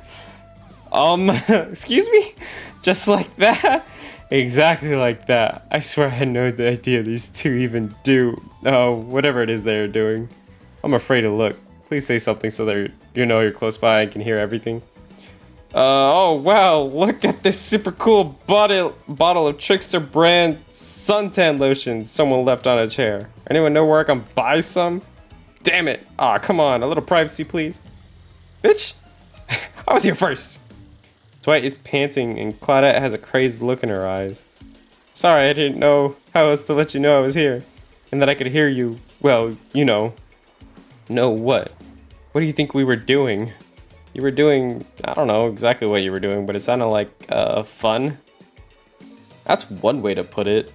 Excuse me? Just like that? Exactly like that. I swear I had no idea these two even do. Oh, whatever it is they're doing. I'm afraid to look. Please say something so that you know you're close by and can hear everything. Oh wow, look at this super cool bottle of Trickster brand suntan lotion someone left on a chair. Anyone know where I can buy some? Damn it. Aw, come on, a little privacy please. Bitch, I was here first. Dwight is panting and Claudette has a crazed look in her eyes. Sorry, I didn't know how else to let you know I was here. And that I could hear you, well, you know. Know what? What do you think we were doing? You were doing, I don't know exactly what you were doing, but it sounded like fun. That's one way to put it.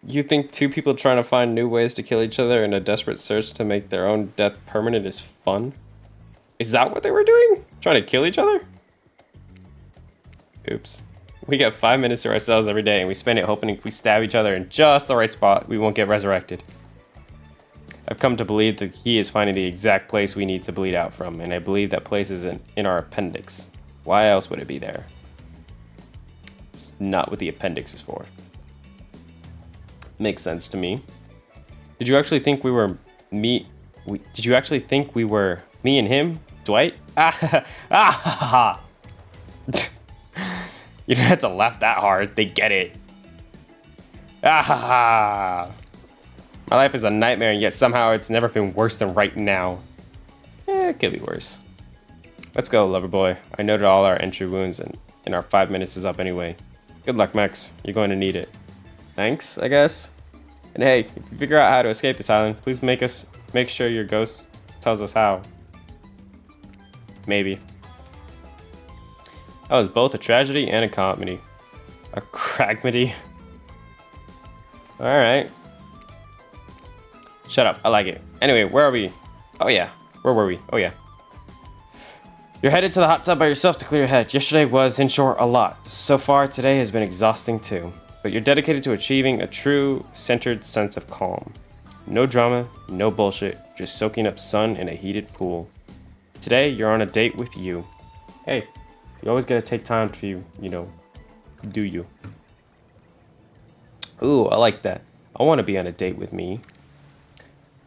You think 2 people trying to find new ways to kill each other in a desperate search to make their own death permanent is fun? Is that what they were doing? Trying to kill each other? Oops. We get 5 minutes to ourselves every day and we spend it hoping if we stab each other in just the right spot, we won't get resurrected. I've come to believe that he is finding the exact place we need to bleed out from, and I believe that place is in our appendix. Why else would it be there? It's not what the appendix is for. Makes sense to me. Did you actually think we were me? Did you actually think we were me and him, Dwight? Ah. You don't have to laugh that hard. They get it. Ah. My life is a nightmare, and yet somehow it's never been worse than right now. It could be worse. Let's go, lover boy. I noted all our entry wounds, and our 5 minutes is up anyway. Good luck, Max. You're going to need it. Thanks, I guess. And hey, if you figure out how to escape this island, please make sure your ghost tells us how. Maybe. That was both a tragedy and a comedy. A cragmedy. All right. Shut up, I like it. Anyway, where are we? Oh yeah, where were we? Oh yeah. You're headed to the hot tub by yourself to clear your head. Yesterday was, in short, a lot. So far, today has been exhausting too. But you're dedicated to achieving a true, centered sense of calm. No drama, no bullshit, just soaking up sun in a heated pool. Today, you're on a date with you. Hey, you always gotta take time to, you know, do you. Ooh, I like that. I want to be on a date with me.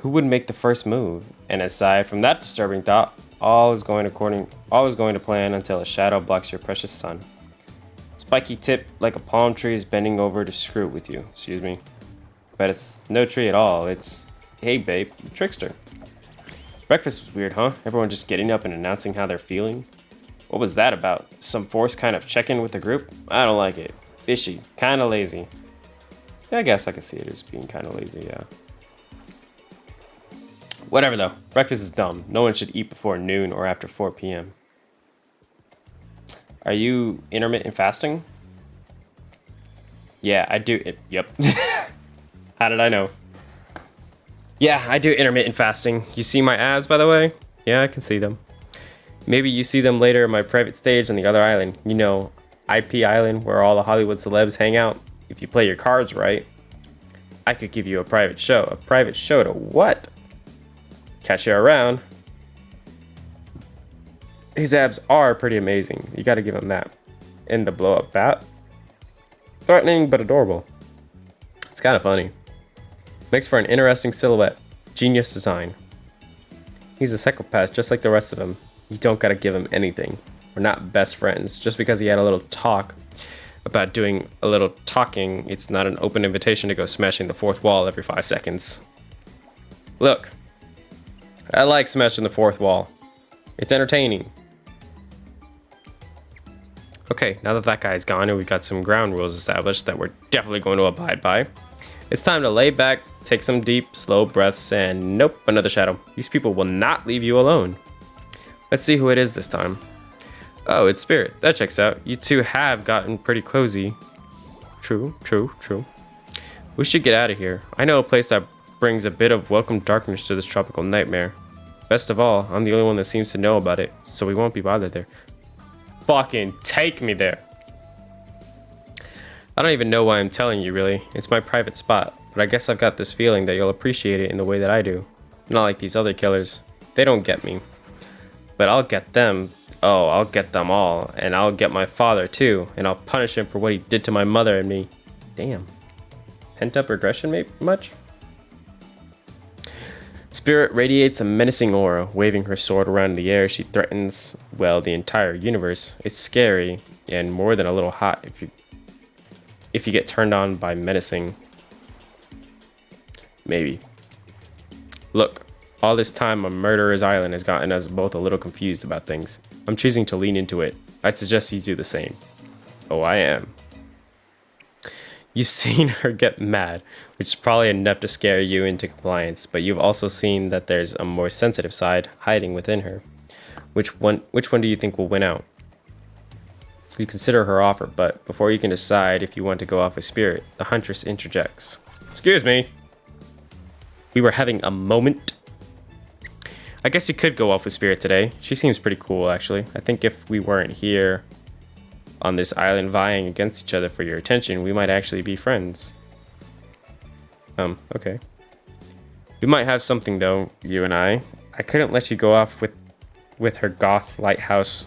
Who would make the first move? And aside from that disturbing thought, all is going to plan until a shadow blocks your precious sun. Spiky tip like a palm tree is bending over to screw it with you. Excuse me. But it's no tree at all. It's, hey babe, trickster. Breakfast was weird, huh? Everyone just getting up and announcing how they're feeling. What was that about? Some forced kind of check-in with the group? I don't like it. Fishy. Kinda lazy. Yeah, I guess I can see it as being kinda lazy, yeah. Whatever though, breakfast is dumb. No one should eat before noon or after 4 p.m. Are you intermittent fasting? Yeah, I do it. Yep. How did I know? Yeah, I do intermittent fasting. You see my abs, by the way? Yeah, I can see them. Maybe you see them later in my private stage on the other island. You know, IP Island, where all the Hollywood celebs hang out. If you play your cards right, I could give you a private show. A private show to what? Catch you around. His abs are pretty amazing. You gotta give him that. And the blow up bat. Threatening but adorable. It's kind of funny. Makes for an interesting silhouette. Genius design. He's a psychopath just like the rest of them. You don't gotta give him anything. We're not best friends. Just because he had a little talk about doing a little talking, it's not an open invitation to go smashing the fourth wall every 5 seconds. Look, I like smashing the fourth wall. It's entertaining. Okay, now that that guy's gone and we've got some ground rules established that we're definitely going to abide by, it's time to lay back, take some deep, slow breaths, and nope, another shadow. These people will not leave you alone. Let's see who it is this time. Oh, it's Spirit. That checks out. You two have gotten pretty cozy. True. We should get out of here. I know a place that brings a bit of welcome darkness to this tropical nightmare. Best of all, I'm the only one that seems to know about it, so we won't be bothered there. Fucking take me there. I don't even know why I'm telling you, really. It's my private spot, but I guess I've got this feeling that you'll appreciate it in the way that I do. Not like these other killers. They don't get me. But I'll get them. Oh, I'll get them all. And I'll get my father, too. And I'll punish him for what he did to my mother and me. Damn. Pent-up regression, maybe much? Spirit radiates a menacing aura. Waving her sword around in the air, she threatens, well, the entire universe. It's scary, and more than a little hot if you get turned on by menacing. Maybe. Look, all this time on Murderer's Island has gotten us both a little confused about things. I'm choosing to lean into it. I'd suggest you do the same. Oh, I am. You've seen her get mad, which is probably enough to scare you into compliance, but you've also seen that there's a more sensitive side hiding within her. Which one do you think will win out? You consider her offer, but before you can decide if you want to go off with Spirit, the Huntress interjects. Excuse me. We were having a moment. I guess you could go off with Spirit today. She seems pretty cool, actually. I think if we weren't here on this island vying against each other for your attention, we might actually be friends. Okay. We might have something, though, you and I. I couldn't let you go off with her goth lighthouse.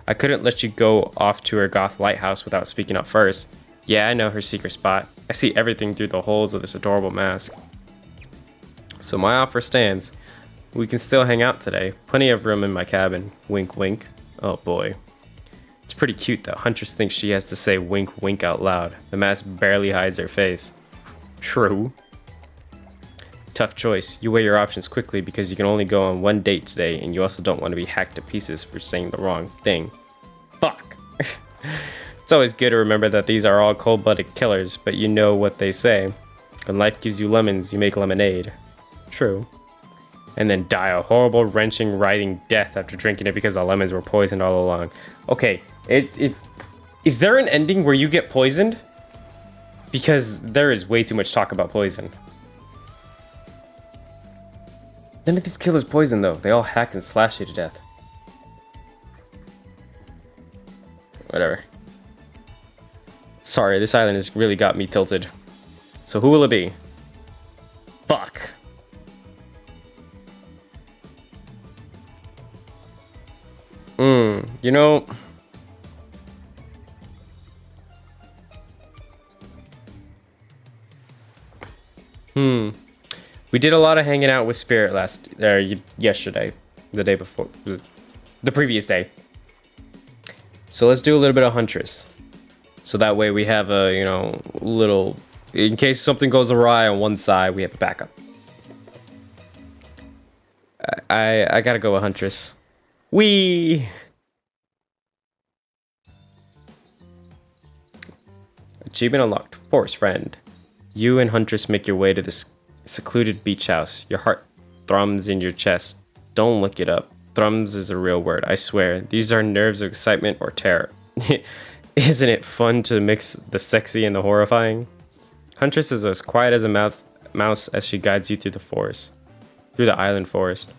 I couldn't let you go off to her goth lighthouse without speaking up first. Yeah, I know her secret spot. I see everything through the holes of this adorable mask. So my offer stands. We can still hang out today. Plenty of room in my cabin. Wink, wink. Oh boy. It's pretty cute that Huntress thinks she has to say wink, wink out loud. The mask barely hides her face. True. Tough choice. You weigh your options quickly because you can only go on one date today, and you also don't want to be hacked to pieces for saying the wrong thing. Fuck. It's always good to remember that these are all cold-blooded killers, but you know what they say. When life gives you lemons, you make lemonade. True. And then die a horrible, wrenching, writhing death after drinking it because the lemons were poisoned all along. Okay, is there an ending where you get poisoned? Because there is way too much talk about poison. None of these killers poison, though. They all hack and slash you to death. Whatever. Sorry, this island has really got me tilted. So who will it be? Fuck. You know... We did a lot of hanging out with Spirit yesterday, the day before, the previous day. So let's do a little bit of Huntress. So that way we have a, little, in case something goes awry on one side, we have a backup. I gotta go with Huntress. Whee! Achievement unlocked. Forest friend. You and Huntress make your way to this secluded beach house. Your heart thrums in your chest. Don't look it up. Thrums is a real word, I swear. These are nerves of excitement or terror. Isn't it fun to mix the sexy and the horrifying? Huntress is as quiet as a mouse as she guides you through the island forest.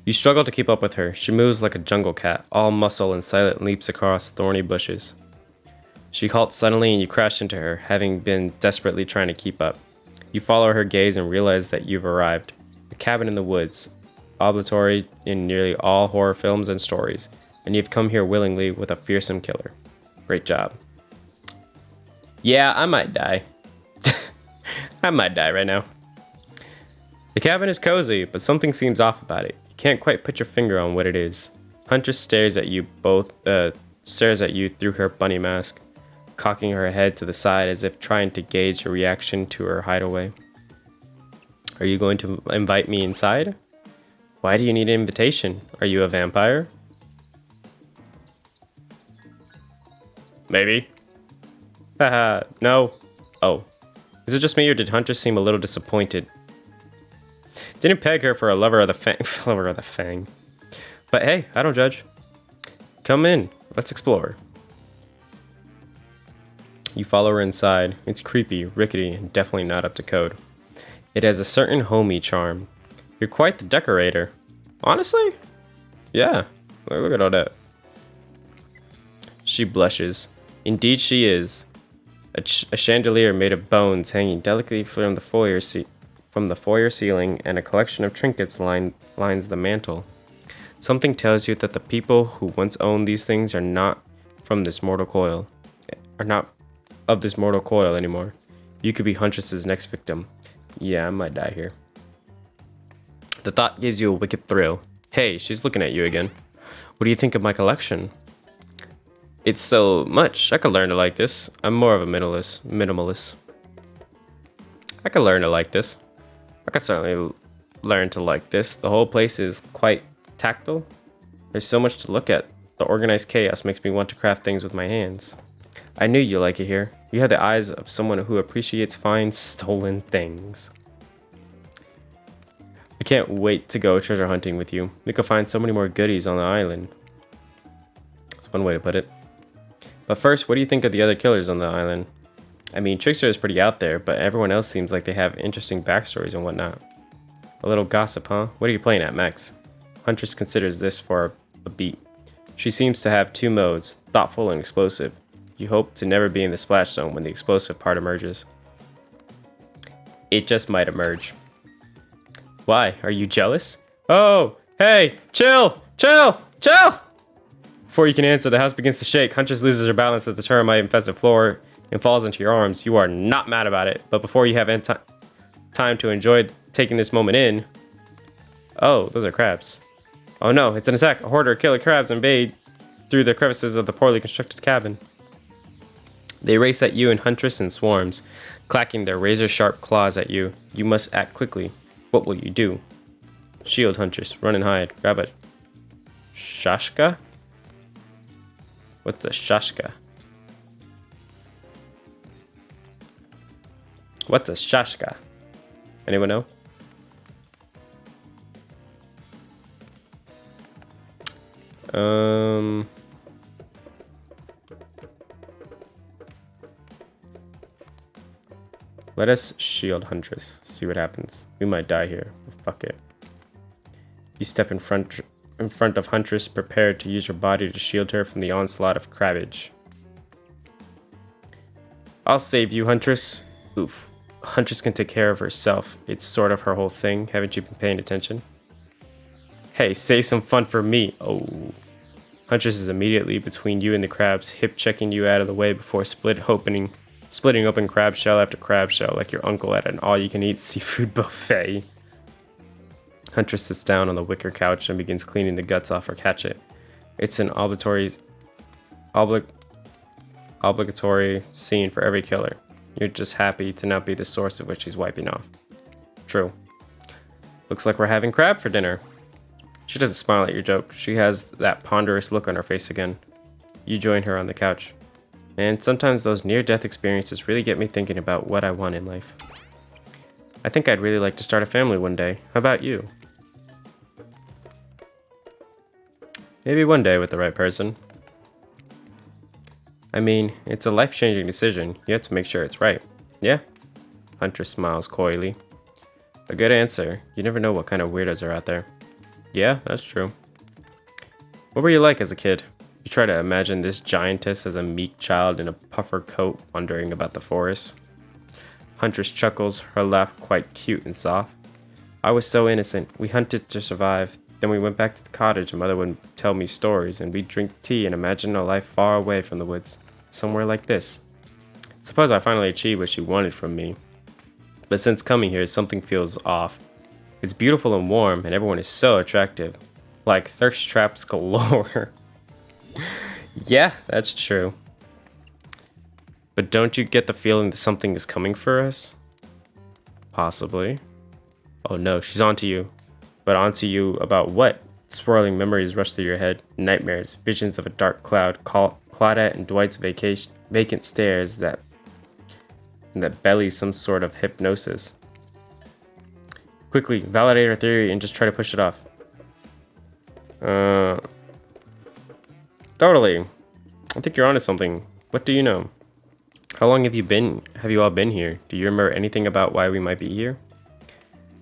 You struggle to keep up with her. She moves like a jungle cat, all muscle and silent leaps across thorny bushes. She halts suddenly and you crash into her, having been desperately trying to keep up. You follow her gaze and realize that you've arrived. A cabin in the woods, obligatory in nearly all horror films and stories, and you've come here willingly with a fearsome killer. Great job. Yeah, I might die. I might die right now. The cabin is cozy, but something seems off about it. You can't quite put your finger on what it is. Huntress stares at you through her bunny mask, cocking her head to the side as if trying to gauge a reaction to her hideaway. Are you going to invite me inside? Why do you need an invitation? Are you a vampire? Maybe. Haha, no. Oh. Is it just me or did Huntress seem a little disappointed? Didn't peg her for a lover of the fang. But hey, I don't judge. Come in. Let's explore. You follow her inside. It's creepy, rickety, and definitely not up to code. It has a certain homey charm. You're quite the decorator. Honestly? Yeah. Look at all that. She blushes. Indeed she is. A chandelier made of bones hanging delicately from the foyer ceiling, and a collection of trinkets lines the mantel. Something tells you that the people who once owned these things are not of this mortal coil anymore. You could be Huntress's next victim. Yeah, I might die here. The thought gives you a wicked thrill. Hey, she's looking at you again. What do you think of my collection? It's so much. I could learn to like this. I'm more of a minimalist. I could learn to like this. I could certainly learn to like this. The whole place is quite tactile. There's so much to look at. The organized chaos makes me want to craft things with my hands. I knew you like it here. You have the eyes of someone who appreciates fine stolen things. I can't wait to go treasure hunting with you. We could find so many more goodies on the island. That's one way to put it. But first, what do you think of the other killers on the island? I mean, Trickster is pretty out there, but everyone else seems like they have interesting backstories and whatnot. A little gossip, huh? What are you playing at, Max? Huntress considers this for a beat. She seems to have two modes, thoughtful and explosive. You hope to never be in the splash zone when the explosive part emerges. It just might emerge. Why? Are you jealous? Oh, hey, chill! Before you can answer, the house begins to shake. Huntress loses her balance at the termite-infested floor and falls into your arms. You are not mad about it, but before you have time to enjoy taking this moment in... Oh, those are crabs. Oh no, it's an attack. A horde of killer crabs invade through the crevices of the poorly constructed cabin. They race at you and Huntress in swarms, clacking their razor-sharp claws at you. You must act quickly. What will you do? Shield, Huntress. Run and hide. Grab a... Shashka? What's a shashka? What's a shashka? Anyone know? Let us shield Huntress. See what happens. We might die here. Fuck it. You step in front of Huntress, prepared to use your body to shield her from the onslaught of crabbage. I'll save you, Huntress. Oof. Huntress can take care of herself. It's sort of her whole thing. Haven't you been paying attention? Hey, save some fun for me. Oh. Huntress is immediately between you and the crabs, hip-checking you out of the way before splitting open crab shell after crab shell like your uncle at an all-you-can-eat seafood buffet. Huntress sits down on the wicker couch and begins cleaning the guts off her hatchet. It's an obligatory scene for every killer. You're just happy to not be the source of what she's wiping off. True. Looks like we're having crab for dinner. She doesn't smile at your joke. She has that ponderous look on her face again. You join her on the couch. And sometimes those near-death experiences really get me thinking about what I want in life. I think I'd really like to start a family one day. How about you? Maybe one day with the right person. I mean, it's a life-changing decision. You have to make sure it's right. Yeah? Huntress smiles coyly. A good answer. You never know what kind of weirdos are out there. Yeah, that's true. What were you like as a kid? You try to imagine this giantess as a meek child in a puffer coat wandering about the forest. Huntress chuckles, her laugh quite cute and soft. I was so innocent. We hunted to survive. Then we went back to the cottage and Mother would tell me stories and we'd drink tea and imagine a life far away from the woods. Somewhere like this. Suppose I finally achieved what she wanted from me. But since coming here, something feels off. It's beautiful and warm, and everyone is so attractive. Like thirst traps galore. Yeah, that's true. But don't you get the feeling that something is coming for us? Possibly. Oh no, she's onto you. But onto you about what? Swirling memories rush through your head. Nightmares, visions of a dark cloud, Claudette and Dwight's vacant stares that belly some sort of hypnosis. Quickly, validate our theory and just try to push it off. Totally. I think you're onto something. What do you know? How long have you all been here? Do you remember anything about why we might be here?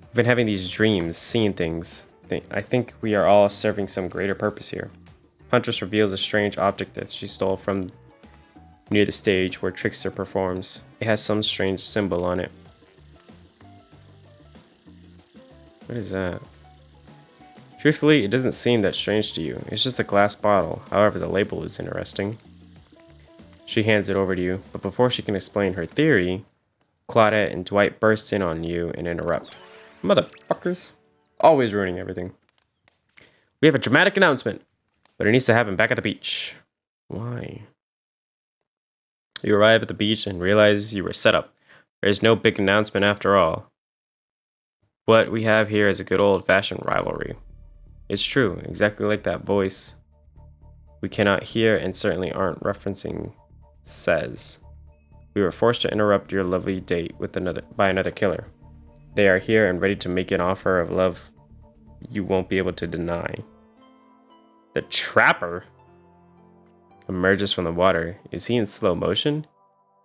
We've been having these dreams, seeing things. I think we are all serving some greater purpose here. Huntress reveals a strange object that she stole from near the stage where Trickster performs. It has some strange symbol on it. What is that? Truthfully, it doesn't seem that strange to you. It's just a glass bottle. However, the label is interesting. She hands it over to you, but before she can explain her theory, Claudette and Dwight burst in on you and interrupt. Motherfuckers. Always ruining everything. We have a dramatic announcement, but it needs to happen back at the beach. Why? You arrive at the beach and realize you were set up. There is no big announcement after all. What we have here is a good old-fashioned rivalry. It's true, exactly like that voice we cannot hear and certainly aren't referencing says. We were forced to interrupt your lovely date with by another killer. They are here and ready to make an offer of love you won't be able to deny. The Trapper emerges from the water. Is he in slow motion?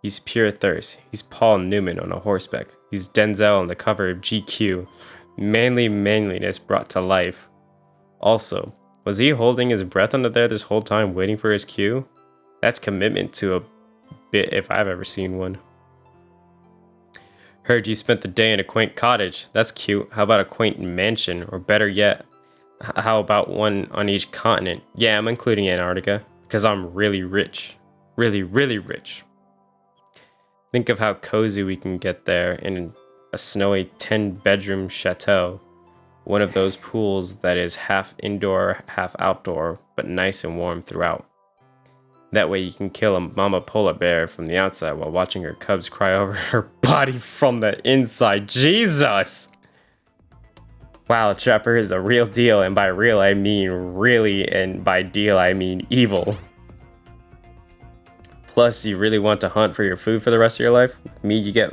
He's pure thirst. He's Paul Newman on a horseback. He's Denzel on the cover of GQ. Manliness brought to life. Also, was he holding his breath under there this whole time waiting for his cue? That's commitment to a bit if I've ever seen one. Heard you spent the day in a quaint cottage. That's cute. How about a quaint mansion? Or better yet, how about one on each continent? Yeah, I'm including Antarctica, because I'm really rich. Really, really rich. Think of how cozy we can get there in a snowy 10-bedroom chateau. One of those pools that is half indoor, half outdoor, but nice and warm throughout. That way you can kill a mama polar bear from the outside while watching her cubs cry over her body from the inside. Jesus! Wow, Trapper is the real deal, and by real I mean really, and by deal I mean evil. Plus, you really want to hunt for your food for the rest of your life? With me, you get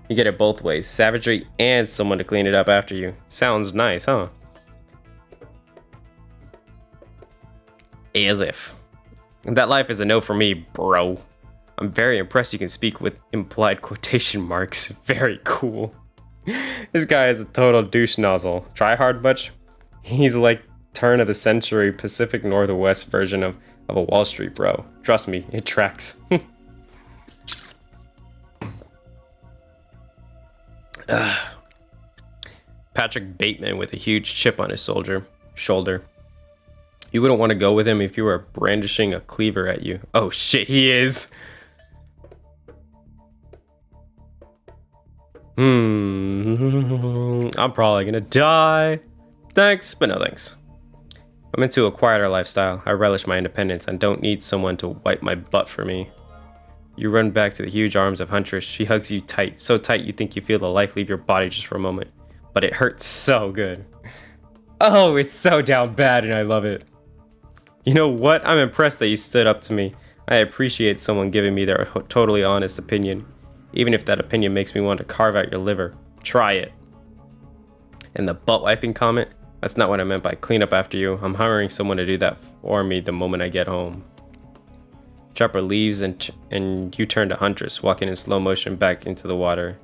it both ways. Savagery and someone to clean it up after you. Sounds nice, huh? As if. That life is a no for me, bro. I'm very impressed you can speak with implied quotation marks. Very cool. This guy is a total douche nozzle. Try hard much? He's like turn of the century Pacific Northwest version of a Wall Street bro. Trust me, it tracks. Patrick Bateman with a huge chip on his shoulder. You wouldn't want to go with him if you were brandishing a cleaver at you. Oh shit, he is! I'm probably gonna die. Thanks, but no thanks. I'm into a quieter lifestyle. I relish my independence and don't need someone to wipe my butt for me. You run back to the huge arms of Huntress. She hugs you tight, so tight you think you feel the life leave your body just for a moment. But it hurts so good. Oh, it's so down bad and I love it. You know what? I'm impressed that you stood up to me. I appreciate someone giving me their totally honest opinion. Even if that opinion makes me want to carve out your liver. Try it. And the butt wiping comment? That's not what I meant by clean up after you. I'm hiring someone to do that for me the moment I get home. Trapper leaves and you turn to Huntress, walking in slow motion back into the water.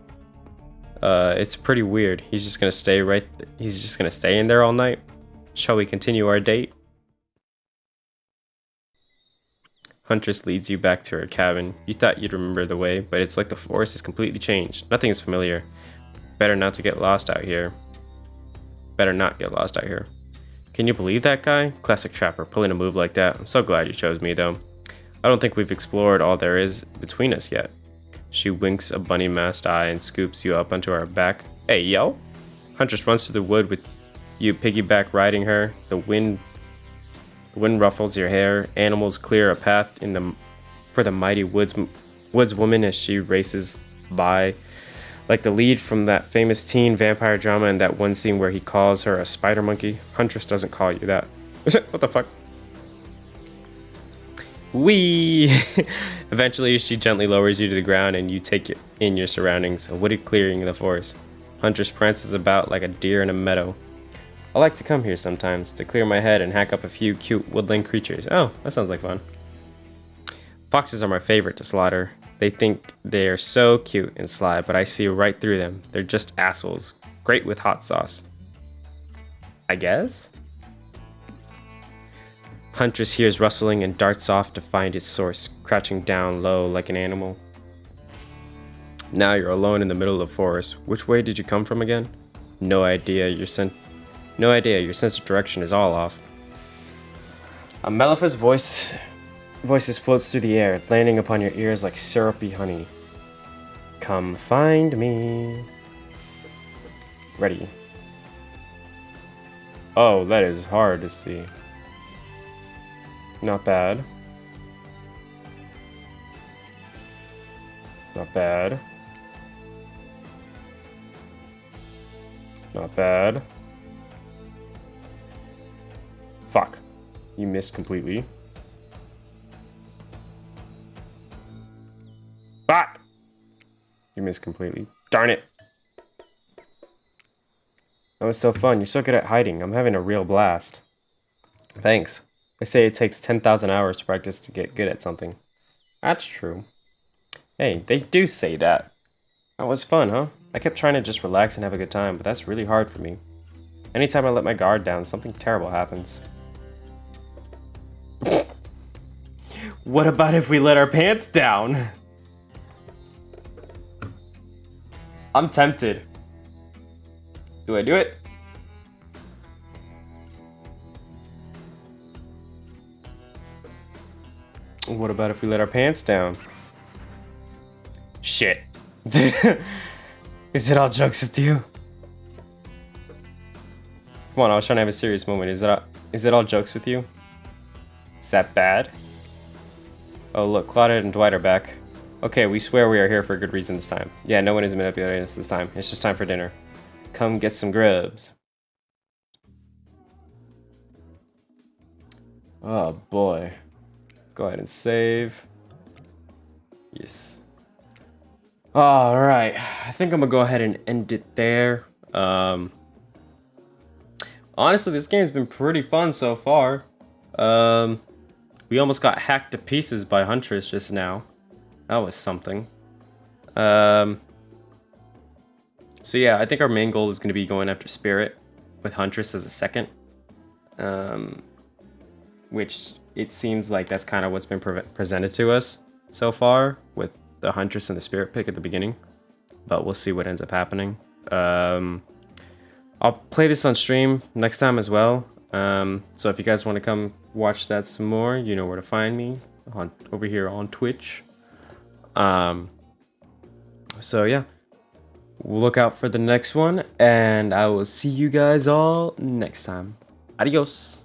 It's pretty weird. He's just gonna stay in there all night? Shall we continue our date? Huntress leads you back to her cabin. You thought you'd remember the way, but it's like the forest has completely changed. Nothing is familiar. Better not get lost out here. Can you believe that guy? Classic Trapper, pulling a move like that. I'm so glad you chose me, though. I don't think we've explored all there is between us yet. She winks a bunny-masked eye and scoops you up onto her back. Hey, yo! Huntress runs through the wood with you piggyback riding her. The wind ruffles your hair. Animals clear a path for the mighty woodswoman as she races by. Like the lead from that famous teen vampire drama in that one scene where he calls her a spider monkey. Huntress doesn't call you that. What the fuck? Whee! Eventually, she gently lowers you to the ground and you take in your surroundings, a wooded clearing in the forest. Huntress prances about like a deer in a meadow. I like to come here sometimes to clear my head and hack up a few cute woodland creatures. Oh, that sounds like fun. Foxes are my favorite to slaughter. They think they're so cute and sly, but I see right through them. They're just assholes. Great with hot sauce. I guess? Huntress hears rustling and darts off to find its source, crouching down low like an animal. Now you're alone in the middle of the forest. Which way did you come from again? No idea. Your sense of direction is all off. A mellifluous voices floats through the air, landing upon your ears like syrupy honey. Come find me. Ready. Oh, that is hard to see. Not bad. Not bad. Not bad. Fuck. You missed completely. Fuck! You missed completely. Darn it. That was so fun. You're so good at hiding. I'm having a real blast. Thanks. They say it takes 10,000 hours to practice to get good at something. That's true. Hey, they do say that. That was fun, huh? I kept trying to just relax and have a good time, but that's really hard for me. Anytime I let my guard down, something terrible happens. What about if we let our pants down? I'm tempted. Do I do it? What about if we let our pants down? Shit. Is it all jokes with you? Come on, I was trying to have a serious moment. Is it all jokes with you? Is that bad? Oh look, Claudette and Dwight are back. Okay, we swear we are here for a good reason this time. Yeah, no one is manipulating us this time. It's just time for dinner. Come get some grubs. Oh boy. Let's go ahead and save. Yes. Alright, I think I'm gonna go ahead and end it there. Honestly, this game's been pretty fun so far. We almost got hacked to pieces by Huntress just now. That was something. So yeah, I think our main goal is going to be going after Spirit with Huntress as a second. Which it seems like that's kind of what's been presented to us so far with the Huntress and the Spirit pick at the beginning. But we'll see what ends up happening. I'll play this on stream next time as well. So if you guys want to come watch that some more, you know where to find me over here on Twitch. So yeah, we'll look out for the next one, and I will see you guys all next time. Adios.